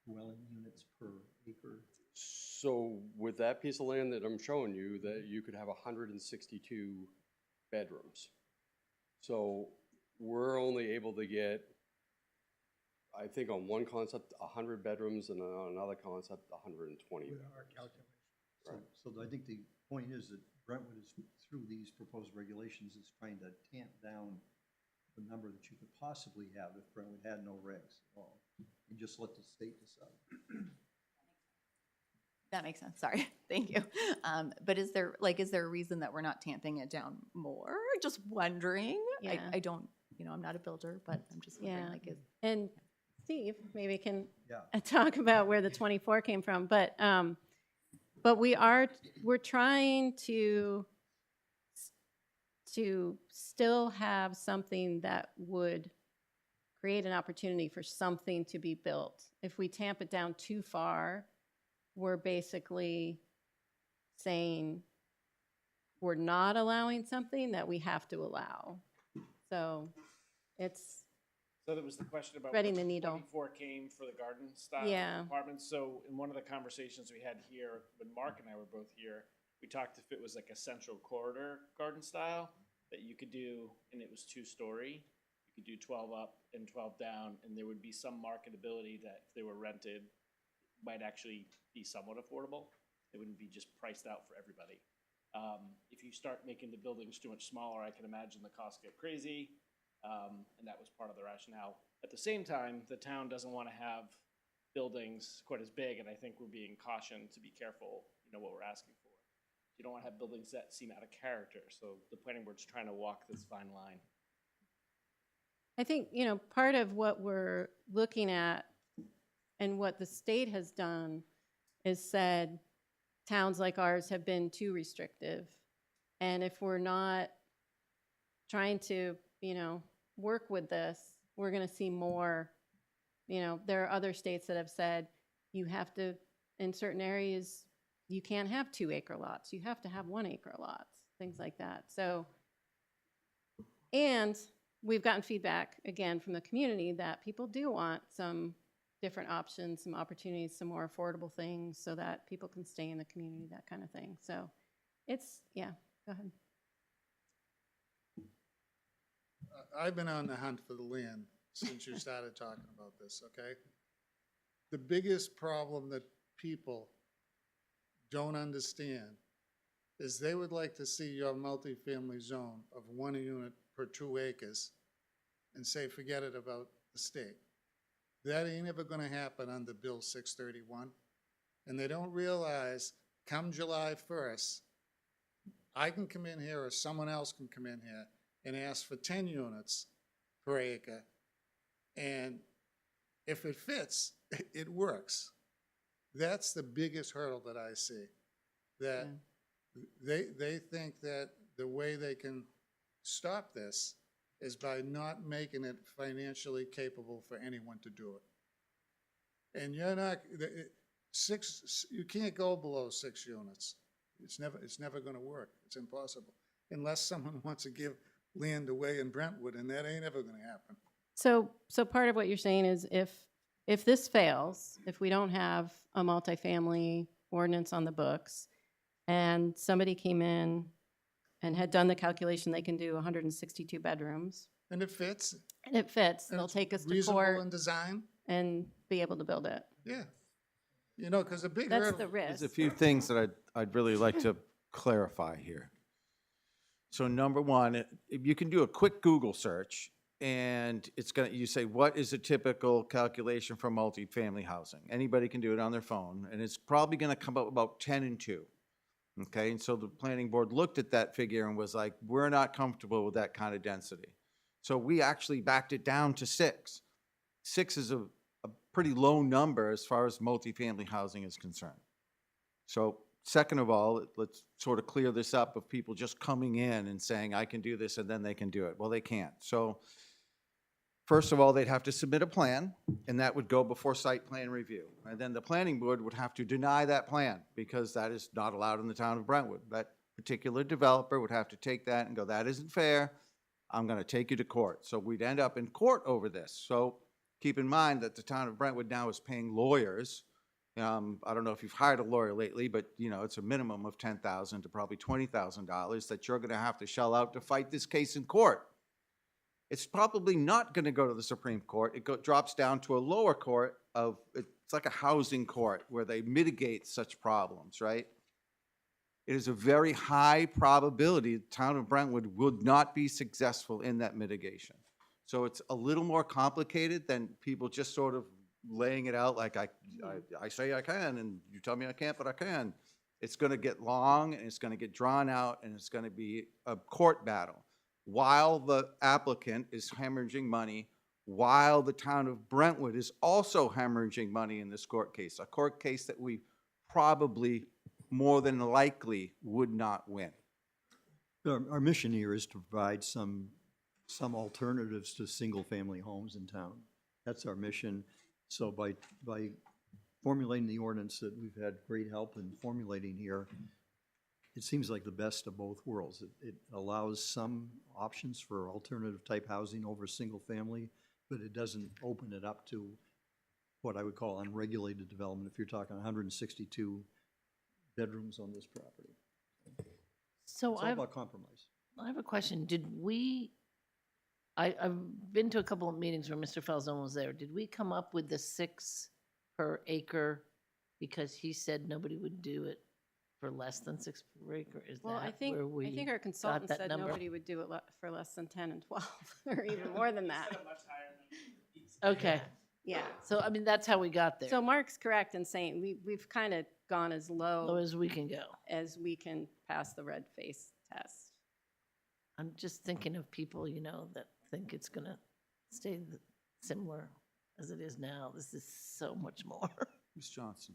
dwelling units per acre? So with that piece of land that I'm showing you, that you could have 162 bedrooms. So we're only able to get, I think on one concept, 100 bedrooms, and on another concept, 120. With our calculation. So I think the point is that Brentwood is, through these proposed regulations, is trying to tamp down the number that you could possibly have if Brentwood had no regs at all, and just let the state decide. That makes sense, sorry, thank you. But is there a reason that we're not tamping it down more? Just wondering. Yeah. I don't, I'm not a builder, but I'm just wondering, Yeah. is. And Steve maybe can Yeah. talk about where the 24 came from, but we're trying to still have something that would create an opportunity for something to be built. If we tamp it down too far, we're basically saying we're not allowing something that we have to allow. So it's So there was the question about threading where the needle. 24 came for the garden style Yeah. apartments. So in one of the conversations we had here, when Mark and I were both here, we talked if it was like a central corridor garden style that you could do, and it was 2-story. You could do 12 up and 12 down, and there would be some marketability that if they were rented, might actually be somewhat affordable. It wouldn't be just priced out for everybody. If you start making the buildings too much smaller, I can imagine the costs get crazy. And that was part of the rationale. At the same time, the town doesn't want to have buildings quite as big, and I think we're being cautioned to be careful, what we're asking for. You don't want to have buildings that seem out of character, so the planning board's trying to walk this fine line. I think, part of what we're looking at and what the state has done is said towns like ours have been too restrictive. And if we're not trying to, work with this, we're going to see more. There are other states that have said you have to, in certain areas, you can't have 2-acre lots. You have to have 1-acre lots, things like that. So, and we've gotten feedback, again, from the community that people do want some different options, some opportunities, some more affordable things so that people can stay in the community, that kind of thing. So it's, go ahead. I've been on the hunt for the land since you started talking about this, okay? The biggest problem that people don't understand is they would like to see your multifamily zone of 1 unit per 2 acres and say, forget it about the state. That ain't ever gonna happen under Bill 631. And they don't realize, come July 1st, I can come in here or someone else can come in here and ask for 10 units per acre. And if it fits, it works. That's the biggest hurdle that I see. That they think that the way they can stop this is by not making it financially capable for anyone to do it. And you're not, you can't go below 6 units. It's never gonna work. It's impossible. Unless someone wants to give land away in Brentwood, and that ain't ever gonna happen. So part of what you're saying is if this fails, if we don't have a multifamily ordinance on the books, and somebody came in and had done the calculation, they can do 162 bedrooms. And it fits. And it fits. And They'll it's take us to reasonable court in design. and be able to build it. Yeah. Because the big That's hurdle. the risk. There's a few things that I'd really like to clarify here. So number one, if you can do a quick Google search, and you say, what is a typical calculation for multifamily housing? Anybody can do it on their phone, and it's probably gonna come up about 10 and 2. Okay, and so the planning board looked at that figure and was like, we're not comfortable with that kind of density. So we actually backed it down to 6. 6 is a pretty low number as far as multifamily housing is concerned. So second of all, let's sort of clear this up of people just coming in and saying, I can do this, and then they can do it. Well, they can't. So first of all, they'd have to submit a plan, and that would go before site plan review. And then the planning board would have to deny that plan because that is not allowed in the town of Brentwood. That particular developer would have to take that and go, that isn't fair. I'm going to take you to court. So we'd end up in court over this. So keep in mind that the town of Brentwood now is paying lawyers. I don't know if you've hired a lawyer lately, but it's a minimum of $10,000 to probably $20,000 that you're going to have to shell out to fight this case in court. It's probably not going to go to the Supreme Court. It drops down to a lower court it's like a housing court where they mitigate such problems, right? It is a very high probability the town of Brentwood would not be successful in that mitigation. So it's a little more complicated than people just sort of laying it out like I say I can, and you tell me I can't, but I can. It's gonna get long, and it's gonna get drawn out, and it's gonna be a court battle. While the applicant is hemorrhaging money, while the town of Brentwood is also hemorrhaging money in this court case, a court case that we probably, more than likely, would not win. Our mission here is to provide some alternatives to single-family homes in town. That's our mission. So by formulating the ordinance that we've had great help in formulating here, it seems like the best of both worlds. It allows some options for alternative type housing over single-family, but it doesn't open it up to what I would call unregulated development if you're talking 162 bedrooms on this property. So It's all about compromise. I have a question. Did we, I've been to a couple of meetings where Mr. Falzone was there. Did we come up with the 6 per acre because he said nobody would do it for less than 6 per acre? Is Well, that where we I think our consultant that said number? nobody would do it for less than 10 and 12, or even more than that. Okay. Yeah. So, I mean, that's how we got there. So Mark's correct in saying we've kind of gone as Low low as we can go. as we can pass the red face test. I'm just thinking of people, you know, that think it's gonna stay similar as it is now. This is so much more. Ms. Johnson.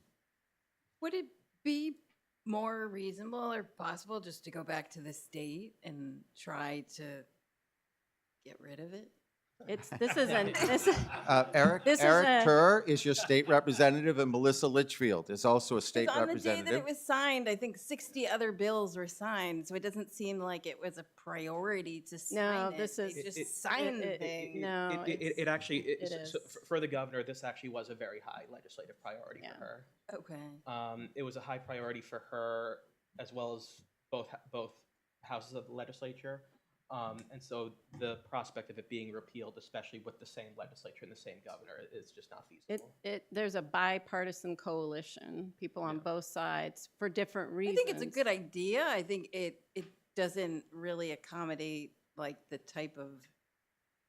Would it be more reasonable or possible just to go back to the state and try to get rid of it? Eric This is Eric a- Turr is your state representative, and Melissa Litchfield is also a state On the day that representative. it was signed, I think 60 other bills were signed, so it doesn't seem like it was a priority to sign it. this is- They just signed the thing. No, It actually, it so is. for the governor, this actually was a very high legislative priority for her. Okay. It was a high priority for her as well as both houses of the legislature. And so the prospect of it being repealed, especially with the same legislature and the same governor, is just not feasible. There's a bipartisan coalition, people on both sides for different I reasons. think it's a good idea. I think it doesn't really accommodate like the type of,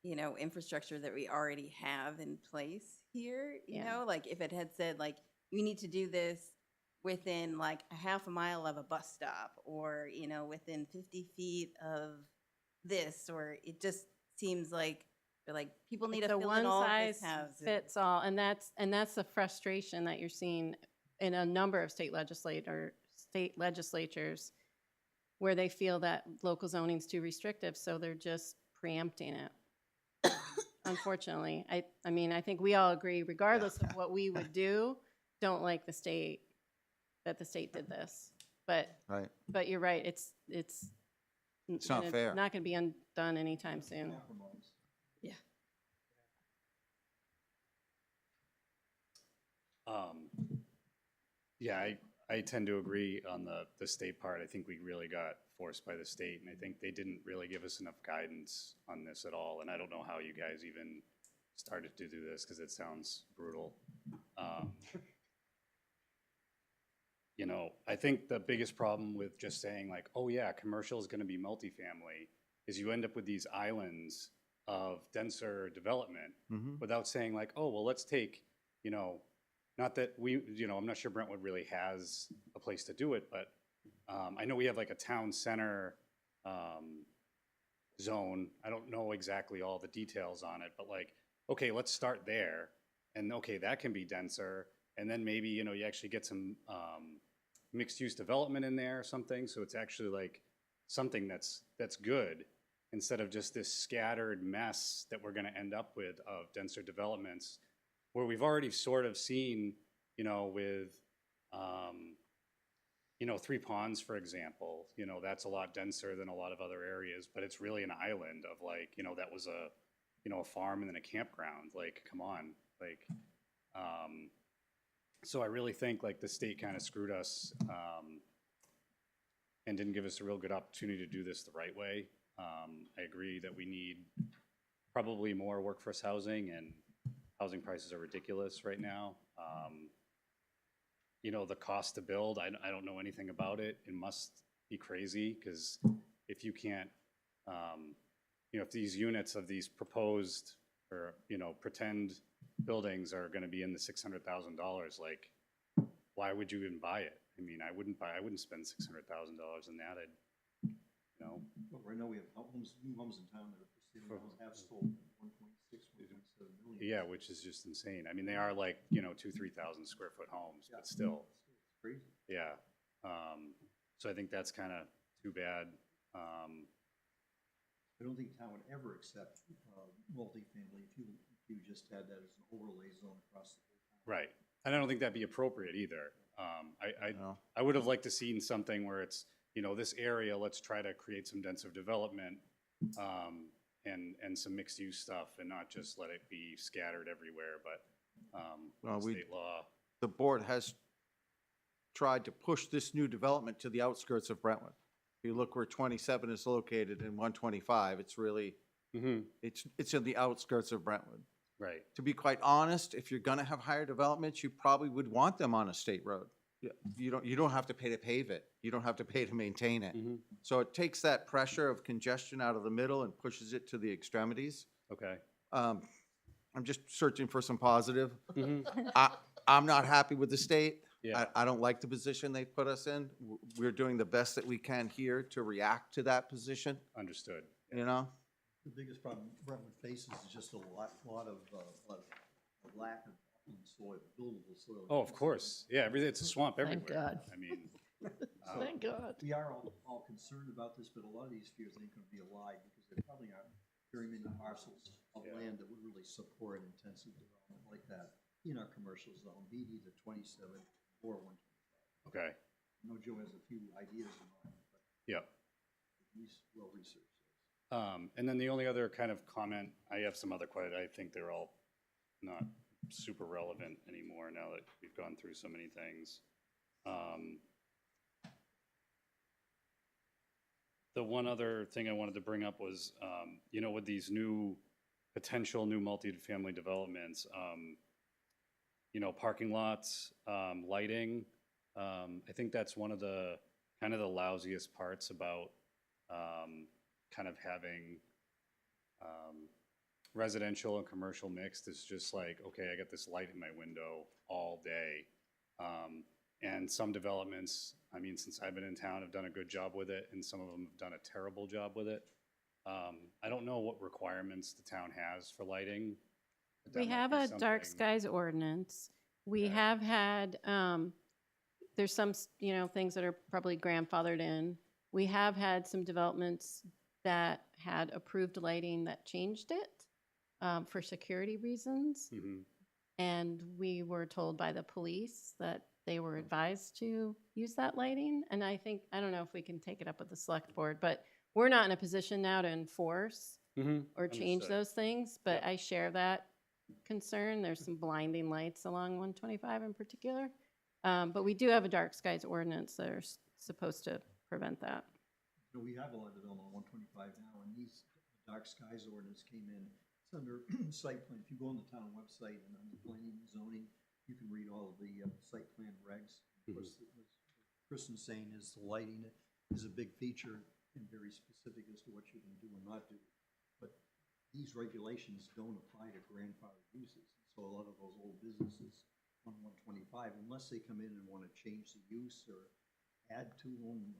you know, infrastructure that we already have in place here. You Yeah. know, like if it had said like, you need to do this within like a half a mile of a bus stop, or, you know, within 50 feet of this, or it just seems like they're like, people need It's to a fill in all one this size houses. fits all, and that's the frustration that you're seeing in a number of state legislatures, where they feel that local zoning's too restrictive, so they're just preempting it. Unfortunately, I mean, I think we all agree, regardless of what we would do, don't like the state did this. But Right. but you're right, it's not fair. Not going to be undone anytime soon. Yeah. Yeah, I tend to agree on the state part. I think we really got forced by the state, and I think they didn't really give us enough guidance on this at all. And I don't know how you guys even started to do this, because it sounds brutal. You know, I think the biggest problem with just saying like, oh yeah, commercial is gonna be multifamily, is you end up with these islands of denser development Mhm. without saying like, oh, well, let's take, you know, not that we, you know, I'm not sure Brentwood really has a place to do it, but I know we have like a town center zone. I don't know exactly all the details on it, but like, okay, let's start there. And okay, that can be denser. And then maybe, you know, you actually get some mixed use development in there or something. So it's actually like something that's good, instead of just this scattered mess that we're gonna end up with of denser developments, where we've already sort of seen, you know, with, you know, Three Ponds, for example, you know, that's a lot denser than a lot of other areas, but it's really an island of like, you know, that was a, you know, a farm and then a campground. Like, come on, like, so I really think like the state kind of screwed us and didn't give us a real good opportunity to do this the right way. I agree that we need probably more workforce housing, and housing prices are ridiculous right now. You know, the cost to build, I don't know anything about it. It must be crazy, because if you can't, you know, if these units of these proposed or, you know, pretend buildings are gonna be in the $600,000, like, why would you even buy it? I mean, I wouldn't spend $600,000 in that, you know? Well, right now we have new homes in town that are for sale, have sold 1.6, 1.7 million. Yeah, which is just insane. I mean, they are like, you know, 2,000-3,000 square foot homes, but still, It's crazy. yeah. So I think that's kind of too bad. I don't think town would ever accept multifamily if you just had that as an overlay zone across the whole town. Right. And I don't think that'd be appropriate either. I would have liked to seen something where it's, you know, this area, let's try to create some denser development, and some mixed use stuff, and not just let it be scattered everywhere, but, state law. The board has tried to push this new development to the outskirts of Brentwood. If you look where 27 is located and 125, it's really, it's in the outskirts of Brentwood. Right. To be quite honest, if you're gonna have higher developments, you probably would want them on a state road. You don't have to pay to pave it. You don't have to pay to maintain it. So it takes that pressure of congestion out of the middle and pushes it to the extremities. Okay. I'm just searching for some positive. I'm not happy with the state. Yeah. I don't like the position they put us in. We're doing the best that we can here to react to that position, Understood. you know? The biggest problem Brentwood faces is just a lot of lack of soil, buildable soil. Oh, of course. Yeah, it's a swamp Thank everywhere. God. I mean, Thank God. We are all concerned about this, but a lot of these fears ain't gonna be allied because there probably aren't very many parcels of land that would really support intensive development like that in our commercial zone, be it either 27 or 125. okay. I know Joe has a few ideas in mind, but Yeah. he's well researched. And then the only other kind of comment, I have some other I think they're all not super relevant anymore now that we've gone through so many things. The one other thing I wanted to bring up was, you know, with these potential new multifamily developments, you know, parking lots, lighting, I think that's one of the kind of the lousiest parts about kind of having residential and commercial mixed. Is just like, okay, I got this light in my window all day. And some developments, I mean, since I've been in town, have done a good job with it, and some of them have done a terrible job with it. I don't know what requirements the town has for lighting. but that We might have be a dark something- skies ordinance. We Okay. have had, there's some, you know, things that are probably grandfathered in. We have had some developments that had approved lighting that changed it for security reasons. Mhm. And we were told by the police that they were advised to use that lighting. And I don't know if we can take it up with the select board, but we're not in a position now to enforce or change Understood. those things, but I share that concern. There's some blinding lights along 125 in particular. But we do have a dark skies ordinance that are supposed to prevent that. You know, we have a lot of development on 125 now, and these dark skies ordinance came in. It's under site plan. If you go on the town website and under planning and zoning, you can read all of the site plan regs. Of course, what Kristen's saying is the lighting is a big feature and very specific as to what you can do and not do. But these regulations don't apply to grandfathered uses. So a lot of those old businesses on 125, unless they come in and want to change the use or add to them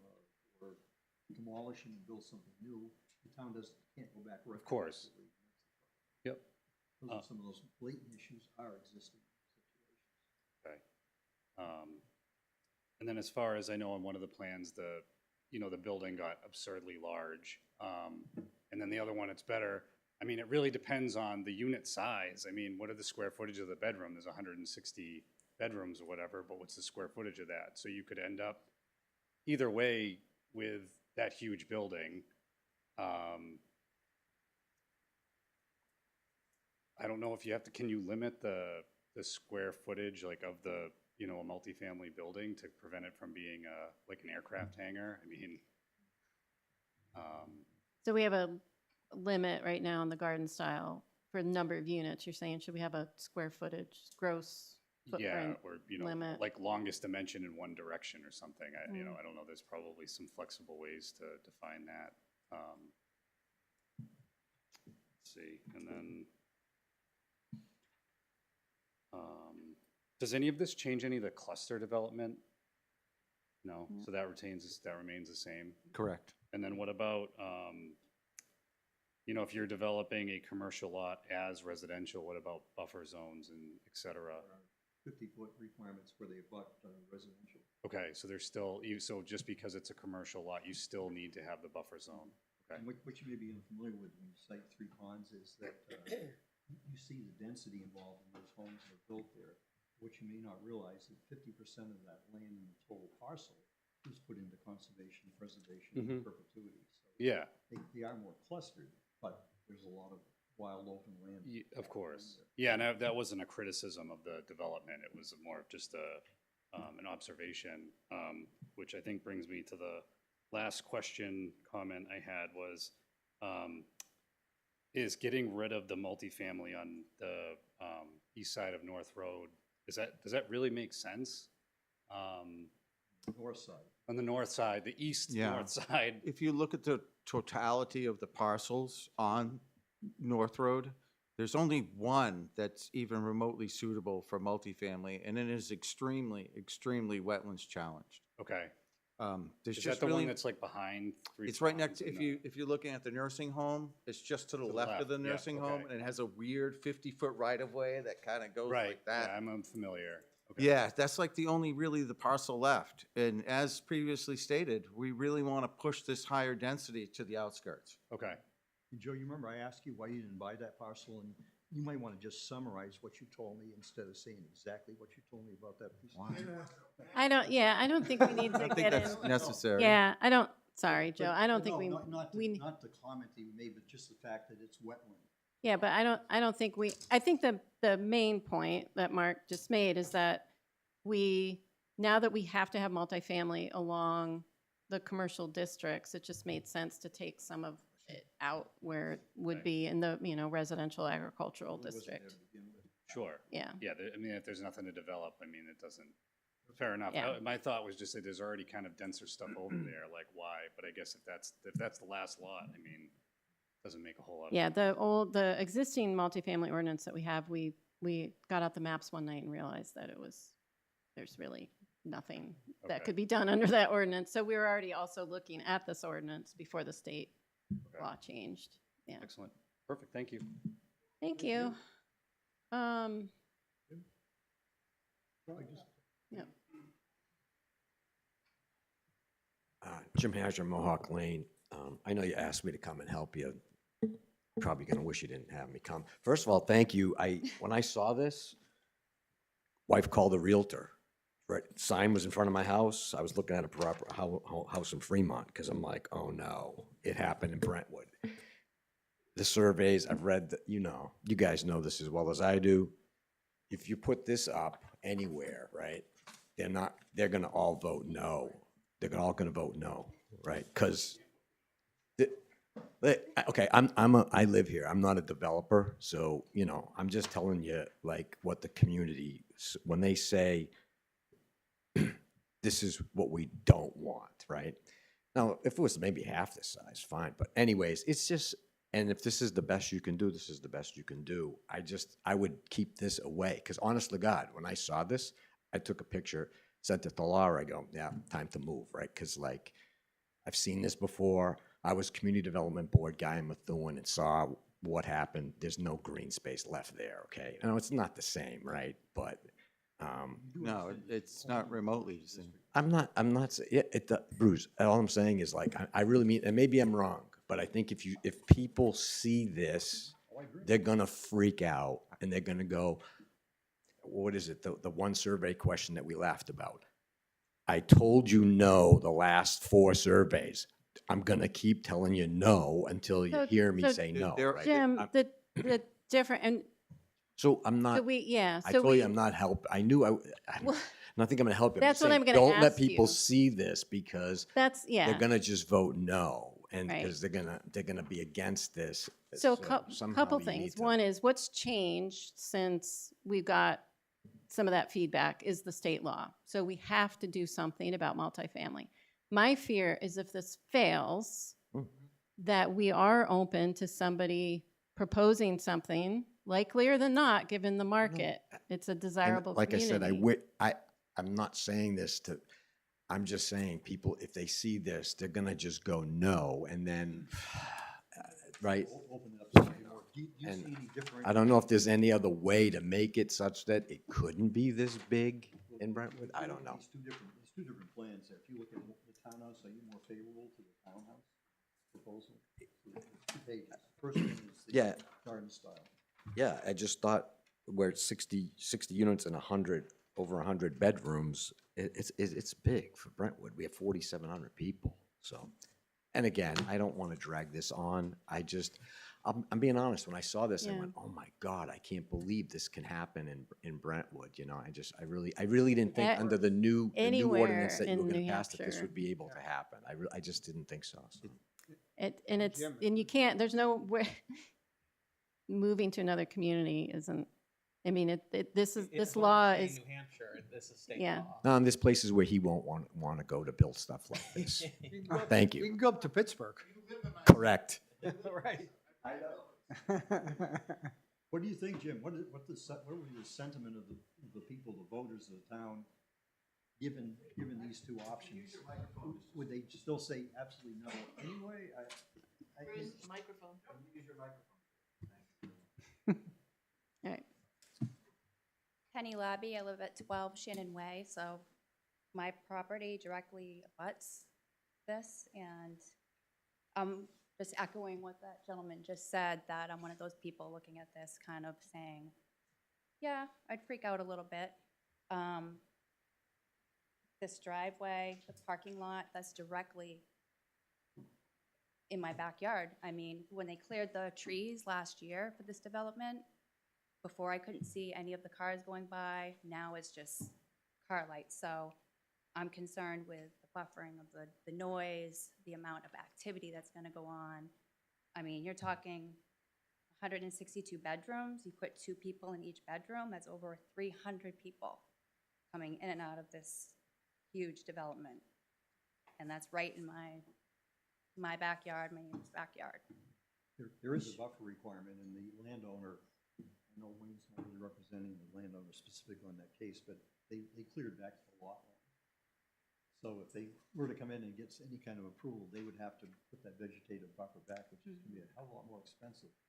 or demolish and build something new, the town can't go back. Of course. Yep. Those are some of those blatant issues are existing situations. Okay. And then as far as I know, on one of the plans, the building got absurdly large. And then the other one, it's better. I mean, it really depends on the unit size. I mean, what are the square footage of the bedroom? There's 160 bedrooms or whatever, but what's the square footage of that? So you could end up either way with that huge building. I don't know if you have to, can you limit the square footage like of the, you know, a multifamily building to prevent it from being like an aircraft hangar? I mean, So we have a limit right now in the garden style for the number of units. You're saying, should we have a square footage, gross yeah, footprint or, you know, limit? like longest dimension in one direction or something. You know, I don't know, there's probably some flexible ways to define that. Let's see, and then Does any of this change any of the cluster development? No, so that remains the same. Correct. And then what about, you know, if you're developing a commercial lot as residential, what about buffer zones and et cetera? 50-foot requirements where they abut residential. Okay, so there's still, so just because it's a commercial lot, you still need to have the buffer zone. Okay. And what you may be unfamiliar with when you cite 3 ponds is that you see the density involved in those homes that are built there. What you may not realize is 50% of that land in the total parcel is put into conservation, preservation, and perpetuity. So Yeah. They are more clustered, but there's a lot of wild open land. Of course. Yeah, and that wasn't a criticism of the development. It was more of just an observation, which I think brings me to the last comment I had was, is getting rid of the multifamily on the east side of North Road, does that really make sense? North side. On the north side, the east Yeah. north side. If you look at the totality of the parcels on North Road, there's only one that's even remotely suitable for multifamily, and it is extremely, extremely wetlands challenged. Okay. There's Is just that the really, one that's like behind? it's right next, if you're looking at the nursing home, it's just to the left of the yeah, nursing home, okay. and it has a weird 50-foot right-of-way that kind of goes Right, like that. yeah, I'm familiar. Okay. Yeah, that's like the only really the parcel left. And as previously stated, we really want to push this higher density to the outskirts. Okay. And Joe, you remember I asked you why you didn't buy that parcel, and you might want to just summarize what you told me instead of saying exactly what you told me about that piece. Why? I don't think we need to I think get that's in. necessary. Yeah, sorry, Joe, I don't think we, Not we, the comment that you made, but just the fact that it's wetland. yeah, but I don't think I think the main point that Mark just made is that now that we have to have multifamily along the commercial districts, it just made sense to take some of it out where it would be in the, residential agricultural district. Sure. Yeah. Yeah, I mean, if there's nothing to develop, I mean, it doesn't, fair enough. Yeah. My thought was just that there's already kind of denser stuff over there, like why? But I guess if that's the last lot, I mean, it doesn't make a whole lot of Yeah, the existing multifamily ordinance that we have, we got out the maps one night and realized that there's really nothing that could be done under that ordinance. So we were already also looking at this ordinance before the state law changed. Yeah. Excellent. Perfect. Thank you. Thank you. Yeah. Jim Hazard, Mohawk Lane. I know you asked me to come and help you. Probably gonna wish you didn't have me come. First of all, thank you. When I saw this, wife called a realtor. Right, sign was in front of my house. I was looking at a proper house in Fremont because I'm like, oh no, it happened in Brentwood. The surveys I've read, you guys know this as well as I do. If you put this up anywhere, right, they're gonna all vote no. They're all gonna vote no, right? Because, okay, I live here. I'm not a developer, so I'm just telling you like what the community, when they say, this is what we don't want, right? Now, if it was maybe half the size, fine. But anyways, it's just, and if this is the best you can do, this is the best you can do. I would keep this away. Because honest to God, when I saw this, I took a picture, sent it to Laura. I go, yeah, time to move, right? Because like, I've seen this before. I was community development board guy in Methuen and saw what happened. There's no green space left there, okay? I know it's not the same, right? But No, it's not remotely the same. I'm not, Bruce, all I'm saying is like, I really mean, and maybe I'm wrong, but I think if people see this, they're gonna freak out and they're gonna go, what is it? The one survey question that we laughed about. I told you no the last 4 surveys. I'm gonna keep telling you no until you hear me say no. Right? Jim, the different, and so I'm not. I told you I'm not I knew I don't think I'm gonna help you. That's what I'm gonna Don't let ask people you. see this because they're gonna just vote no, and Right. because they're gonna be against this. So somehow couple you things. need to- One is what's changed since we got some of that feedback is the state law. So we have to do something about multifamily. My fear is if this fails, that we are open to somebody proposing something likelier than not, given the market, it's a And desirable like I said, community. I'm not saying this to, I'm just saying people, if they see this, they're gonna just go no, and then, right? Open it up slightly more. Do you see And any different? I don't know if there's any other way to make it such that it couldn't be this big in Brentwood. I don't know. These two different plans there. If you look at the townhouse, are you more favorable to the townhouse proposal? Two pages. First one is the Yeah. garden style. Yeah, I just thought where it's 60 units and over 100 bedrooms, it's big for Brentwood. We have 4,700 people, so. And again, I don't want to drag this on. I'm being honest, when I saw this, I Yeah. went, oh my God, I can't believe this can happen in Brentwood, you know? I really didn't think At- under the new ordinance anywhere that you were in gonna New pass that this Hampshire. would be able to happen. I just didn't think so. And it's, and you can't, there's no way, moving to another community isn't, I mean, this law In is, New Hampshire, this is state yeah. law. No, and there's places where he won't want to go to build stuff like this. Thank We you. can go up to Pittsburgh. Correct. Right. I know. What do you think, Jim? What would the sentiment of the people, the voters of the town, given these two options? Would they still say absolutely no anyway? Microphone. Use your microphone. All right. Penny Labby, I live at 12 Shannon Way, so my property directly abuts this, and I'm just echoing what that gentleman just said, that I'm one of those people looking at this kind of saying, yeah, I'd freak out a little bit. This driveway, the parking lot, that's directly in my backyard. I mean, when they cleared the trees last year for this development, before I couldn't see any of the cars going by, now it's just car lights. So I'm concerned with the buffering of the noise, the amount of activity that's gonna go on. I mean, you're talking 162 bedrooms, you put 2 people in each bedroom, that's over 300 people coming in and out of this huge development. And that's right in my backyard, my neighbor's backyard. There is a buffer requirement, and the landowner, I know Wayne's not really representing the landowner specifically on that case, but they cleared back the lot line. So if they were to come in and get any kind of approval, they would have to put that vegetative buffer back, which is gonna be a hell of a lot more expensive to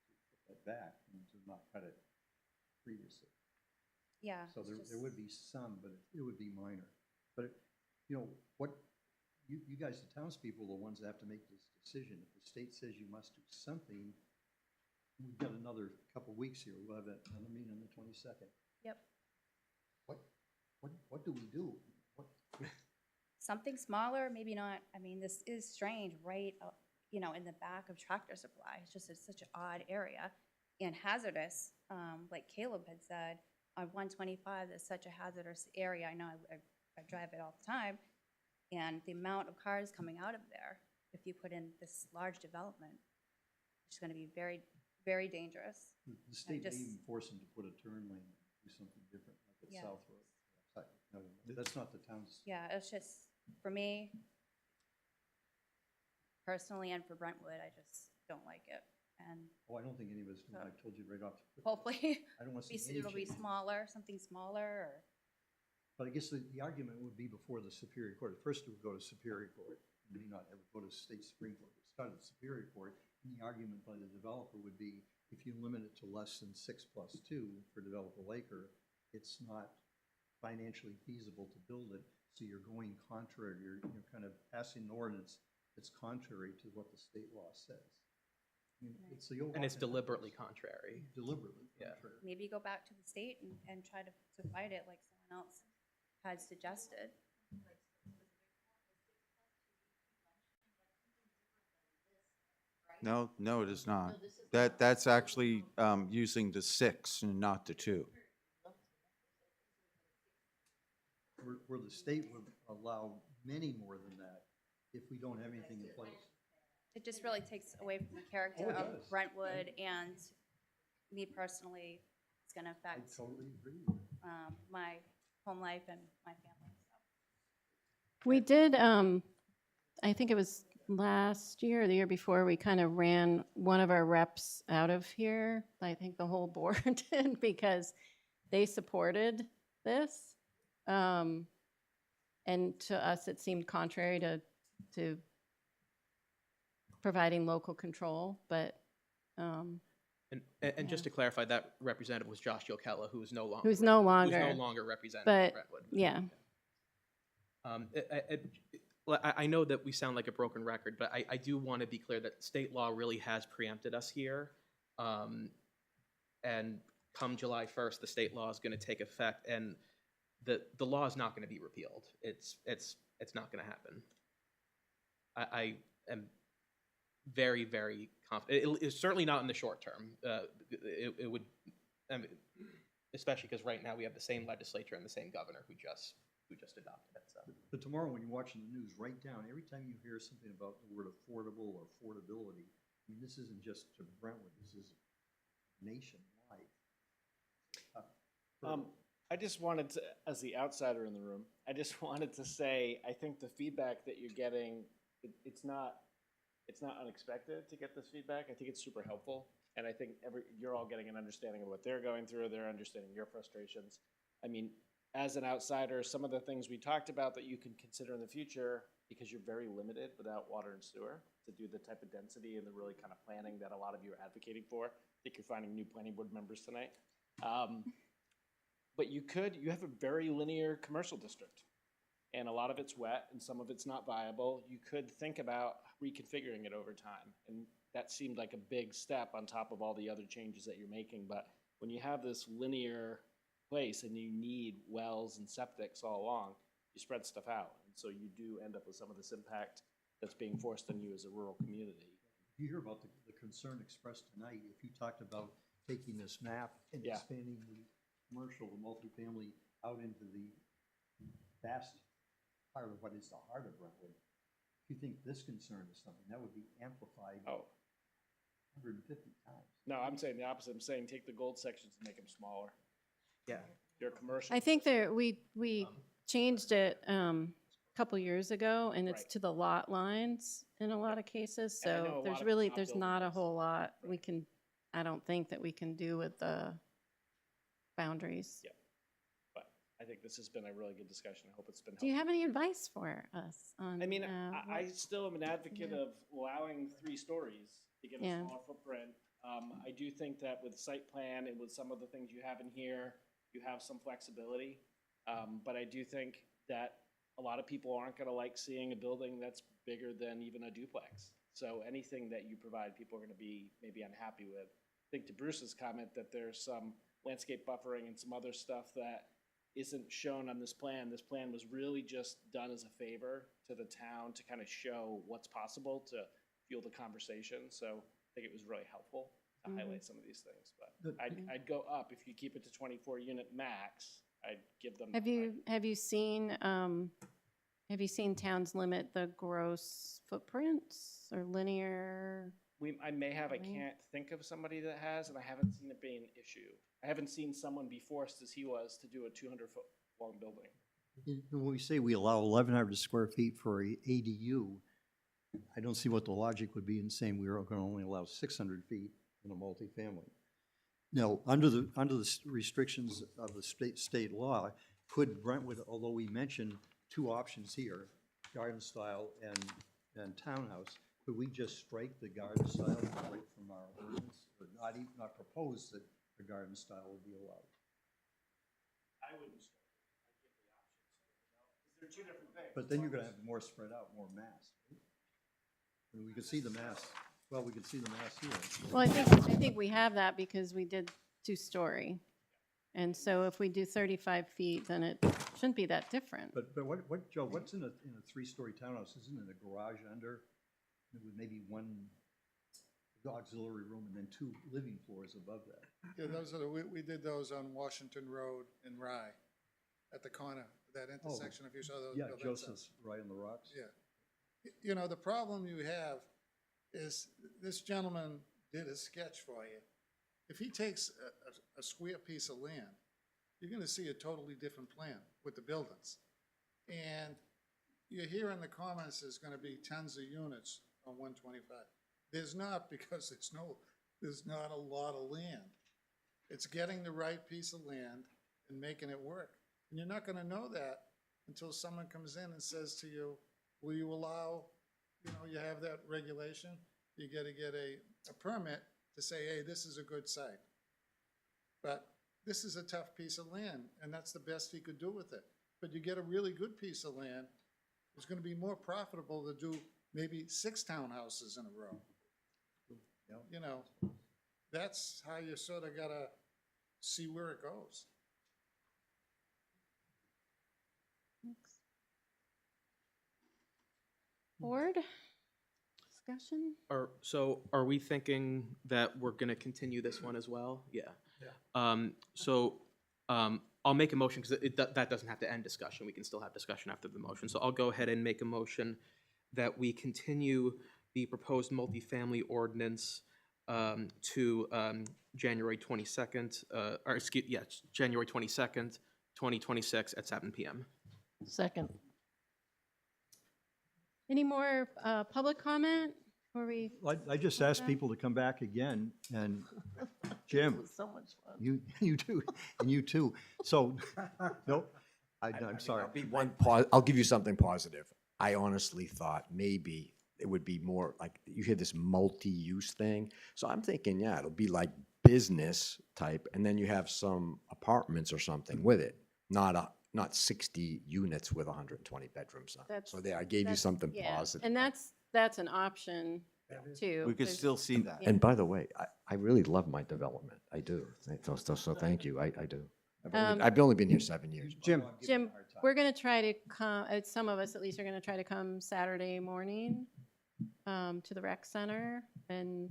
put that back than to not cut it previously. Yeah. So there would be some, but it would be minor. But, you know, you guys, the townspeople, are the ones that have to make this decision. If the state says you must do something, we've got another couple weeks here. We'll have another meeting on the 22nd. Yep. What do we do? Something smaller, maybe not. I mean, this is strange, right, you know, in the back of Tractor Supply. It's such an odd area and hazardous, like Caleb had said, on 125, that's such a hazardous area. I know I drive it all the time. And the amount of cars coming out of there, if you put in this large development, it's going to be very, very dangerous. The state may just- even force them to put a turn lane, do something different, like at Yeah. South Road. No, that's not the town's. Yeah, it's just, for me, personally, and for Brentwood, I just don't like it. And Oh, I don't think any of us, I told you right off. hopefully, I don't want to see any it'll be change. smaller, something smaller, or, But I guess the argument would be before the Superior Court. First, it would go to Superior Court. It may not ever go to State Supreme Court. It started at Superior Court, and the argument by the developer would be, if you limit it to less than 6+2 for developable acre, it's not financially feasible to build it, so you're going contrary, you're kind of passing an ordinance that's contrary to what the state law says. I mean, it's the old. And it's deliberately contrary. Deliberately Yeah. contrary. maybe go back to the state and try to fight it like someone else had suggested. No, it is not. That's actually using the 6 and not the 2. Where the state would allow many more than that if we don't have anything in place. It just really takes away from the character Oh, it of does. Brentwood, and me personally, it's gonna I affect totally agree with you. my home life and my family, so. We did, I think it was last year or the year before, we kind of ran one of our reps out of here. I think the whole board did because they supported this. And to us, it seemed contrary to providing local control, but, And just to clarify, that representative was Josh Yokella, who is no longer. Who's no longer. Who's no longer representing but, Brentwood. yeah. I know that we sound like a broken record, but I do want to be clear that state law really has preempted us here. And come July 1st, the state law is going to take effect, and the law is not going to be repealed. It's not going to happen. I am very, very confident. It's certainly not in the short term. It would, I mean, especially because right now we have the same legislature and the same governor who just adopted it. So. But tomorrow when you're watching the news, write down, every time you hear something about the word affordable or affordability, I mean, this isn't just to Brentwood, this is nationwide. I just wanted to, as the outsider in the room, I just wanted to say, I think the feedback that you're getting, it's not unexpected to get this feedback. I think it's super helpful. And I think you're all getting an understanding of what they're going through. They're understanding your frustrations. I mean, as an outsider, some of the things we talked about that you can consider in the future, because you're very limited without water and sewer, to do the type of density and the really kind of planning that a lot of you are advocating for. I think you're finding new planning board members tonight. But you have a very linear commercial district. And a lot of it's wet and some of it's not viable. You could think about reconfiguring it over time. And that seemed like a big step on top of all the other changes that you're making. But when you have this linear place and you need wells and septics all along, you spread stuff out. And so you do end up with some of this impact that's being forced on you as a rural community. You hear about the concern expressed tonight, if you talked about taking this map and expanding the commercial, the multifamily out into the vast part of what is the heart of Brentwood. If you think this concern is something, that would be amplified 150 times. No, I'm saying the opposite. I'm saying take the gold sections and make them smaller. Yeah. They're commercial. I think we changed it a couple years ago, and it's to the lot lines in a lot of cases. And I know So a lot there's of really, it's not there's built not a in. whole lot we can, I don't think that we can do with the boundaries. Yeah. But I think this has been a really good discussion. I hope it's been Do you helpful. have any advice for us on? I mean, I what- still am an advocate of allowing 3 stories to get a Yeah. smaller footprint. I do think that with site plan and with some of the things you have in here, you have some flexibility. But I do think that a lot of people aren't going to like seeing a building that's bigger than even a duplex. So anything that you provide, people are going to be maybe unhappy with. I think to Bruce's comment that there's some landscape buffering and some other stuff that isn't shown on this plan. This plan was really just done as a favor to the town to kind of show what's possible to fuel the conversation. So I think it was really helpful to highlight some of these things. But I'd go up if you keep it to 24 unit max. I'd give them. Have you seen towns limit the gross footprints or linear? I may have. I can't think of somebody that has, and I haven't seen it being an issue. I haven't seen someone be forced, as he was, to do a 200-foot long building. When we say we allow 1,100 square feet for a ADU, I don't see what the logic would be in saying we are going to only allow 600 feet in a multifamily. Now, under the restrictions of the state law, could Brentwood, although we mentioned 2 options here, garden style and townhouse, could we just strike the garden style right from our ordinance, or not propose that the garden style would be allowed? I wouldn't strike it. I'd give the option. Because they're 2 different things. But then you're going to have more spread out, more mass. I mean, we can see the mass. Well, we can see the mass here. Well, I think we have that because we did 2-story. And so if we do 35 feet, then it shouldn't be that different. But what, Joe, what's in a 3-story townhouse? Isn't it a garage under, with maybe 1 auxiliary room and then 2 living floors above that? Yeah, those are we did those on Washington Road in Rye, at the corner, that intersection, if you saw those. Yeah, buildings. Joseph's right on the rocks. Yeah. You know, the problem you have is this gentleman did a sketch for you. If he takes a square piece of land, you're gonna see a totally different plan with the buildings. And you hear in the comments there's gonna be tons of units on 125. There's not, because there's not a lot of land. It's getting the right piece of land and making it work. And you're not gonna know that until someone comes in and says to you, will you allow, you have that regulation, you gotta get a permit to say, hey, this is a good site. But this is a tough piece of land, and that's the best he could do with it. But you get a really good piece of land, it's gonna be more profitable to do maybe 6 townhouses in a row. That's how you sort of gotta see where it goes. Board discussion? Are we thinking that we're gonna continue this one as well? Yeah. I'll make a motion, because that doesn't have to end discussion. We can still have discussion after the motion. So I'll go ahead and make a motion that we continue the proposed multifamily ordinance to January 22nd, January 22nd, 2026 at 7 PM. Second. Any more public comment before we? I just asked people to come back again, and It Jim, was so much fun. you too, and you too. So, no, I'm sorry. I'll give you something positive. I honestly thought maybe it would be more like, you hear this multi-use thing. So I'm thinking, yeah, it'll be like business type, and then you have some apartments or something with it, not 60 units with 120 bedrooms. So there, I gave you something positive. And that's an option too. We could There's- still see that. And by the way, I really love my development. I do. So thank you. I do. I've only been here 7 years. Jim, we're going to try to come, some of us at least are going to try to come Saturday morning to the rec center and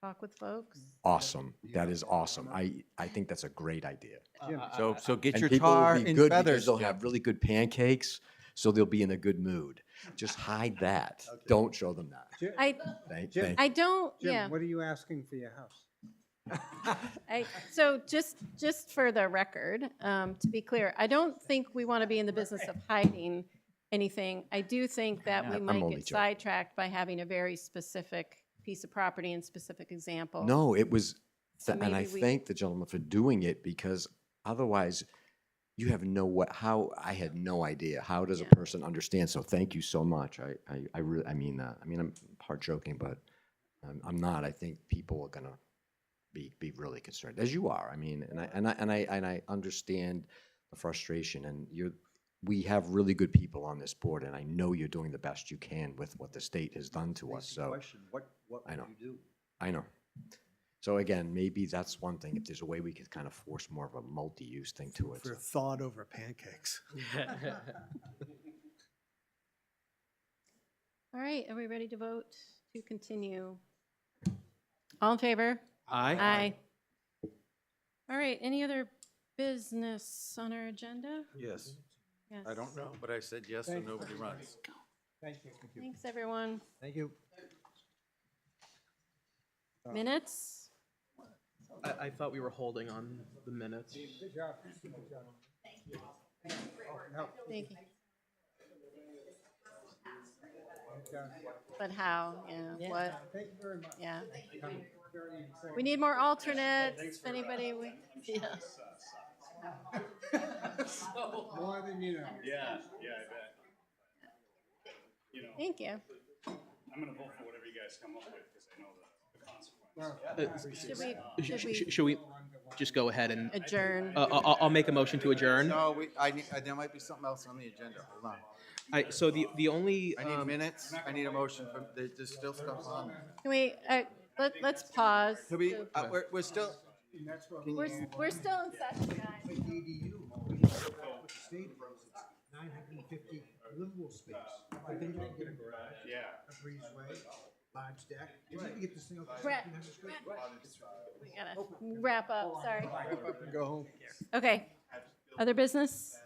talk with folks. Awesome. That is awesome. I think that's a great idea. So get And your people will tar be and good because feathers. they'll Jim. have really good pancakes, so they'll be in a good mood. Just hide that. Don't show them that. Jim, I don't, Jim, yeah. what are you asking for your house? So just for the record, to be clear, I don't think we want to be in the business of hiding anything. I do think that we I'm might only get joking. sidetracked by having a very specific piece of property and specific example. No, it was, So and I maybe we- thank the gentleman for doing it, because otherwise you have I had no idea. How does a person understand? So thank you so much. I really, I mean that. I mean, I'm part joking, but I'm not. I think people are gonna be really concerned, as you are. I mean, and I understand the frustration, and we have really good people on this board, and I know you're doing the best you can with what the state has done to us. Basic So question, what I know. would you do? I know. So again, maybe that's one thing, if there's a way we could kind of force more of a multi-use thing to it. For thought over pancakes. All right, are we ready to vote to continue? All in favor? Aye. Aye. All right, any other business on our agenda? Yes. Yes. I don't know, but I said yes, so Thank you. nobody runs. Thank you. Thanks, everyone. Thank you. Minutes? I thought we were holding on the minutes. Good job. Good job. No. Thank you. Okay. But how, yeah, what? Thank you very much. Yeah. Very important. We need more alternates, if anybody, Yeah. More than you know. Yeah, I bet. Thank you. I'm gonna vote for whatever you guys come up with, because I know the consequences. Should we just go ahead and Adjourn. I'll make a motion to adjourn. No, there might be something else on the agenda. Hold on. So the only I need minutes. I need a motion from, there's still stuff on. Can we, let's pause. Could we, we're still, can We're, you- we're still in session, guys. ADU, what the state approves, it's 950 livable space. I think you can get a garage. Yeah. A breezeway, large deck. If you can get this thing up to Brett, 1,500 square feet. We gotta wrap up, sorry. Wrap up and go home. Okay, other business?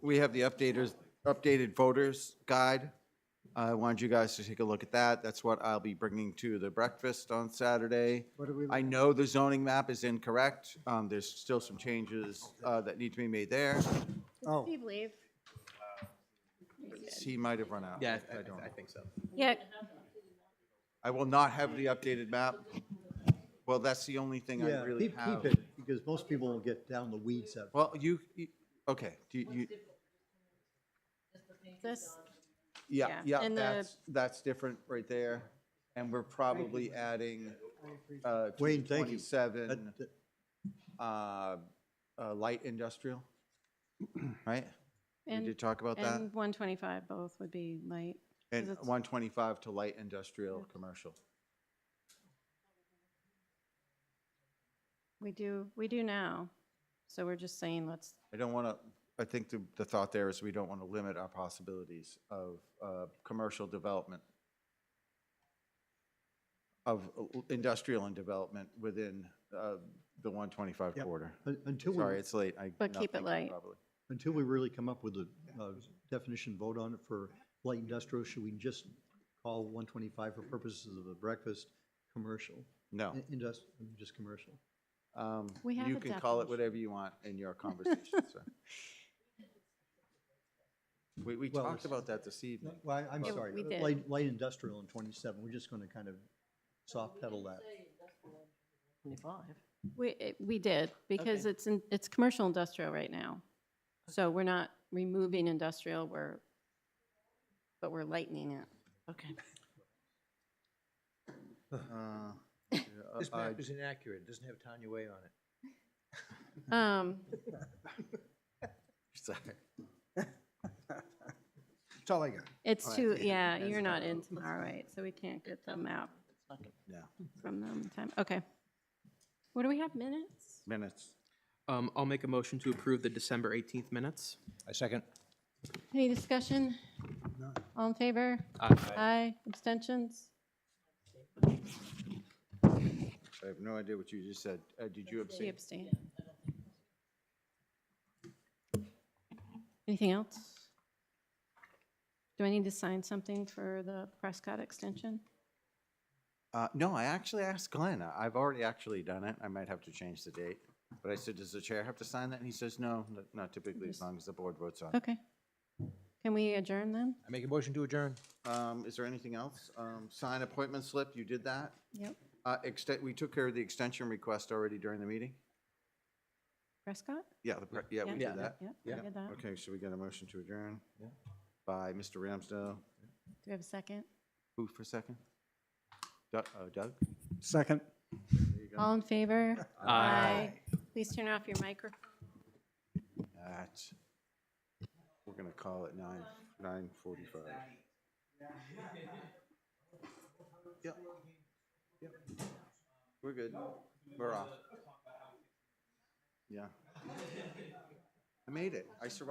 we have the updated voters guide. I wanted you guys to take a look at that. That's what I'll be bringing to the breakfast on Saturday. What do we? I know the zoning map is incorrect. There's still some changes that need to be made there. Oh. Steve leave? He might have run out. Yeah, I don't. I think so. Yeah, I will not have the updated map. Well, that's the only thing I Yeah, really have. keep it, because most people will get down the weeds of it. Well, okay, do you, this, yeah, Yeah, yeah, and that's different right there. And we're probably adding, Wayne, thank you. 27, light industrial, right? We and. did talk about that? And 125 both would be light. 'cause And it's- 125 to light industrial, commercial. We do now. So we're just saying, let's, I don't want to, I think the thought there is we don't want to limit our possibilities of commercial development, of industrial and development within the 125 Yep. corridor. Until we, Sorry, it's late. But not keep it thinking light. properly. until we really come up with a definition vote on it for light industrial, should we just call 125 for purposes of the breakfast commercial? No. Just commercial. We have You a can call it definition. whatever you want in your conversation, sir. We Well, talked about that this evening. Well, I'm Yeah, sorry, we did. light industrial in 27, we're just going to kind of soft pedal that. 25. We did, because Okay. it's commercial industrial right now. So we're not removing industrial, but we're lightening it. Okay. This map is inaccurate, it doesn't have Tanya Way on it. Sorry. That's all I got. It's All too, right. yeah, you're not in tomorrow, right? So we can't get the map Yeah, from them in time. Okay. What do we have, minutes? minutes. I'll make a motion to approve the December 18th minutes. I second. Any discussion? All in favor? Aye. Aye. Abstentions? I have no idea what you just said. Did you She abstain? abstained. Anything else? Do I need to sign something for the Prescott extension? No, I actually asked Glenn. I've already actually done it. I might have to change the date. But I said, does the chair have to sign that? And he says, no, not typically, as long as the board votes on it. Okay. Can we adjourn then? I make a motion to adjourn. Is there anything else? Sign appointment slip, you did that? Yep. We took care of the extension request already during the meeting? Prescott? Yeah, yeah, we did that. Yep, we did that. Okay, so we got a motion to adjourn by Mr. Ramsdale. Do we have a second? Who for second? Doug? Second. There you go. All in favor? Aye. Please turn off your microphone. That's, we're gonna call it 9:45. Yep. Yep. We're good. We're off. Yeah. I made it. I survived.